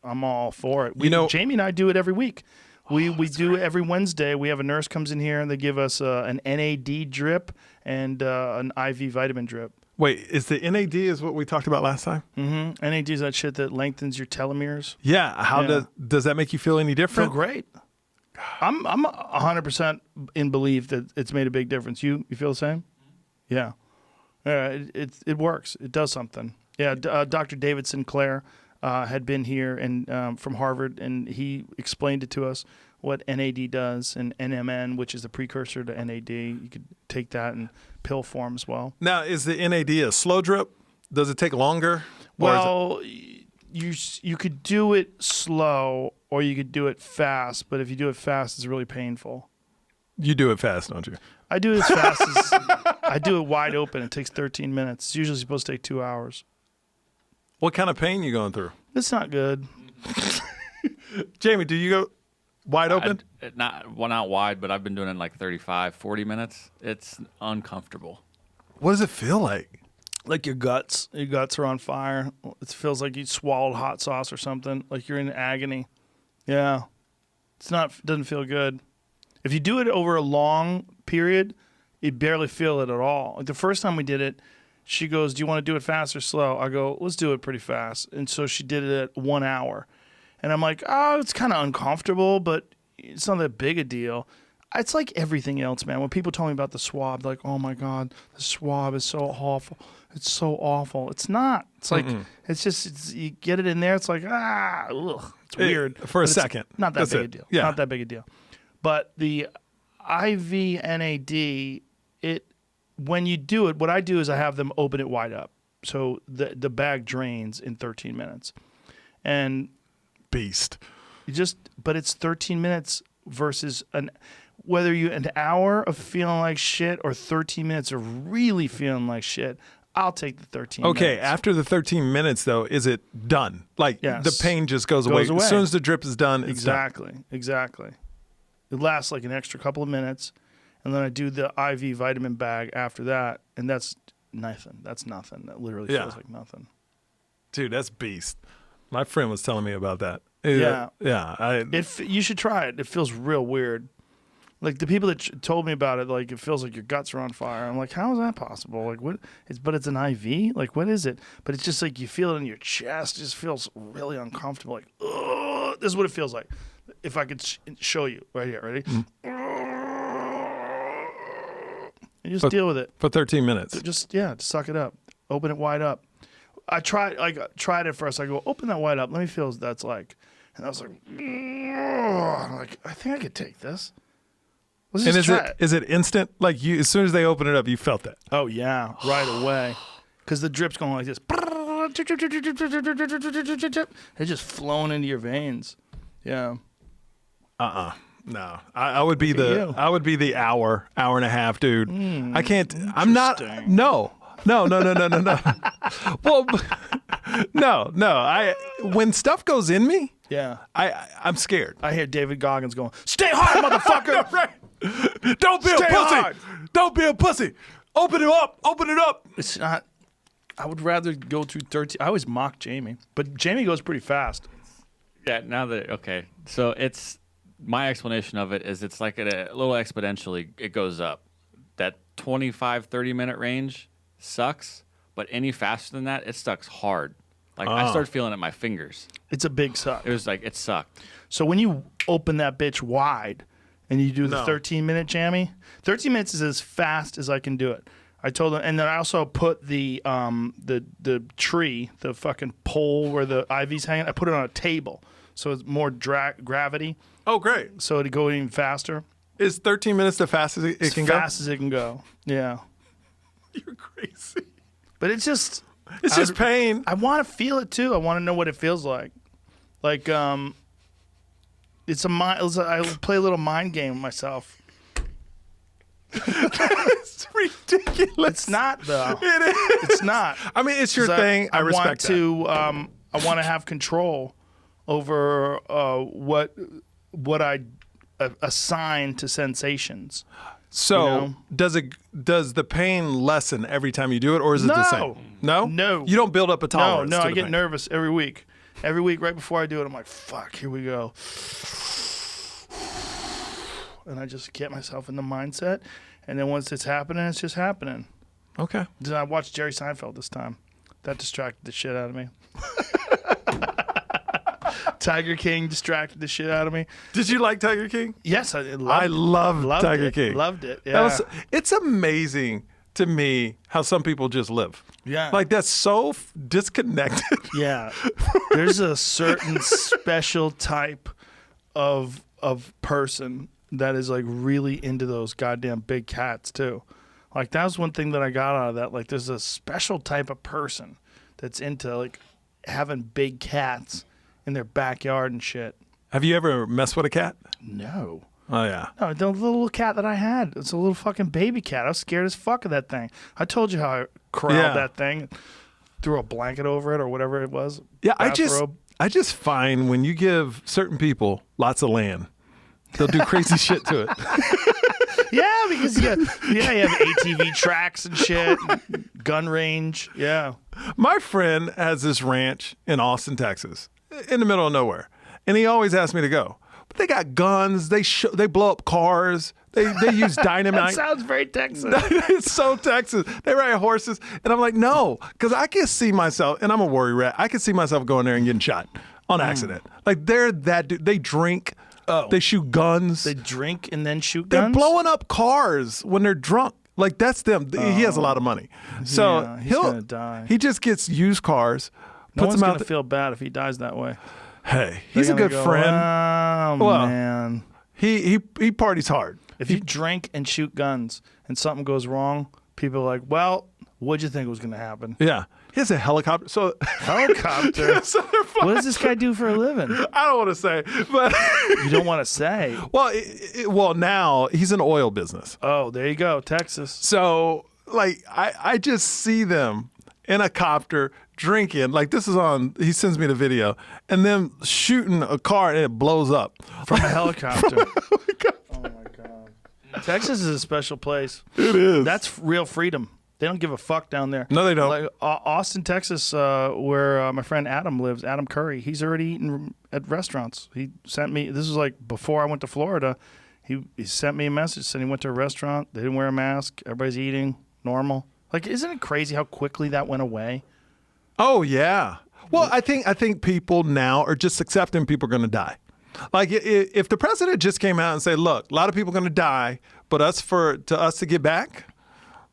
I'm all for it. Jamie and I do it every week. We do it every Wednesday. We have a nurse comes in here and they give us an NAD drip and an IV vitamin drip. Wait, is the NAD is what we talked about last time? NAD is that shit that lengthens your telomeres. Yeah. How Yeah. does that make you feel any Feel different? great. I'm 100% in belief that it's made a big difference. You feel the same? Yeah. It works. It does something. Yeah. Dr. David Sinclair had been here and from Harvard, and he explained it to us what NAD does, and NMN, which is the precursor to NAD. You could take that in pill form as well. Now, is the NAD a slow drip? Does it take longer? Or is it- you could do it slow or you could do it fast, but if you do it fast, it's really painful. you do it fast, don't you? I do it as fast as I do it wide open. It takes 13 minutes. It's usually supposed to take 2 hours. What kind of pain you going through? It's not good. Jamie, do you go wide open? Not wide, but I've been doing it in like 35, 40 minutes. It's uncomfortable. What does it feel like? Like your guts are on fire. It feels like you swallowed hot sauce or something. Like you're in agony. Yeah, doesn't feel good. If you do it over a long period, you barely feel it at all. Like the first time we did it, she goes, "Do you want to do it fast or slow?" I go, "Let's do it pretty fast." And so she did it at 1 hour. And I'm like, oh, it's kind of uncomfortable, but it's not that big a deal. It's like everything else, man. When people tell me about the swab, they're like, oh my God, the swab is so awful. It's so awful. It's not. It's like, you get it in there. It's like, ugh. It's weird. For a second. Not that That's big a it. deal. Yeah. Not that big a deal. But the IV NAD, when you do it, what I do is I have them open it wide up. So the bag drains in 13 minutes. And Beast. but it's 13 minutes versus whether you an hour of feeling like shit or 13 minutes of really feeling like shit, I'll take the 13 Okay, minutes. after the 13 minutes, though, is it done? Like, Yes. the pain just goes away. As soon as the drip is done, it's done. Exactly. It lasts like an extra couple of minutes, and then I do the IV vitamin bag after that, and that's nothing. That's nothing. That literally feels like nothing. Dude, that's beast. My friend was telling me about that. Yeah. Yeah. You should try it. It feels real weird. Like the people that told me about it, like it feels like your guts are on fire. I'm like, how is that possible? Like what? But it's an IV. Like what is it? But it's just like you feel it in your chest. It just feels really uncomfortable. Like, ugh. This is what it feels like. If I could show you right here, ready? You just deal with it. For 13 minutes. Just suck it up. Open it wide up. I tried it first. I go, open that wide up. Let me feel what that's like. And I was like, I'm like, I think I could take this. Let's And just try it. is it instant? Like as soon as they open it up, you felt that? Oh yeah, right away. Because the drip's going like this. It's just flowing into your veins. Yeah. No, I would be you. I would be the hour and a half, dude. I can't. I'm not. Interesting. No. Well, no. When stuff goes in me, Yeah. I'm scared. I hear David Goggins going, "Stay hard, motherfucker!" Right. Don't be Stay a pussy. hard. Don't be a pussy. Open it up. Open it up. It's not. I would rather go through 13. I always mock Jamie, but Jamie goes pretty fast. Yeah, okay. So it's my explanation of it is it's like a little exponentially it goes up. That 25, 30-minute range sucks, but any faster than that, it sucks hard. Like I started feeling it in my fingers. It's a big suck. It was like it sucked. So when you open that bitch wide and you do the No. 13-minute jammy, 13 minutes is as fast as I can do it. I told them, and then I also put the tree, the fucking pole where the IV's hanging. I put it on a table, so it's more gravity, Oh, great. so it'd go even faster. Is 13 minutes the fastest it As can go? fast as it can go. Yeah, You're crazy. but it's just It's just pain. I want to feel it too. I want to know what it feels like. Like it's I play a little mind game with myself. It's ridiculous. It's not though. It is. It's not. I mean, it's your 'Cause thing. I respect want that. to. I want to have control over what I assign to sensations. So does the pain lessen every time you do it, or is it the No. same? No, No. You don't build up a tolerance. No, to I the get pain. nervous every week. Every week, right before I do it, I'm like, "Fuck, here we go," and I just get myself in the mindset. And then once it's happening, it's just happening. Okay. Then I watched Jerry Seinfeld this time. That distracted the shit out of me. Tiger King distracted the shit out of me. Did you like Tiger King? Yes, I I love Tiger it. King. Loved it. Yeah. It's amazing to me how some people just live. Yeah. Like that's so disconnected. Yeah. There's a certain special type of person that is like really into those goddamn big cats too. Like that was one thing that I got out of that. Like there's a special type of person that's into like having big cats in their backyard and shit. Have you ever messed with a cat? No. Oh yeah. No, the little cat that I had, it's a little fucking baby cat. I was scared as fuck of that thing. I told you how I corralled that thing, threw a blanket over it or whatever it was. Yeah, bathrobe. I just find when you give certain people lots of land, they'll do crazy shit to it. Yeah, because you have ATV tracks and shit, gun range. Yeah. My friend has this ranch in Austin, Texas, in the middle of nowhere, and he always asks me to go. But they got guns. They blow up cars. They use That dynamite. sounds very Texan. It's so Texas. They ride horses, and I'm like, no, because I can see myself, and I'm a worry rat. I can see myself going there and getting shot on accident. Like they're that dude. They drink. Oh. They shoot guns. They drink and then shoot They're guns? blowing up cars when they're drunk. Like that's them. He has a lot of money, so Yeah, he's gonna die. he just gets used cars. No Puts one's them going out. to feel bad if he dies that way. Hey, he's a They're good gonna go, friend. Oh, Well, man. He parties hard. If you drink and shoot guns and something goes wrong, people are like, well, what'd you think was going to happen? Yeah, he has a helicopter. So Helicopter? What does this guy do for a living? I don't want to say, but You don't want to say. well, now he's in oil business. Oh, there you go, Texas. So like I just see them in a copter drinking. Like this is on. He sends me the video, and then shooting a car and it blows up. From a helicopter. Oh, my God. Texas is a special place. It is. That's real freedom. They don't give a fuck down there. No, they don't. Like Austin, Texas, where my friend Adam lives, Adam Curry, he's already eaten at restaurants. He sent me, this was like before I went to Florida, he sent me a message, said he went to a restaurant, they didn't wear a mask, everybody's eating normal. Like, isn't it crazy how quickly that went away? Oh yeah. Well, I think people now are just accepting people are going to die. Like if the president just came out and said, "Look, a lot of people are going to die, but to us to get back,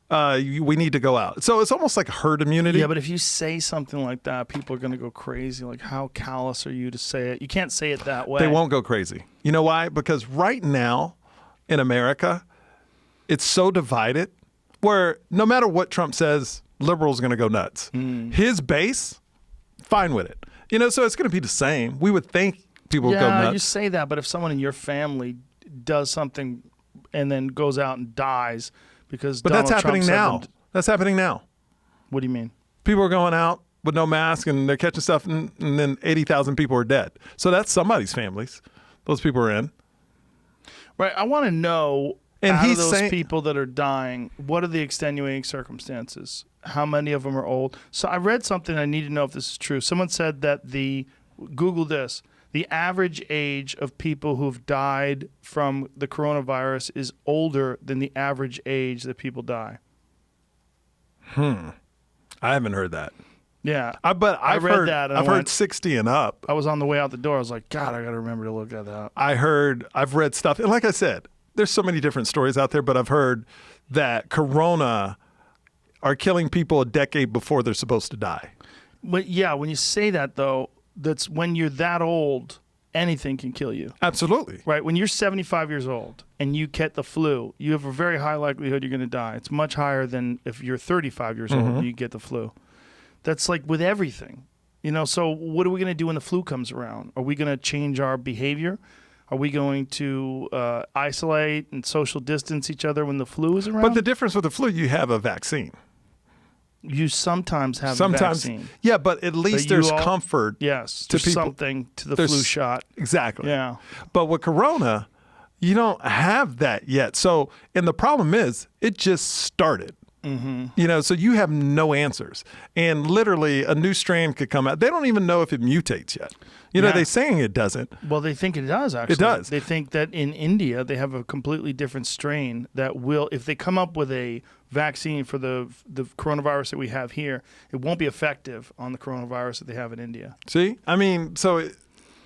we need to go out." So it's almost like herd immunity. Yeah, but if you say something like that, people are going to go crazy. Like, how callous are you to say it? You can't say it that way. They won't go crazy. You know why? Because right now in America, it's so divided where no matter what Trump says, liberals are going to go nuts. His base, fine with it. You know, so it's going to be the same. We would think people would go Yeah, nuts. you say that, but if someone in your family does something and then goes out and dies because But Donald that's happening Trump said now. them- That's happening now. What do you mean? People are going out with no mask and they're catching stuff, and then 80,000 people are dead. So that's somebody's families. Those people are in. Right. I want to know, And out of he's those saying- people that are dying, what are the extenuating circumstances? How many of them are old? So I read something. I need to know if this is true. Someone said that Google this, the average age of people who've died from the coronavirus is older than the average age that people die. I haven't heard that. Yeah. But I've read heard that and I've I heard went- 60 and up. I was on the way out the door. I was like, God, I got to remember to look at that. I've read stuff. And like I said, there's so many different stories out there, but I've heard that corona are killing people a decade before they're supposed to die. But yeah, when you say that, though, that's when you're that old, anything can kill you. Absolutely. Right? When you're 75 years old and you get the flu, you have a very high likelihood you're going to die. It's much higher than if you're 35 years old and you get the flu. That's like with everything. You know, so what are we going to do when the flu comes around? Are we going to change our behavior? Are we going to isolate and social distance each other when the flu is around? But the difference with the flu, you have a vaccine. You sometimes have a vaccine. Yeah, but at least But you there's all- comfort. Yes, to there's people. something to the There's- flu shot. Exactly. Yeah. But with corona, you don't have that yet. So, and the problem is, it just started. Mm-hmm. You know, so you have no answers. And literally, a new strain could come out. They don't even know if it mutates yet. You know, Yeah. they're saying it doesn't. Well, they think it does, actually. does. They think that in India, they have a completely different strain that will, if they come up with a vaccine for the coronavirus that we have here, it won't be effective on the coronavirus that they have in India. See? I mean, so,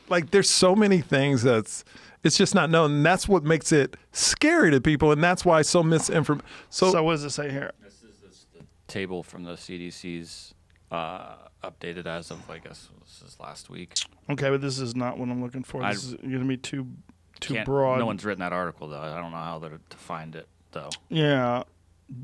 like, there's so many things it's just not known. And that's what makes it scary to people. And that's why so misinformation. So what does it say here? This is the table from the CDC's updated as of, I guess, this is last week. Okay, but this is not what I'm looking for. This is going to be too broad. No one's written that article, though. I don't know how to find it, though. Yeah.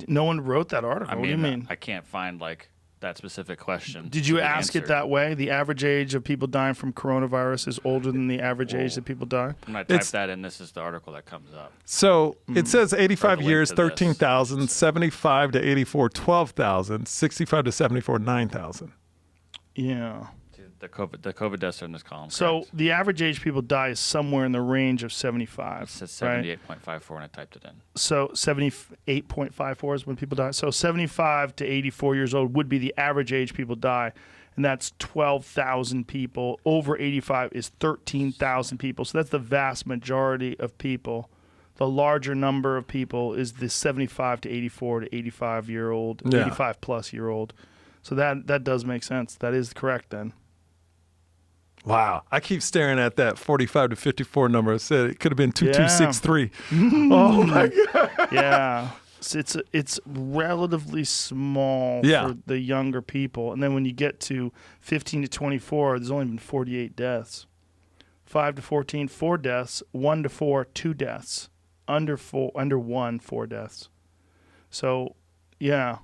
No one wrote that article. What do you mean? I can't find, like, that specific question. Did you to be ask it answered. that way? The average age of people dying from coronavirus is older than the average age that people die? When I type that in, this is the article that comes up. So it says 85 Or the link years, to this. 13,000, 75 to 84, 12,000, 65 to 74, 9,000. Yeah. The COVID deaths are in this column. So correct. the average age people die is somewhere in the range of 75. It says right? 78.54, and I typed it in. So 78.54 is when people die. So 75 to 84 years old would be the average age people die. And that's 12,000 people. Over 85 is 13,000 people. So that's the vast majority of people. The larger number of people is the 75 to 84 to 85-year-old, Yeah. 85-plus-year-old. So that does make sense. That is correct then. Wow. I keep staring at that 45 to 54 number. I said it could have been 2263. Oh, my God. Yeah. It's relatively small for the younger people. And then when you get to 15 to 24, there's only been 48 deaths. 5 to 14, 4 deaths. 1 to 4, 2 deaths. Under 1, 4 deaths. So, yeah.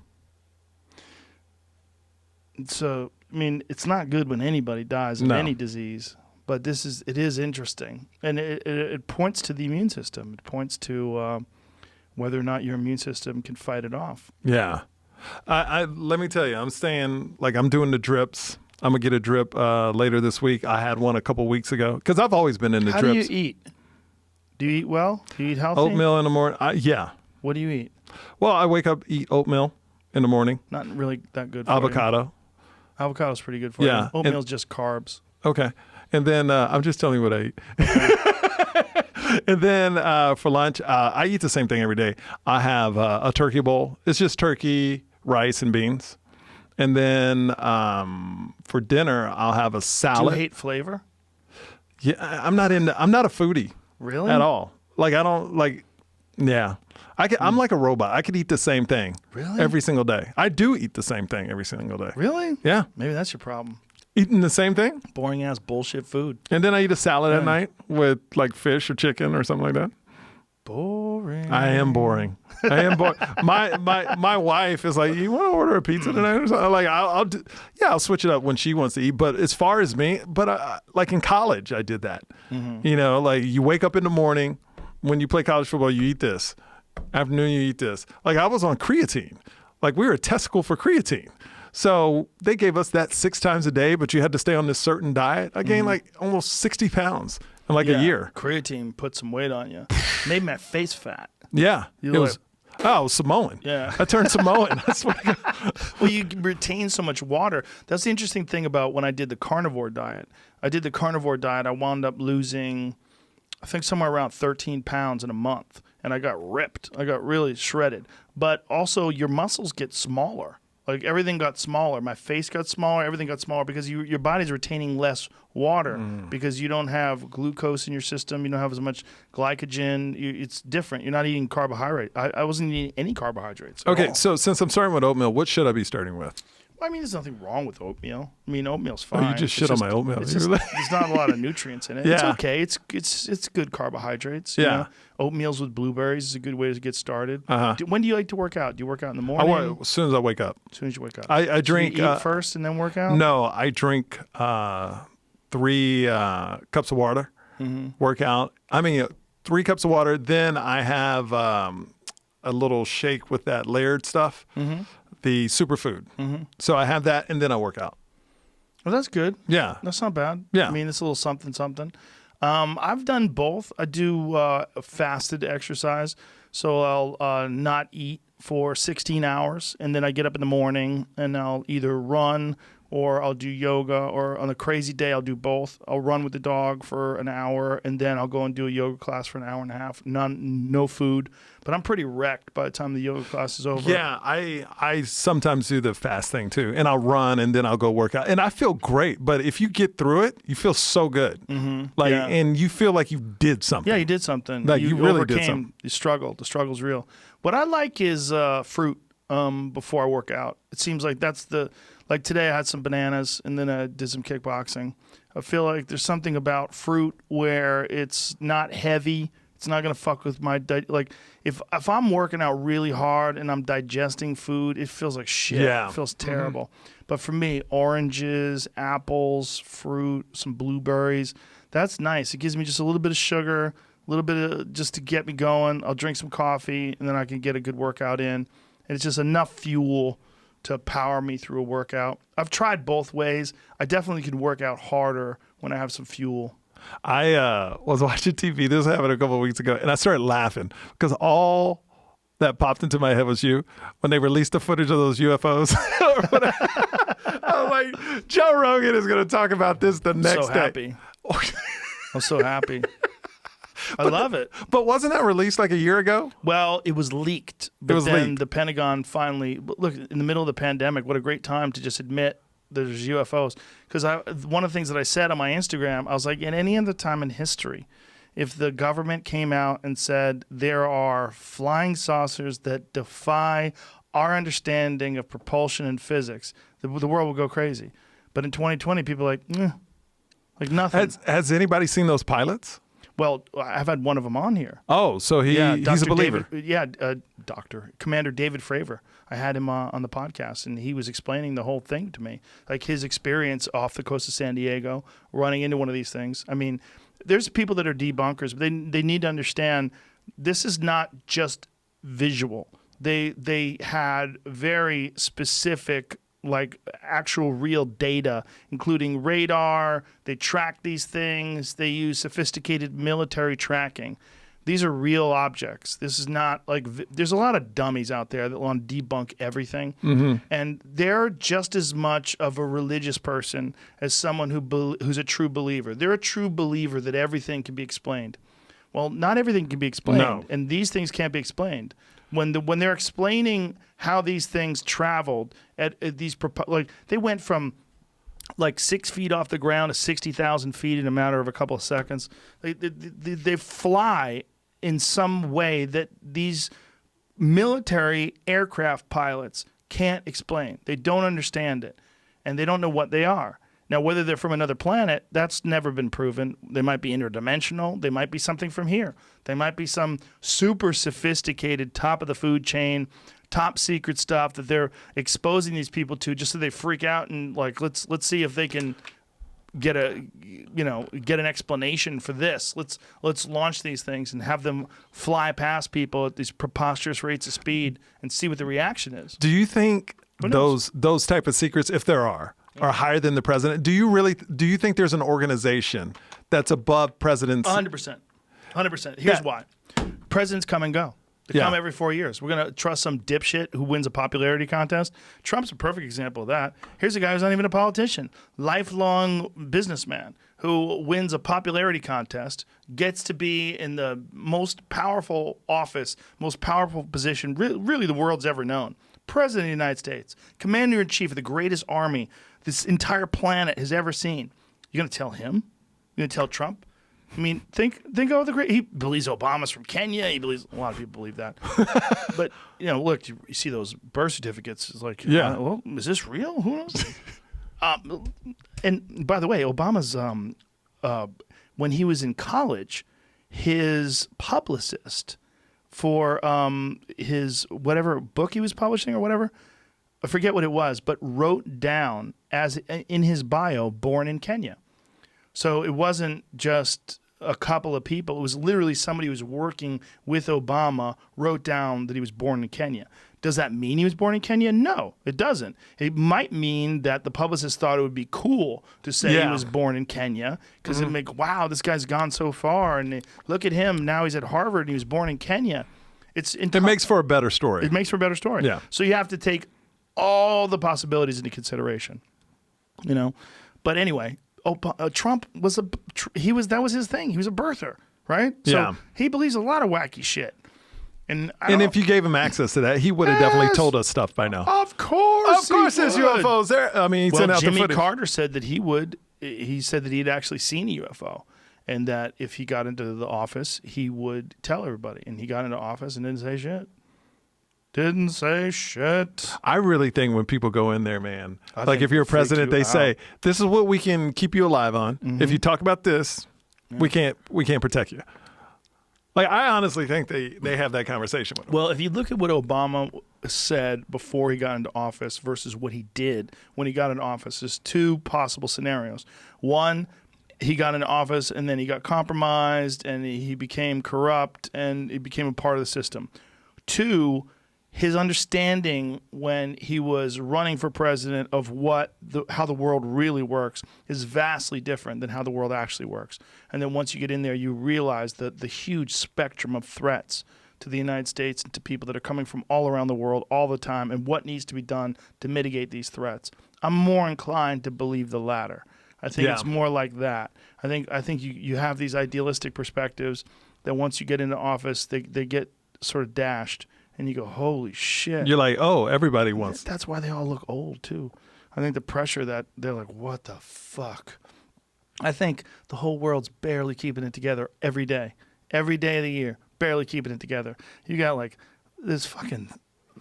So, I mean, it's not good when anybody dies of any disease, but it is interesting. And it points to the immune system. It points to whether or not your immune system can fight it off. Yeah. Let me tell you, I'm doing the drips. I'm going to get a drip later this week. I had one a couple weeks ago because I've always been into drips. How do you eat? Do you eat well? Do you eat healthy? Oatmeal in the morning. Yeah. What do you eat? Well, I wake up, eat oatmeal in the morning. Not really that good for Avocado. you. Avocado's pretty good for you. Oatmeal's just carbs. Okay. And then I'm just telling you what I eat. Okay. And then for lunch, I eat the same thing every day. I have a turkey bowl. It's just turkey, rice, and beans. And then for dinner, I'll have a salad. Do you hate flavor? Yeah, I'm not a foodie. Really? At all. Like, I don't like, yeah. I'm like a robot. I could eat the same thing. Really? Every single day. I do eat the same thing every single day. Really? Yeah. Maybe that's your problem. Eating the same thing? Boring ass bullshit food. And then I eat a salad at night with like fish or chicken or something like that. Boring. I am boring. My wife is like, you want to order a pizza tonight or something? Like, I'll switch it up when she wants to eat. But as far as me, like in college, I did that. Mm-hmm. You know, like you wake up in the morning, when you play college football, you eat this. Afternoon, you eat this. Like I was on creatine. Like we were a test school for creatine. So they gave us that 6 times a day, but you had to stay on this certain diet. I gained like almost 60 pounds in like a year. Creatine put some weight on you. Made my face fat. Yeah. It was Samoan. Yeah. I turned Samoan. I swear to God. Well, you retain so much water. That's the interesting thing about when I did the carnivore diet. I wound up losing, I think, somewhere around 13 pounds in a month. And I got ripped. I got really shredded. But also your muscles get smaller. Like everything got smaller. My face got smaller. Everything got smaller because your body's retaining less water because you don't have glucose in your system. You don't have as much glycogen. It's different. You're not eating carbohydrate. I wasn't eating any carbohydrates. Okay, so since I'm starting with oatmeal, what should I be starting with? I mean, there's nothing wrong with oatmeal. I mean, oatmeal's fine. Oh, you just shit on my oatmeal. There's not a lot of nutrients in it. Yeah. It's okay. It's good carbohydrates. You know? Oatmeals with blueberries is a good way to get started. When do you like to work out? Do you work out in the morning? As soon as I wake up. As soon as you wake up. I drink. So you eat first and then work out? No, I drink 3 cups of water. Work out. 3 cups of water. Then I have a little shake with that layered stuff. The superfood. So I have that, and then I work out. Well, that's good. Yeah. That's not bad. Yeah. I mean, it's a little something, something. I've done both. I do fasted exercise. So I'll not eat for 16 hours, and then I get up in the morning, and I'll either run or I'll do yoga, or on a crazy day, I'll do both. I'll run with the dog for an hour, and then I'll go and do a yoga class for an hour and a half. No food. But I'm pretty wrecked by the time the yoga class is over. Yeah, I sometimes do the fast thing too, and I'll run and then I'll go work out, and I feel great. But if you get through it, you feel so good, and you feel like you did something. Yeah, you did something. Like you really overcame did something. The struggle. The struggle's real. What I like is fruit before I work out. It seems like like today I had some bananas and then I did some kickboxing. I feel like there's something about fruit where it's not heavy. It's not gonna fuck with my like if I'm working out really hard and I'm digesting food, it feels like shit. Yeah. It feels terrible. But for me, oranges, apples, fruit, some blueberries, that's nice. It gives me just a little bit of sugar, a little bit of just to get me going. I'll drink some coffee and then I can get a good workout in. And it's just enough fuel to power me through a workout. I've tried both ways. I definitely could work out harder when I have some fuel. I was watching TV. This happened a couple of weeks ago, and I started laughing because all that popped into my head was you when they released the footage of those UFOs. I'm like, Joe Rogan is going to talk about this the next day. I'm so happy. I love it. But wasn't that released like a year ago? Well, it was leaked. But then leaked. the Pentagon finally, look, in the middle of the pandemic, what a great time to just admit there's UFOs. Because one of the things that I said on my Instagram, I was like, in any other time in history, if the government came out and said there are flying saucers that defy our understanding of propulsion and physics, the world would go crazy. But in 2020, people are like nothing. Has anybody seen those pilots? Well, I've had one of them on here. Oh, so he's a believer. Dr. Commander David Fravor. I had him on the podcast, and he was explaining the whole thing to me, like his experience off the coast of San Diego, running into one of these things. I mean, there's people that are debunkers, but they need to understand this is not just visual. They had very specific, like actual real data, including radar. They track these things. They use sophisticated military tracking. These are real objects. This is not like there's a lot of dummies out there that want to debunk everything, and they're just as much of a religious person as someone who's a true believer. They're a true believer that everything can be explained. Well, not everything can be explained, and these things can't be explained. When they're explaining how these things traveled at these, like they went from like 6 feet off the ground to 60,000 feet in a matter of a couple of seconds. They fly in some way that these military aircraft pilots can't explain. They don't understand it, and they don't know what they are. Now, whether they're from another planet, that's never been proven. They might be interdimensional. They might be something from here. They might be some super sophisticated, top of the food chain, top secret stuff that they're exposing these people to just so they freak out and like, let's see if they can get an explanation for this. Let's launch these things and have them fly past people at these preposterous rates of speed and see what the reaction is. Do you think those type of secrets, if there are higher than the president? Do you think there's an organization that's above presidents? 100%. 100%. Here's why. Presidents come and go. They come every 4 years. We're going to trust some dipshit who wins a popularity contest. Trump's a perfect example of that. Here's a guy who's not even a politician, lifelong businessman who wins a popularity contest, gets to be in the most powerful office, most powerful position really the world's ever known. President of the United States, commander-in-chief of the greatest army this entire planet has ever seen. You're going to tell him? You're going to tell Trump? I mean, think of the great. He believes Obama's from Kenya. He believes a lot of people believe that. But look, you see those birth certificates. It's like, well, is this real? Who knows? And by the way, Obama's when he was in college, his publicist for his whatever book he was publishing or whatever, I forget what it was, but wrote down as in his bio, born in Kenya. So it wasn't just a couple of people. It was literally somebody who was working with Obama wrote down that he was born in Kenya. Does that mean he was born in Kenya? No, it doesn't. It might mean that the publicist thought it would be cool to say he was born in Kenya because it'd make, wow, this guy's gone so far. And look at him. Now he's at Harvard and he was born in Kenya. It makes for a better story. It makes for a better story. Yeah. So you have to take all the possibilities into consideration, But anyway, Trump was that was his thing. He was a birther, right? So he believes a lot of wacky shit. And if you gave him access to that, he would have definitely told us stuff by now. Of course, there's UFOs there. I mean, he sent out the footage. Jimmy Carter said that he would. He said that he'd actually seen a UFO, and that if he got into the office, he would tell everybody. And he got into office and didn't say shit. Didn't say shit. I really think when people go in there, man, like if you're a president, they say, this is what we can keep you alive on. Mm-hmm. If you talk about this, we can't protect you. Like, I honestly think they have that conversation with him. Well, if you look at what Obama said before he got into office versus what he did when he got into office, there's two possible scenarios. One, he got into office and then he got compromised and he became corrupt and he became a part of the system. Two, his understanding when he was running for president of how the world really works is vastly different than how the world actually works. And then once you get in there, you realize that the huge spectrum of threats to the United States and to people that are coming from all around the world all the time and what needs to be done to mitigate these threats. I'm more inclined to believe the latter. I think it's more like that. I think you have these idealistic perspectives that once you get into office, they get sort of dashed. And you go, holy shit. You're like, oh, everybody wants. That's why they all look old, too. I think the pressure that they're like, what the fuck? I think the whole world's barely keeping it together every day of the year, barely keeping it together. You got like this fucking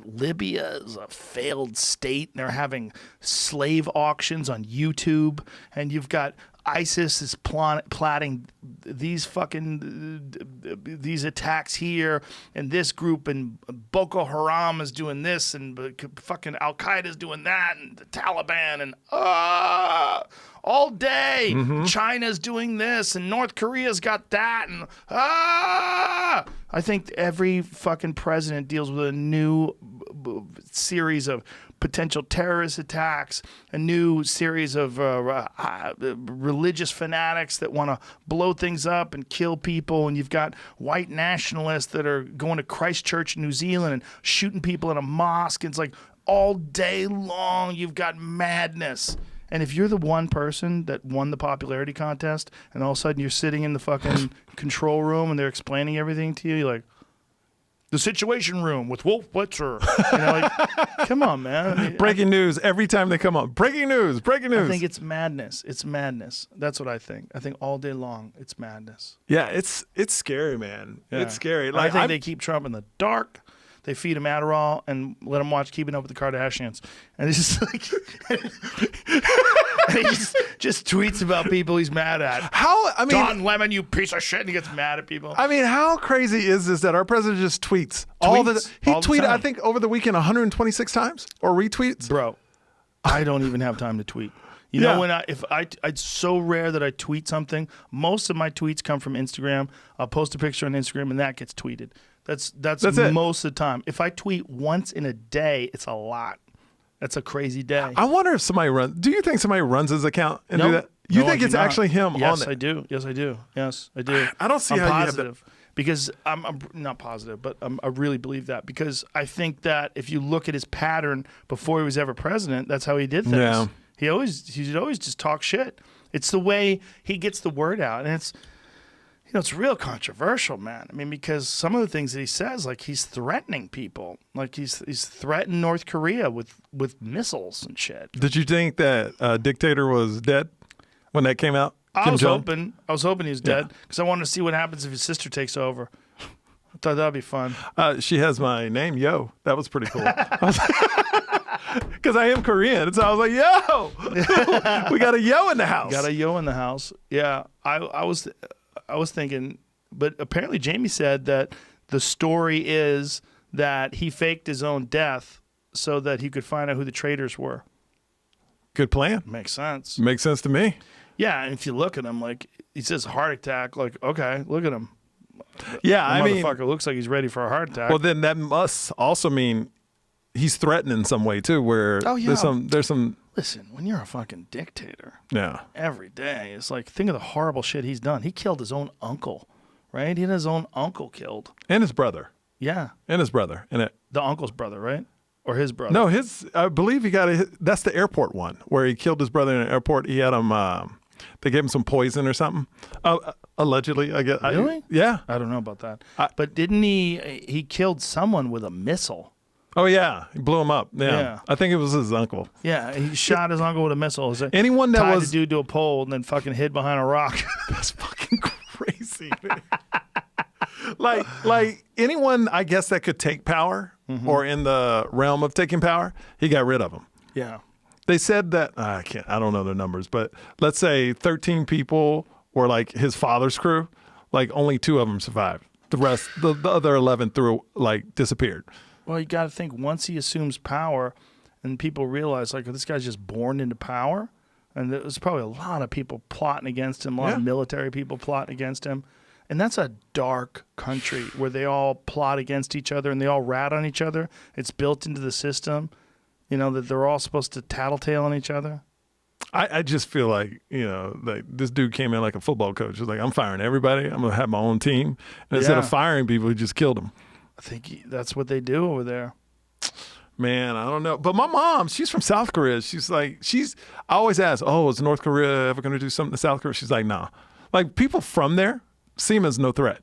Libya is a failed state, and they're having slave auctions on YouTube, and you've got ISIS is plotting these these attacks here, and this group, and Boko Haram is doing this, and fucking Al Qaeda is doing that, and the Taliban, and all day China's doing this, and North Korea's got that, and I think every fucking president deals with a new series of potential terrorist attacks, a new series of religious fanatics that want to blow things up and kill people, and you've got white nationalists that are going to Christchurch, New Zealand, and shooting people in a mosque. And it's like all day long you've got madness. And if you're the one person that won the popularity contest, and all of a sudden you're sitting in the fucking control room and they're explaining everything to you, you're like, the Situation Room with Wolf Blitzer. You know, like, come on, man. I mean, breaking news every time they come up. Breaking news. I think it's madness. It's madness. That's what I think. I think all day long it's madness. Yeah, it's scary, man. Yeah. It's scary. I think they keep Trump in the dark. They feed him Adderall and let him watch Keeping Up with the Kardashians. And it's just like, and he just tweets about people he's mad at. Don Lemon, you piece of shit, and he gets mad at people. I mean, how crazy is this that our president just tweets he tweeted, I think, over the weekend 126 times or retweets? Bro, I don't even have time to tweet. You know, when it's so rare that I tweet something. Most of my tweets come from Instagram. I'll post a picture on Instagram and that gets tweeted. That's most of the time. If I tweet once in a day, it's a lot. That's a crazy day. I wonder if somebody runs. Do you think somebody runs his account and do that? You think it's actually him yes, on it? I do. Yes, I do. Yes, I do. I don't see I'm how positive you have that. because I'm not positive, but I really believe that because I think that if you look at his pattern before he was ever president, that's how he did things. Yeah. He'd always just talk shit. It's the way he gets the word out, and it's real controversial, man. I mean, because some of the things that he says, like he's threatening people, like he's threatened North Korea with missiles and shit. Did you think that Dictator was dead when that came out? I was hoping he was dead because I wanted to see what happens if his sister takes over. I thought that'd be fun. She has my name, Yo. That was pretty cool. Because I am Korean, so I was like, "Yo, we got a Yo in the house." Got a Yo in the house. Yeah, I was thinking, but apparently Jamie said that the story is that he faked his own death so that he could find out who the traitors were. Good plan. Makes sense. Makes sense to me. Yeah, and if you look at him, like he says heart attack, like okay, look at him. Yeah, I mean, motherfucker looks like he's ready for a heart attack. Well, then that must also mean he's threatening in some way too. Where there's some. Listen, when you're a fucking dictator, yeah, every day it's like think of the horrible shit he's done. He killed his own uncle, right? He had his own uncle killed, and his brother. Yeah, and his brother, and the uncle's brother, right? Or his brother? No, I believe he got that's the airport one where he killed his brother in an airport. He had him. They gave him some poison or something. Allegedly, I guess. Really? Yeah. I don't know about that. But didn't he killed someone with a missile? Oh, yeah. He blew him up. Yeah. I think it was his uncle. Yeah. He shot his uncle with a missile. Anyone that tied was... the dude to a pole and then fucking hid behind a rock. That's fucking crazy, man. like anyone, I guess, that could take power or in the realm of taking power, he got rid of them. Yeah. They said that, I don't know the numbers, but let's say 13 people were like his father's crew, like only 2 of them survived. The rest, the other 11 disappeared. Well, you got to think once he assumes power and people realize like this guy's just born into power, and there's probably a lot of people plotting against him, a lot of military people plotting against him. And that's a dark country where they all plot against each other and they all rat on each other. It's built into the system. You know, that they're all supposed to tattletale on each other. I just feel like, like this dude came in like a football coach. He's like, I'm firing everybody. I'm going to have my own team. And instead of firing people, he just killed them. I think that's what they do over there. Man, I don't know. But my mom, she's from South Korea. She's like, I always ask, is North Korea ever going to do something to South Korea? She's like, nah. Like people from there see him as no threat.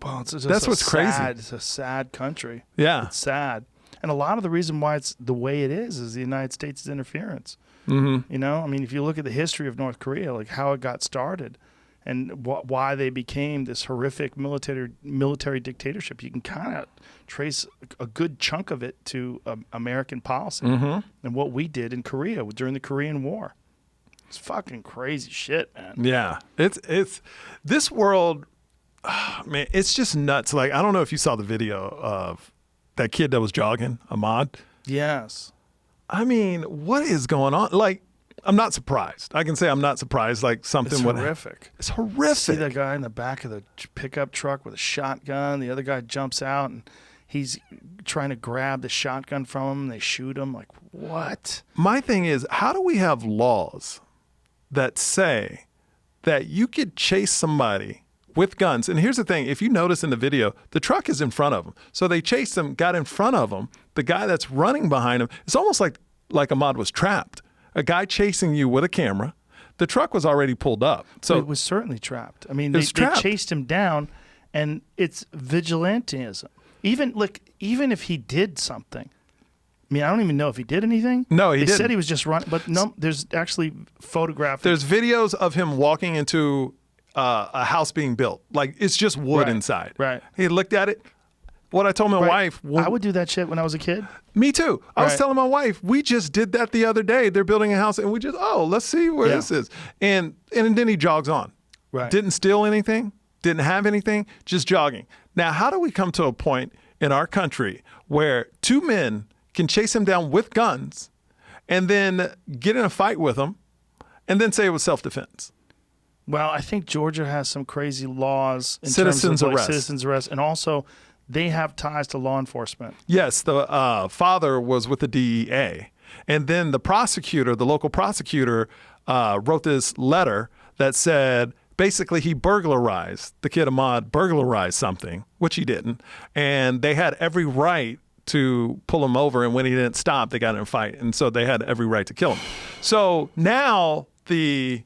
Well, that's what's crazy. It's a sad country. Yeah. It's sad. And a lot of the reason why it's the way it is the United States' interference. Mm-hmm. You know, I mean, if you look at the history of North Korea, like how it got started and why they became this horrific military dictatorship, you can kind of trace a good chunk of it to American policy and what we did in Korea during the Korean War. It's fucking crazy shit, man. Yeah, it's this world, man. It's just nuts. Like, I don't know if you saw the video of that kid that was jogging, Ahmad. Yes. I mean, what is going on? Like, I'm not surprised. I can say I'm not surprised. Like, something It's would. horrific. It's horrific. See that guy in the back of the pickup truck with a shotgun. The other guy jumps out and he's trying to grab the shotgun from him. They shoot him. Like, what? My thing is, how do we have laws that say that you could chase somebody with guns? And here's the thing. If you notice in the video, the truck is in front of them. So they chased him, got in front of him. The guy that's running behind him, it's almost like Ahmad was trapped. A guy chasing you with a camera. The truck was already pulled up. So it was certainly trapped. I mean, they trapped. chased him down, and it's vigilantism. Even if he did something, I mean, I don't even know if he did anything. No, he They didn't. said he was just running, but no, there's actually photographs. There's videos of him walking into a house being built. Like, it's just wood Right, inside. right. He looked at it. What I told my wife. I would do that shit when I was a kid. Me too. I was Right. telling my wife, we just did that the other day. They're building a house, and we just, let's see where Yeah. this is. And then he jogs on. Right. Didn't steal anything, didn't have anything, just jogging. Now, how do we come to a point in our country where two men can chase him down with guns and then get in a fight with him and then say it was self-defense? Well, I think Georgia has some crazy laws in Citizens terms of arrest. citizens arrest, and also they have ties to law enforcement. Yes, the father was with the DEA. And then the prosecutor, the local prosecutor, wrote this letter that said basically he burglarized, the kid Ahmad burglarized something, which he didn't. And they had every right to pull him over. And when he didn't stop, they got in a fight. And so they had every right to kill him. So now the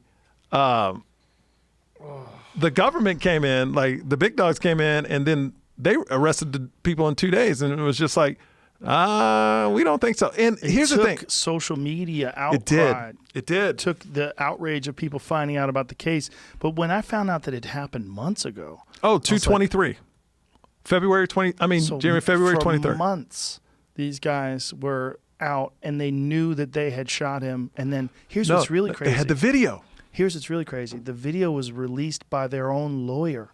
government came in, like the big dogs came in, and then they arrested the people in 2 days, and it was just like, we don't think so. And here's the thing: social media outcry. it did. Took the outrage of people finding out about the case. But when I found out that it happened months ago, Oh, 2/23, February 20. I mean, so February for 23rd. months, these guys were out, and they knew that they had shot him. And then here's what's really crazy: They had the video. Here's what's really crazy: the video was released by their own lawyer.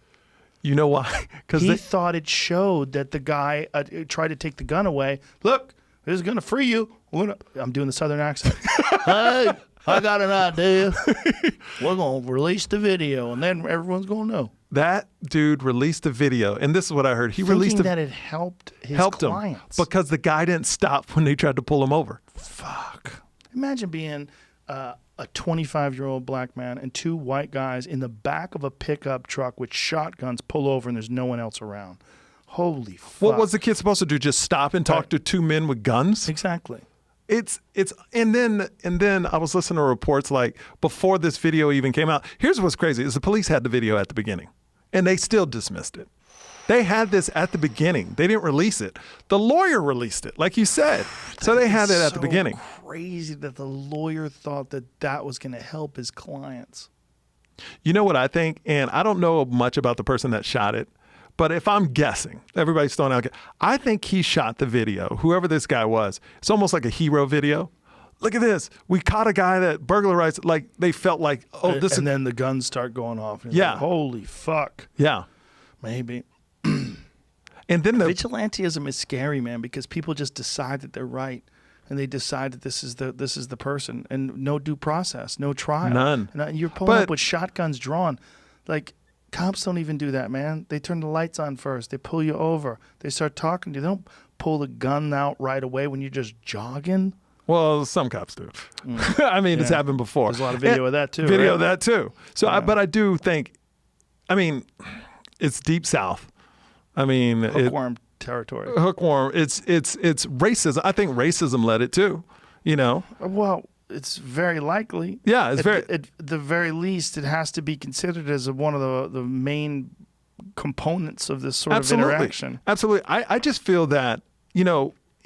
You know why? Because He thought it showed that the guy tried to take the gun away. Look, this is going to free you. I'm doing the Southern accent. Hey, I got an idea. We're going to release the video, and then everyone's going to know. that dude released the video, and this is what I heard. He released Thinking the that it helped his helped clients. him because the guy didn't stop when they tried to pull him over. Fuck. Imagine being a 25-year-old black man and two white guys in the back of a pickup truck with shotguns pull over and there's no one else around. Holy fuck. What was the kid supposed to do? Just stop and talk Right. to two men with guns? Exactly. It's and then I was listening to reports like before this video even came out. Here's what's crazy is the police had the video at the beginning and they still dismissed it. They had this at the beginning. They didn't release it. The lawyer released it, like you said. So they had it at the beginning. Crazy that the lawyer thought that was going to help his clients. You know what I think? And I don't know much about the person that shot it, but if I'm guessing, everybody's throwing out, I think he shot the video, whoever this guy was. It's almost like a hero video. Look at this. We caught a guy that burglarized. Like they felt like, this and then the guns start going off. And Yeah. like, holy fuck. yeah. Maybe. And then the Vigilantism is scary, man, because people just decide that they're right, and they decide that this is the person, and no due process, no trial, None. And you're pulling But- up with shotguns drawn, like cops don't even do that, man. They turn the lights on first, they pull you over, they start talking to you. They don't pull the gun out right away when you're just jogging. well, some cops do. I mean, it's Yeah. happened before. There's a lot of video of that too. Video right? of that too. So, but I do think, I mean, it's deep South. I mean, Hookworm territory. hookworm. It's racism. I think racism led it too. You know. Well, it's very likely. Yeah, it's At the very least, it has to be considered as one of the main components of this sort of interaction. Absolutely. I just feel that,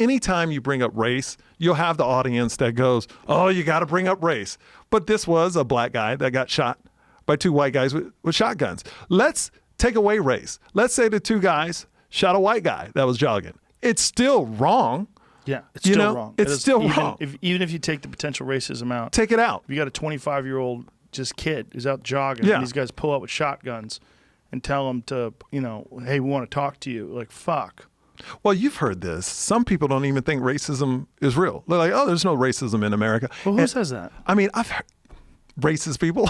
anytime you bring up race, you'll have the audience that goes, oh, you got to bring up race. But this was a black guy that got shot by two white guys with shotguns. Let's take away race. Let's say the two guys shot a white guy that was jogging. It's still wrong. Yeah, it's still wrong. It's still wrong. Even if you take the potential racism out. Take it out. If you got a 25-year-old just kid who's out jogging, Yeah. and these guys pull up with shotguns and tell him to, hey, we want to talk to you. Like, fuck. Well, you've heard this. Some people don't even think racism is real. They're like, oh, there's no racism in America. Well, who says that? I mean, I've heard racist people.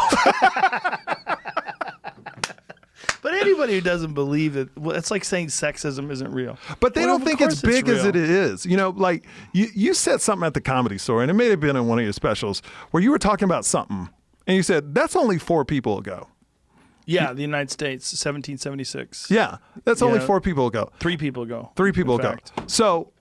But anybody who doesn't believe it, well, it's like saying sexism isn't real. But they Well, don't of think course it's big as real. it is. Like you said something at the Comedy Store, and it may have been in one of your specials, where you were talking about something, and you said, that's only 4 people ago. Yeah, the United States, 1776. Yeah, that's only Yeah. 4 people ago. 3 people ago. 3 people in ago. fact. So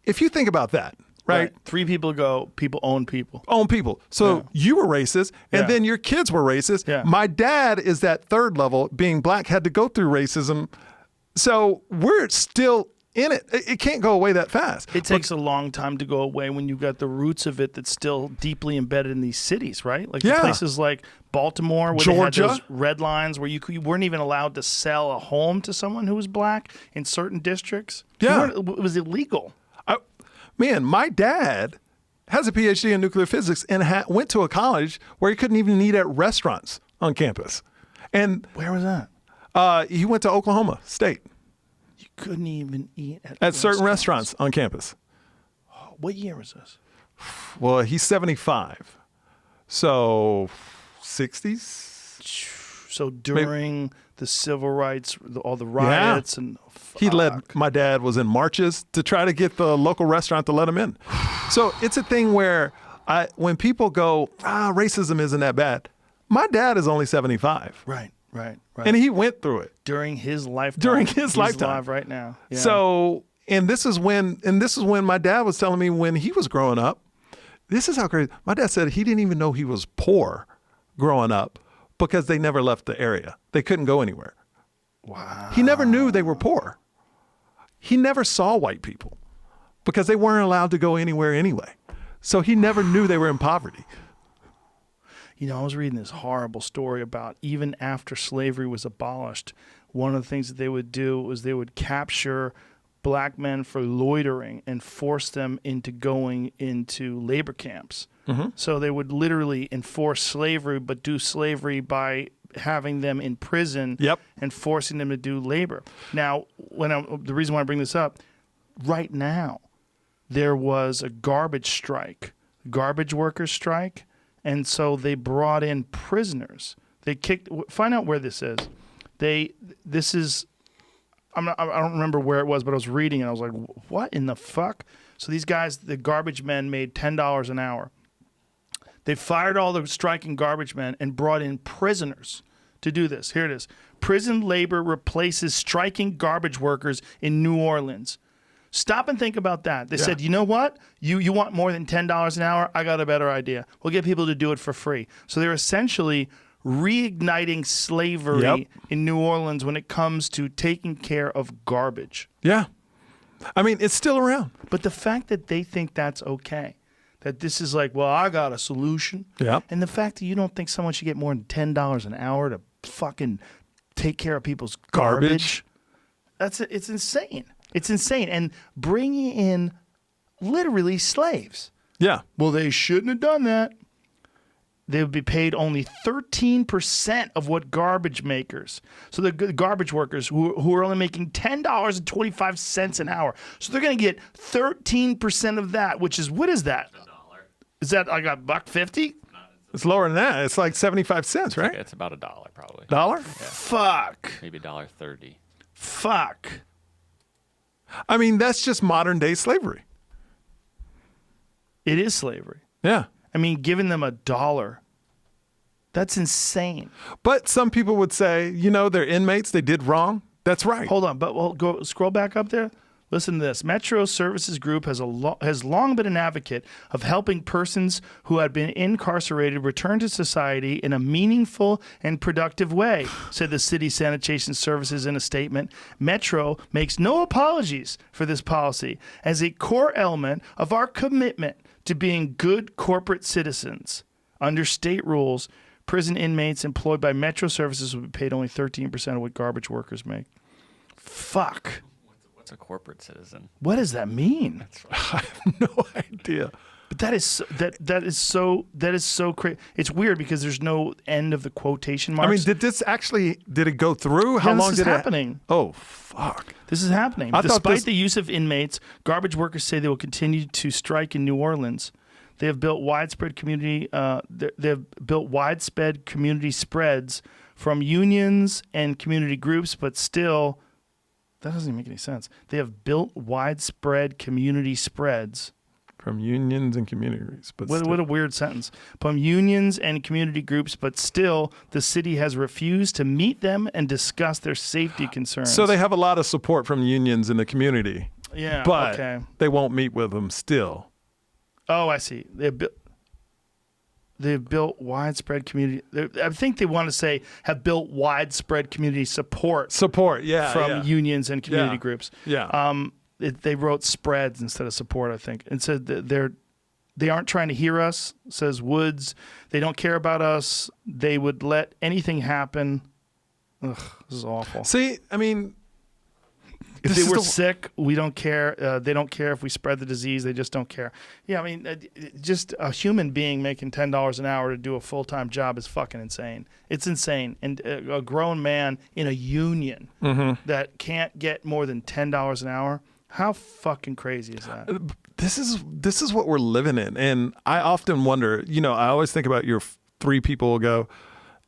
if you think about that, right? 3 people ago, people own people. Own people. So Yeah. you were racist, and Yeah. then your kids were racist. Yeah. My dad is that third level, being black, had to go through racism. So we're still in it. It can't go away that fast. It takes a long time to go away when you've got the roots of it that's still deeply embedded in these cities, right? Like Yeah. places like Baltimore, where Georgia. they had those red lines where you weren't even allowed to sell a home to someone who was black in certain districts. Yeah. It was illegal. Man, my dad has a PhD in nuclear physics and went to a college where he couldn't even eat at restaurants on campus. And Where was that? he went to Oklahoma State You couldn't even eat at certain restaurants on campus. What year was this? Well, he's 75. So 60s? So during the civil rights, all the riots and He led, fuck. my dad was in marches to try to get the local restaurant to let him in. So it's a thing where when people go, racism isn't that bad. My dad is only 75. Right. And he went through it. During his lifetime. During his He's lifetime. alive right now. Yeah. So, and this is when my dad was telling me when he was growing up, this is how crazy. My dad said he didn't even know he was poor growing up because they never left the area. They couldn't go anywhere. Wow. He never knew they were poor. He never saw white people because they weren't allowed to go anywhere anyway. So he never knew they were in poverty. I was reading this horrible story about even after slavery was abolished, one of the things that they would do was they would capture black men for loitering and force them into going into labor camps. Mm-hmm. So they would literally enforce slavery, but do slavery by having them in prison Yep. and forcing them to do labor. Now, the reason why I bring this up, right now, there was a garbage strike, garbage workers strike, and so they brought in prisoners. Find out where this is. I don't remember where it was, but I was reading and I was like, what in the fuck? So these guys, the garbage men, made $10 an hour. They fired all the striking garbage men and brought in prisoners to do this. Here it is. Prison labor replaces striking garbage workers in New Orleans. Stop and think about that. They said, you know what? You want more than $10 an hour? I got a better idea. We'll get people to do it for free. So they're essentially reigniting slavery in New Orleans when it comes to taking care of garbage. Yeah. I mean, it's still around. But the fact that they think that's okay, that this is like, well, I got a solution. Yeah. And the fact that you don't think someone should get more than $10 an hour to fucking take care of people's garbage. It's insane. It's insane. And bringing in literally slaves. Yeah. Well, they shouldn't have done that. They would be paid only 13% of what garbage makers. So the garbage workers who are only making $10.25 an hour. So they're going to get 13% of that, which is, what is that? $1. Is that like $1.50? It's lower than that. It's like 75 cents, right? It's about $1 probably. Dollar? Fuck. Maybe $1.30. Fuck. I mean, that's just modern day slavery. It is slavery. Yeah. I mean, giving them $1, that's insane. But some people would say, they're inmates. They did wrong. That's right. Hold on, but we'll go scroll back up there. Listen to this. Metro Services Group has long been an advocate of helping persons who had been incarcerated return to society in a meaningful and productive way, said the city sanitation services in a statement. Metro makes no apologies for this policy as a core element of our commitment to being good corporate citizens. Under state rules, prison inmates employed by Metro Services will be paid only 13% of what garbage workers make. Fuck. What's a corporate citizen? What does that mean? I have no idea. But that is so crazy. It's weird because there's no end of the quotation marks. I mean, did it go through? How long this did is it happening? Oh, fuck. This is happening. I thought Despite the use of inmates, garbage workers say they will continue to strike in New Orleans. They have built widespread community. Spreads from unions and community groups, but still, that doesn't even make any sense. They have built widespread community spreads from unions and communities. But what a weird sentence. From unions and community groups, but still, the city has refused to meet them and discuss their safety concerns. So they have a lot of support from unions in the community. Yeah, but okay. They won't meet with them still. Oh, I see. They've built widespread community. I think they want to say have built widespread community support. Yeah, from unions and community Yeah. groups. Yeah. They wrote spreads instead of support, I think, and said that they aren't trying to hear us. Says Woods. They don't care about us. They would let anything happen. Ugh, this is awful. See, I mean, If this they were is the- sick, we don't care. They don't care if we spread the disease. They just don't care. Yeah, I mean, just a human being making $10 an hour to do a full-time job is fucking insane. It's insane. And a grown man in a union that can't get more than $10 an hour, how fucking crazy is that? this is what we're living in. And I often wonder, I always think about your 3 people ago,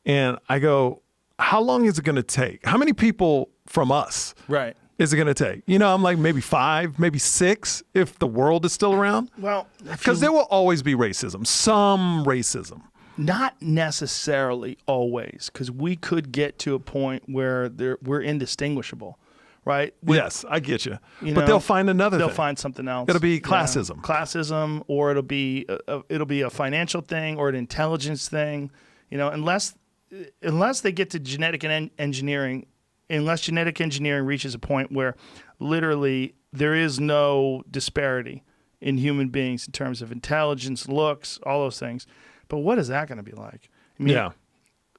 and I go, how long is it going to take? How many people from us Right. is it going to take? I'm like maybe 5, maybe 6 if the world is still around. Well, Because there will always be racism, some racism. not necessarily always, because we could get to a point where we're indistinguishable, right? Yes, I get you. You But know, they'll find another They'll thing. find something else. It'll be Yeah. classism. Classism, or it'll be a financial thing or an intelligence thing. Unless they get to genetic engineering, unless genetic engineering reaches a point where literally there is no disparity in human beings in terms of intelligence, looks, all those things. But what is that going to be like? I mean, Yeah.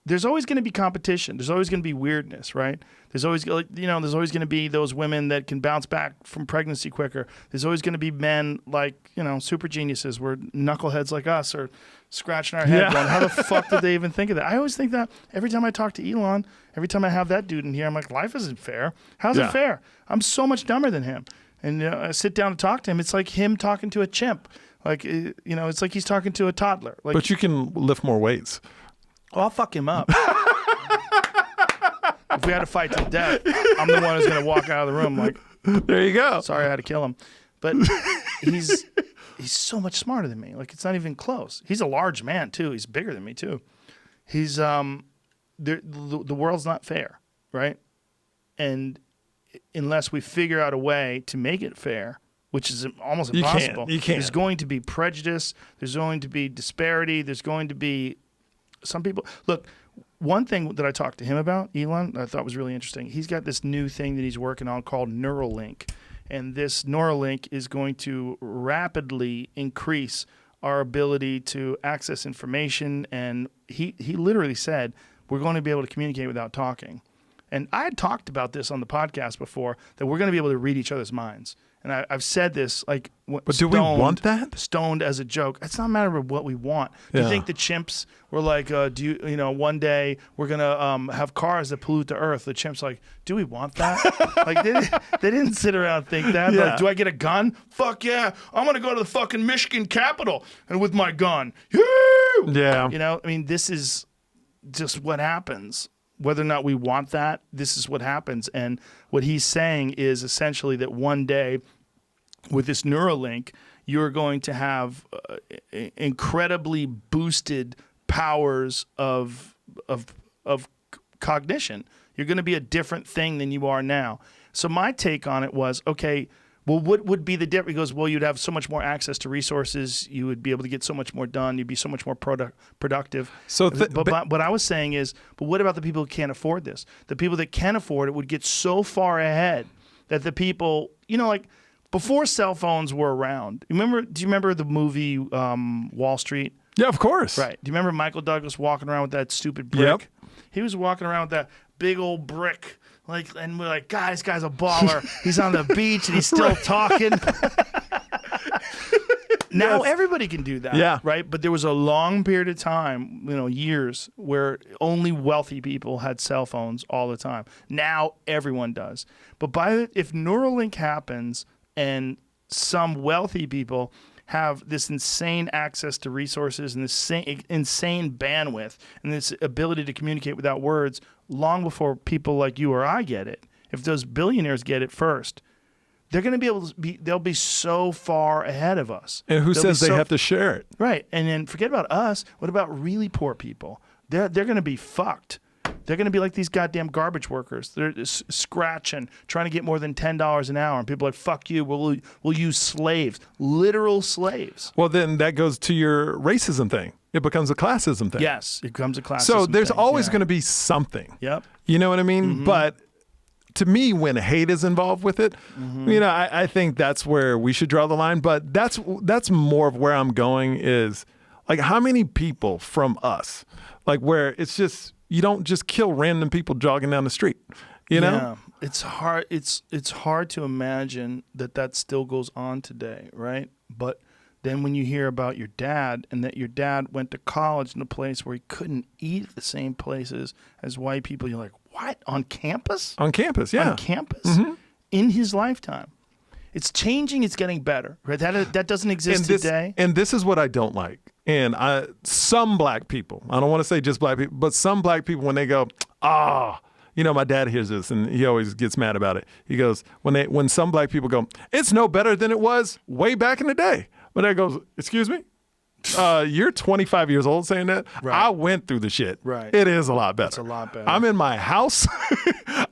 there's always going to be competition. There's always going to be weirdness, right? There's always there's always going to be those women that can bounce back from pregnancy quicker. There's always going to be men like, super geniuses where knuckleheads like us are scratching our head Yeah. going, how the fuck did they even think of that? I always think that every time I talk to Elon, every time I have that dude in here, I'm like, life isn't fair. How's Yeah. it fair? I'm so much dumber than him. And I sit down to talk to him. It's like him talking to a chimp. Like, it's like he's talking to a toddler. Like, But you can lift more weights. I'll fuck him up. If we had to fight to the death, I'm the one who's going to walk out of the room like, There you go. sorry I had to kill him. But he's so much smarter than me. Like, it's not even close. He's a large man, too. He's bigger than me, too. He's, the world's not fair, right? And unless we figure out a way to make it fair, which is almost You can't. impossible. You can't. There's going to be prejudice. There's going to be disparity. There's going to be some people. Look, one thing that I talked to him about, Elon, I thought was really interesting. He's got this new thing that he's working on called Neuralink. And this Neuralink is going to rapidly increase our ability to access information. And he literally said, we're going to be able to communicate without talking. And I had talked about this on the podcast before, that we're going to be able to read each other's minds. And I've said this, like, But do we want that? Stoned as a joke. It's not a matter of what we want. Do you Yeah. think the chimps were like, one day we're going to have cars that pollute the earth? The chimps like, do we want that? Like, they didn't sit around and think that. Yeah. Like, do I get a gun? Fuck yeah. I'm going to go to the fucking Michigan Capitol and with my gun. Woo! Yeah. I mean, this is just what happens. Whether or not we want that, this is what happens. And what he's saying is essentially that one day with this Neuralink, you're going to have incredibly boosted powers of cognition. You're going to be a different thing than you are now. So my take on it was, okay, Well, what would be the difference? He goes, well, you'd have so much more access to resources. You would be able to get so much more done. You'd be so much more productive. So but what I was saying is, but what about the people who can't afford this? The people that can afford it would get so far ahead that the people, like before cell phones were around. Do you remember the movie Wall Street? Yeah, of course. Right. Do you remember Michael Douglas walking around with that stupid brick? Yep. He was walking around with that big old brick. And we're like, God, this guy's a baller. He's on the beach and he's still talking. Now everybody can do that. Yeah. Right. But there was a long period of time, years, where only wealthy people had cell phones all the time. Now everyone does. But if Neuralink happens and some wealthy people have this insane access to resources and this insane bandwidth and this ability to communicate without words long before people like you or I get it, if those billionaires get it first, they're going to be able to they'll be so far ahead of us. And who says they have to share it? Right. And then forget about us. What about really poor people? They're going to be fucked. They're going to be like these goddamn garbage workers. They're scratching, trying to get more than $10 an hour. And people are like, fuck you, we'll use slaves, literal slaves. Well, then that goes to your racism thing. It becomes a classism thing. Yes, it becomes a classism So there's thing. always going to be something. Yep. You know what I mean? But to me, when hate is involved with it, I think that's where we should draw the line. But that's more of where I'm going is, like, how many people from us, like, where it's just, you don't just kill random people jogging down the street, you know? Yeah. It's hard. It's hard to imagine that still goes on today, right? But then when you hear about your dad and that your dad went to college in a place where he couldn't eat at the same places as white people, you're like, what? On campus? On campus, yeah. On campus? In his lifetime. It's changing. It's getting better. Right? That doesn't exist today. And this is what I don't like. And some black people, I don't want to say just black people, but some black people, when they go, my dad hears this and he always gets mad about it. He goes, when some black people go, it's no better than it was way back in the day. But that goes, excuse me? You're 25 years old saying that? Right. I went through the shit. Right. It is a lot better. It's a lot better. I'm in my house.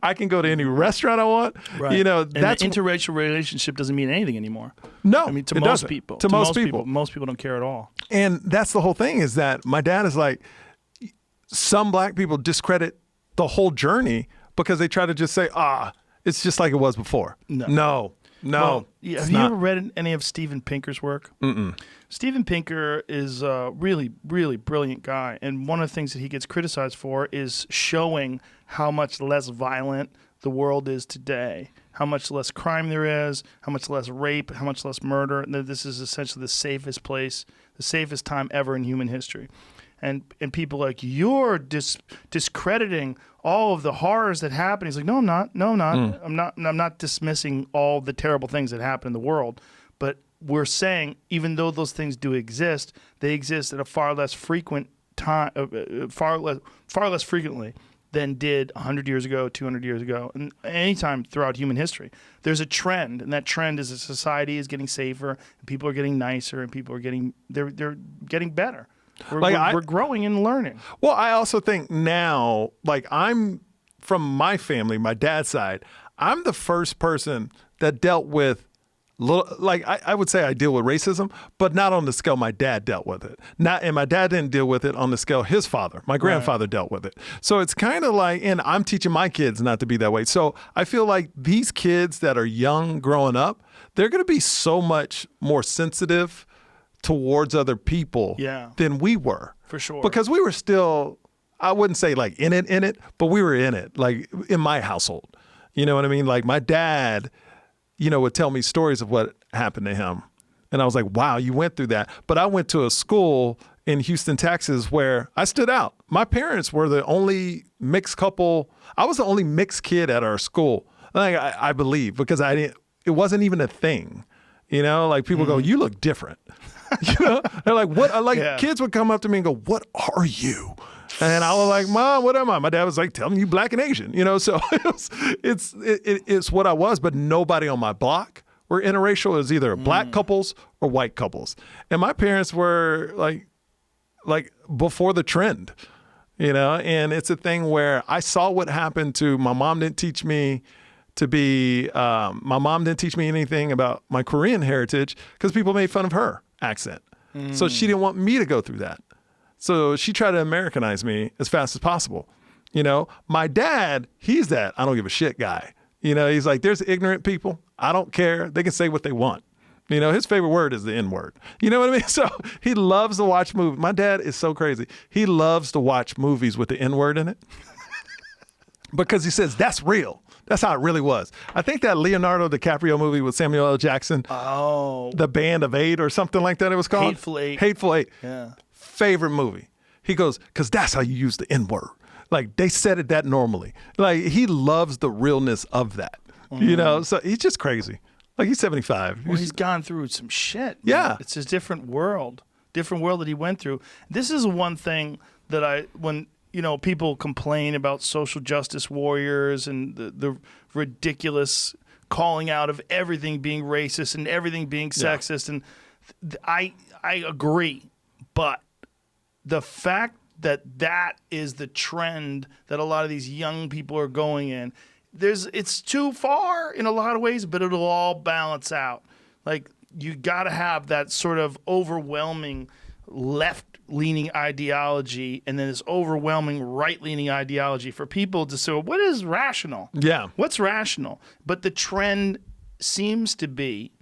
I can go to any restaurant I want. Right. That's an interracial relationship doesn't mean anything anymore. No, I mean, to it most doesn't. people. To most people. Most people don't care at all. And that's the whole thing, is that my dad is like, some black people discredit the whole journey because they try to just say, it's just like it was before. No. Well, have you ever read any of Steven Pinker's work? Mm-mm. Steven Pinker is a really, really brilliant guy. And one of the things that he gets criticized for is showing how much less violent the world is today, how much less crime there is, how much less rape, how much less murder. And that this is essentially the safest place, the safest time ever in human history. And people are like, you're discrediting all of the horrors that happen. He's like, no, I'm not. No, I'm not. I'm not dismissing all the terrible things that happen in the world. But we're saying, even though those things do exist, they exist at a far less frequent time, far less frequently than did 100 years ago, 200 years ago, and any time throughout human history. There's a trend, and that trend is that society is getting safer, and people are getting nicer, and people are they're getting better. We're growing and learning. Well, I also think now, like, I'm from my family, my dad's side, I'm the first person that dealt with, I would say I deal with racism, but not on the scale my dad dealt with it. And my dad didn't deal with it on the scale his father, my grandfather dealt with it. So it's kind of like, and I'm teaching my kids not to be that way. So I feel like these kids that are young growing up, they're going to be so much more sensitive towards other people than we were. For sure. Because we were still, I wouldn't say like in it, but we were in it, like in my household. You know what I mean? Like my dad, would tell me stories of what happened to him. And I was like, wow, you went through that. But I went to a school in Houston, Texas, where I stood out. My parents were the only mixed couple. I was the only mixed kid at our school. I believe, because it wasn't even a thing. Like people go, you look different. They're like, what? Kids would come up to me and go, what are you? And I was like, Mom, what am I? My dad was like, tell me you black and Asian, So it's what I was, but nobody on my block were interracial. It was either black couples or white couples. And my parents were like before the trend, and it's a thing where I saw what happened to, my mom didn't teach me to be, my mom didn't teach me anything about my Korean heritage because people made fun of her accent. So she didn't want me to go through that. So she tried to Americanize me as fast as possible. You know, my dad, he's that I don't give a shit guy. You know, he's like, there's ignorant people. I don't care. They can say what they want. You know, his favorite word is the N word. You know what I mean? So he loves to watch movies. My dad is so crazy. He loves to watch movies with the N word in it because he says that's real. That's how it really was. I think that Leonardo DiCaprio movie with Samuel L. Jackson, The Band of Eight or something like that it was called. Hateful Eight. Hateful Eight. Yeah. Favorite movie. He goes, because that's how you use the N word. Like they said it that normally. Like he loves the realness of that. You know, so he's just crazy. Like he's 75. Well, he's gone through some shit. Yeah. Man. It's his different world that he went through. This is one thing that when people complain about social justice warriors and the ridiculous calling out of everything being racist and everything being sexist. And I agree. But the fact that is the trend that a lot of these young people are going in, it's too far in a lot of ways, but it'll all balance out. Like you got to have that sort of overwhelming left-leaning ideology and then this overwhelming right-leaning ideology for people to say, well, what is rational? Yeah. What's rational? But the trend seems to be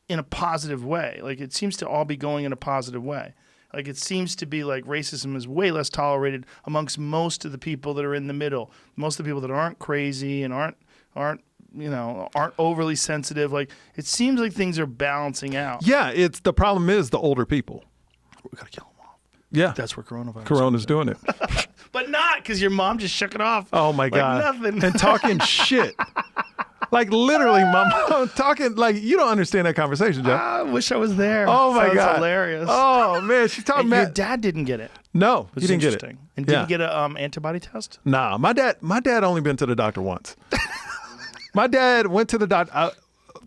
in a positive way. Like it seems to all be going in a positive way. Like it seems to be like racism is way less tolerated amongst most of the people that are in the middle. Most of the people that aren't crazy and aren't overly sensitive. Like it seems like things are balancing out. Yeah, the problem is the older people. We gotta kill them off. Yeah. That's where coronavirus. Corona's doing it. But not because your mom just shook it off. Oh my God. Nothing. And talking shit. Like literally, my mom talking like you don't understand that conversation, Jeff. I wish I was there. Oh my Sounds God, hilarious. Oh man, she's talking And about. your dad didn't get it. No, he It's didn't get it. interesting. And didn't get a antibody test. Nah, my dad only been to the doctor once. My dad went to the doctor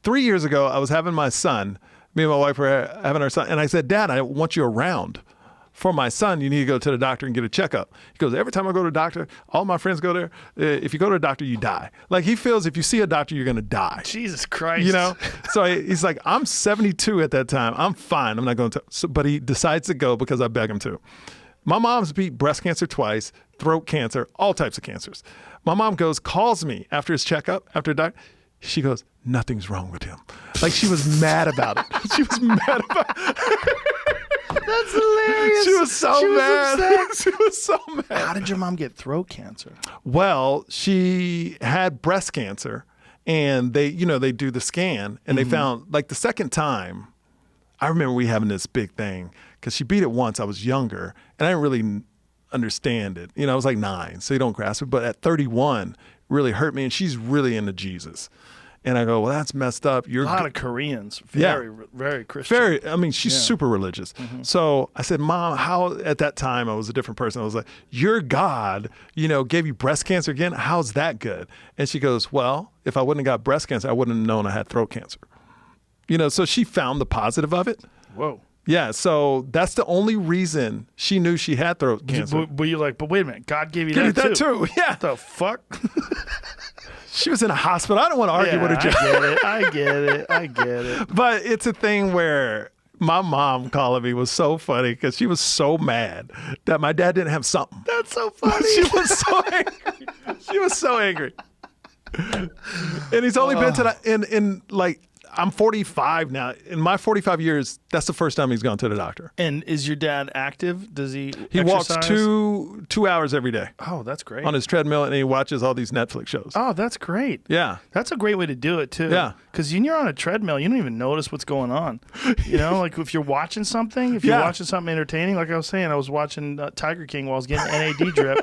3 years ago. I was having my son. Me and my wife were having our son, and I said, "Dad, I want you around for my son. You need to go to the doctor and get a checkup." He goes, "Every time I go to the doctor, all my friends go there. If you go to the doctor, you die." Like he feels if you see a doctor, you're gonna die. Jesus Christ. You know, so he's like, I'm 72 at that time. I'm fine. I'm not going to. So, but he decides to go because I beg him to. My mom's beat breast cancer twice, throat cancer, all types of cancers. My mom calls me after his checkup, after the doctor. She goes, "Nothing's wrong with him." Like she was mad about it. She was mad about it. That's hilarious. She was so mad. Upset. She was so mad. How did your mom get throat cancer? Well, she had breast cancer, and they do the scan, and they found like the second time. I remember we having this big thing because she beat it once. I was younger, and I didn't really understand it. I was like 9, so you don't grasp it. But at 31, it really hurt me, and she's really into Jesus. And I go, well, that's messed up. You're A lot of Koreans, very Christian. She's super religious. So I said, Mom, how, at that time, I was a different person. I was like, your God, gave you breast cancer again? How's that good? And she goes, well, if I wouldn't have got breast cancer, I wouldn't have known I had throat cancer. So she found the positive of it. Whoa. Yeah, so that's the only reason she knew she had throat cancer. But you're like, but wait a minute, God gave you Give that, me that too. Yeah. What the fuck? She was in a hospital. I don't want to argue with her. I get it. But it's a thing where my mom calling me was so funny because she was so mad that my dad didn't have something. That's so funny. She was so angry. She was so angry. And he's only been to that in like, I'm 45 now. In my 45 years, that's the first time he's gone to the doctor. And is your dad active? Does he walks exercise? 2 hours every day. Oh, that's great. On his treadmill, and he watches all these Netflix shows. Oh, that's great. Yeah. That's a great way to do it, too. Yeah. Because when you're on a treadmill, you don't even notice what's going on. Like if you're watching something, watching something entertaining, like I was saying, I was watching Tiger King while I was getting NAD drip.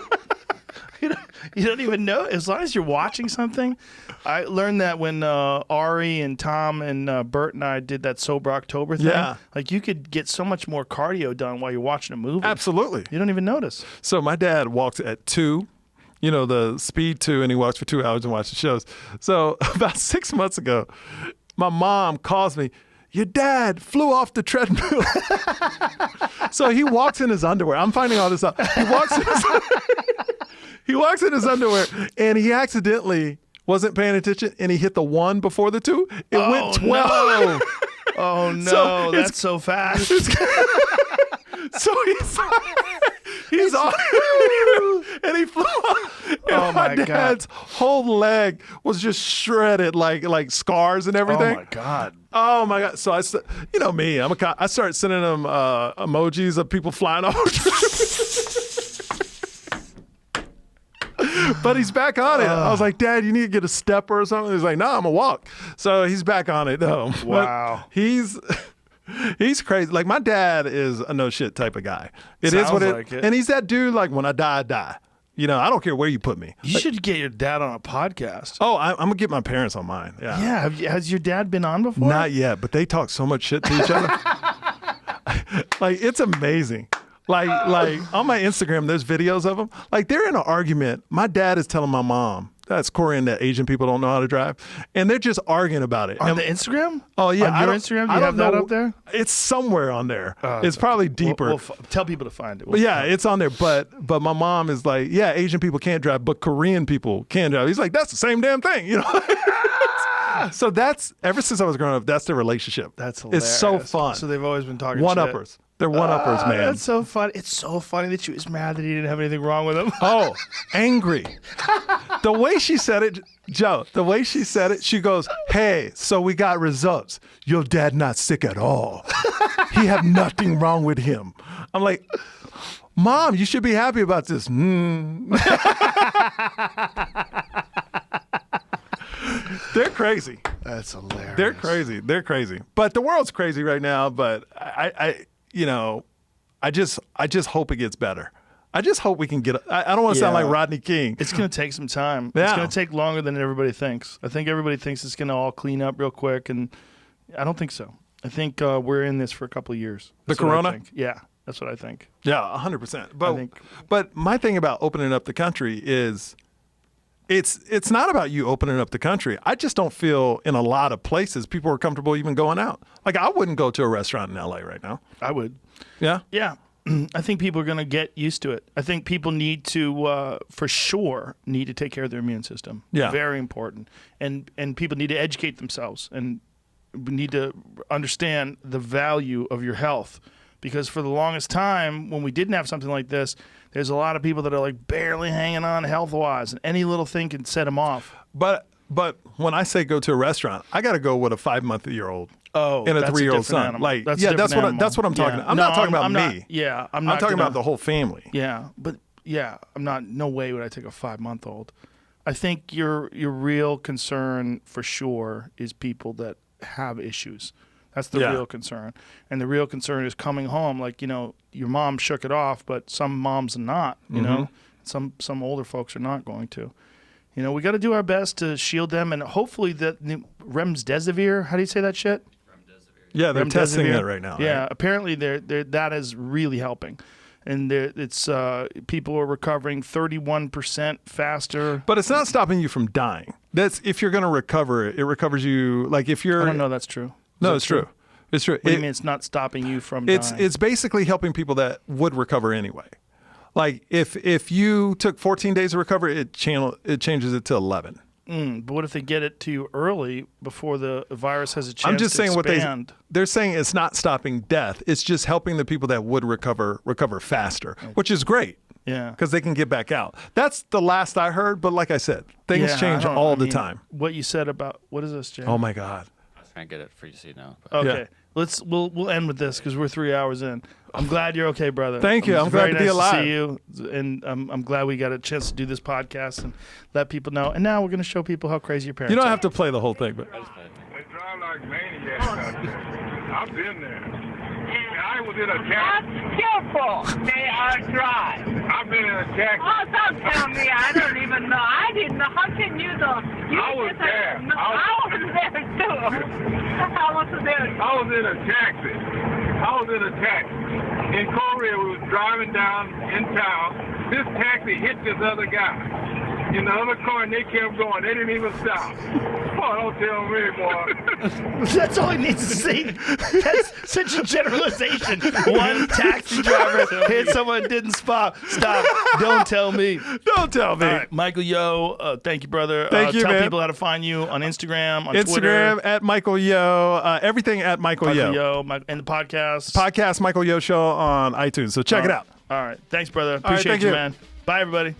You don't even know. As long as you're watching something. I learned that when Ari and Tom and Bert and I did that Sober October thing. Yeah. Like you could get so much more cardio done while you're watching a movie. Absolutely. You don't even notice. So my dad walks at 2, the speed 2, and he walks for 2 hours and watches shows. So about 6 months ago, my mom calls me, your dad flew off the treadmill. So he walks in his underwear. I'm finding all this out. He walks in his underwear, and he accidentally wasn't paying attention, and he hit the 1 before the 2. It went 12. No. Oh no, So that's so fast. So he's on, and he flew off. And Oh, my God. dad's whole leg was just shredded, like scars and everything. Oh my God. Oh my God! So you know me, I started sending him emojis of people flying over. But he's back on it. I was like, Dad, you need to get a stepper or something. He's like, no, I'm gonna walk. So he's back on it though. Wow. He's crazy. Like my dad is a no shit type of guy. It is Sounds what like it. And he's that dude. Like when I die, I die. You know, I don't care where you put me. You should get your dad on a podcast. Oh, I'm gonna get my parents on mine. Yeah. Yeah. Has your dad been on before? Not yet, but they talk so much shit to each other. Like it's amazing. Like on my Instagram, there's videos of them. Like they're in an argument. My dad is telling my mom, that's Korean, that Asian people don't know how to drive, and they're just arguing about it. On And- the Instagram? Oh yeah, On your Instagram? Do I you don't have that know. up there? It's somewhere on there. It's probably deeper. We'll tell people to find it. But yeah, it's on there. But my mom is like, yeah, Asian people can't drive, but Korean people can drive. He's like, that's the same damn thing, you know. So that's ever since I was growing up. That's the relationship. That's hilarious. It's so fun. So they've always been talking One shit. uppers. They're one uppers, man. That's so funny. It's so funny that she was mad that he didn't have anything wrong with him. Oh, angry. The way she said it, Joe, the way she said it, she goes, hey, so we got results. Your dad not sick at all. He have nothing wrong with him. I'm like, Mom, you should be happy about this. They're crazy. That's hilarious. They're crazy. They're crazy. But the world's crazy right now. But I just hope it gets better. I just hope we can get. I don't want to sound like Rodney King. It's going to take some time. It's Yeah. going to take longer than everybody thinks. I think everybody thinks it's going to all clean up real quick, and I don't think so. I think we're in this for a couple of years. The That's what I corona? think. Yeah, that's what I think. Yeah, 100%. But think- but my thing about opening up the country is, it's not about you opening up the country. I just don't feel in a lot of places people are comfortable even going out. Like I wouldn't go to a restaurant in LA right now. I would. Yeah. Yeah. I think people are going to get used to it. I think people need to, for sure, need to take care of their immune system. Yeah. Very important. And people need to educate themselves and need to understand the value of your health. Because for the longest time, when we didn't have something like this, there's a lot of people that are like barely hanging on health-wise, and any little thing can set them off. But when I say go to a restaurant, I got to go with a 5-month-year-old. Oh, and a that's 3-year-old different son. animal. Like, That's a yeah, different that's what I'm animal. talking Yeah. about. I'm No, not talking about I'm me. not- yeah, I'm talking gonna- about the whole family. Yeah, but yeah, I'm not. No way would I take a 5-month-old. I think your real concern for sure is people that have issues. That's the Yeah. real concern, and the real concern is coming home. Like your mom shook it off, but some moms are not. You know, some older folks are not going to. We got to do our best to shield them, and hopefully that remdesivir. How do you say that shit? Yeah, they're testing Remdesivir. it right now. Yeah, right? apparently that is really helping, and it's people are recovering 31% faster. But it's not stopping you from dying. That's if you're going to recover it. It recovers you. Like if you're. I don't know. That's true. No, Is it's that true. It's true. What do you mean it's not stopping you from It's dying? it's basically helping people that would recover anyway. Like if you took 14 days to recover, it changes it to 11. But what if they get it to you early before the virus has a chance I'm just to saying expand? they're saying it's not stopping death. It's just helping the people that would recover faster, which is great. Yeah. Because they can get back out. That's the last I heard. But like I said, things Yeah, change I all the mean, time. What you said about what is this, Jay? Oh my God. I was trying to get it for you to see now. But Okay. We'll end with this because we're 3 hours in. I'm glad you're okay, brother. Thank you. It's I'm glad very to be nice alive. see you, and I'm glad we got a chance to do this podcast and let people know. And now we're going to show people how crazy your parents You don't are. have to play the whole thing, but They drive like maniacs out there. I've been there. I was in a taxi. Careful, they are dry. I've been in a taxi. Oh, don't tell me. I don't even know. I didn't know. How can you know? I was there. No, I was there too. I was there. I was in a taxi. In Korea, we was driving down in town. This taxi hit this other guy. in the other car, and they kept going. They didn't even stop. Boy, don't tell me, boy. That's all he needs to see. That's such a generalization. One taxi driver hit someone, didn't stop. Don't tell me. Don't tell me. All right, Michael Yo, thank you, brother. Thank you, tell man. people how to find you on Instagram, on Instagram Twitter. at Michael Yo. Everything at Michael Yo. And the podcast. Podcast Michael Yo Show on iTunes. So check it out. All right. Thanks, brother. right, Appreciate thank you, you. man. Bye, everybody.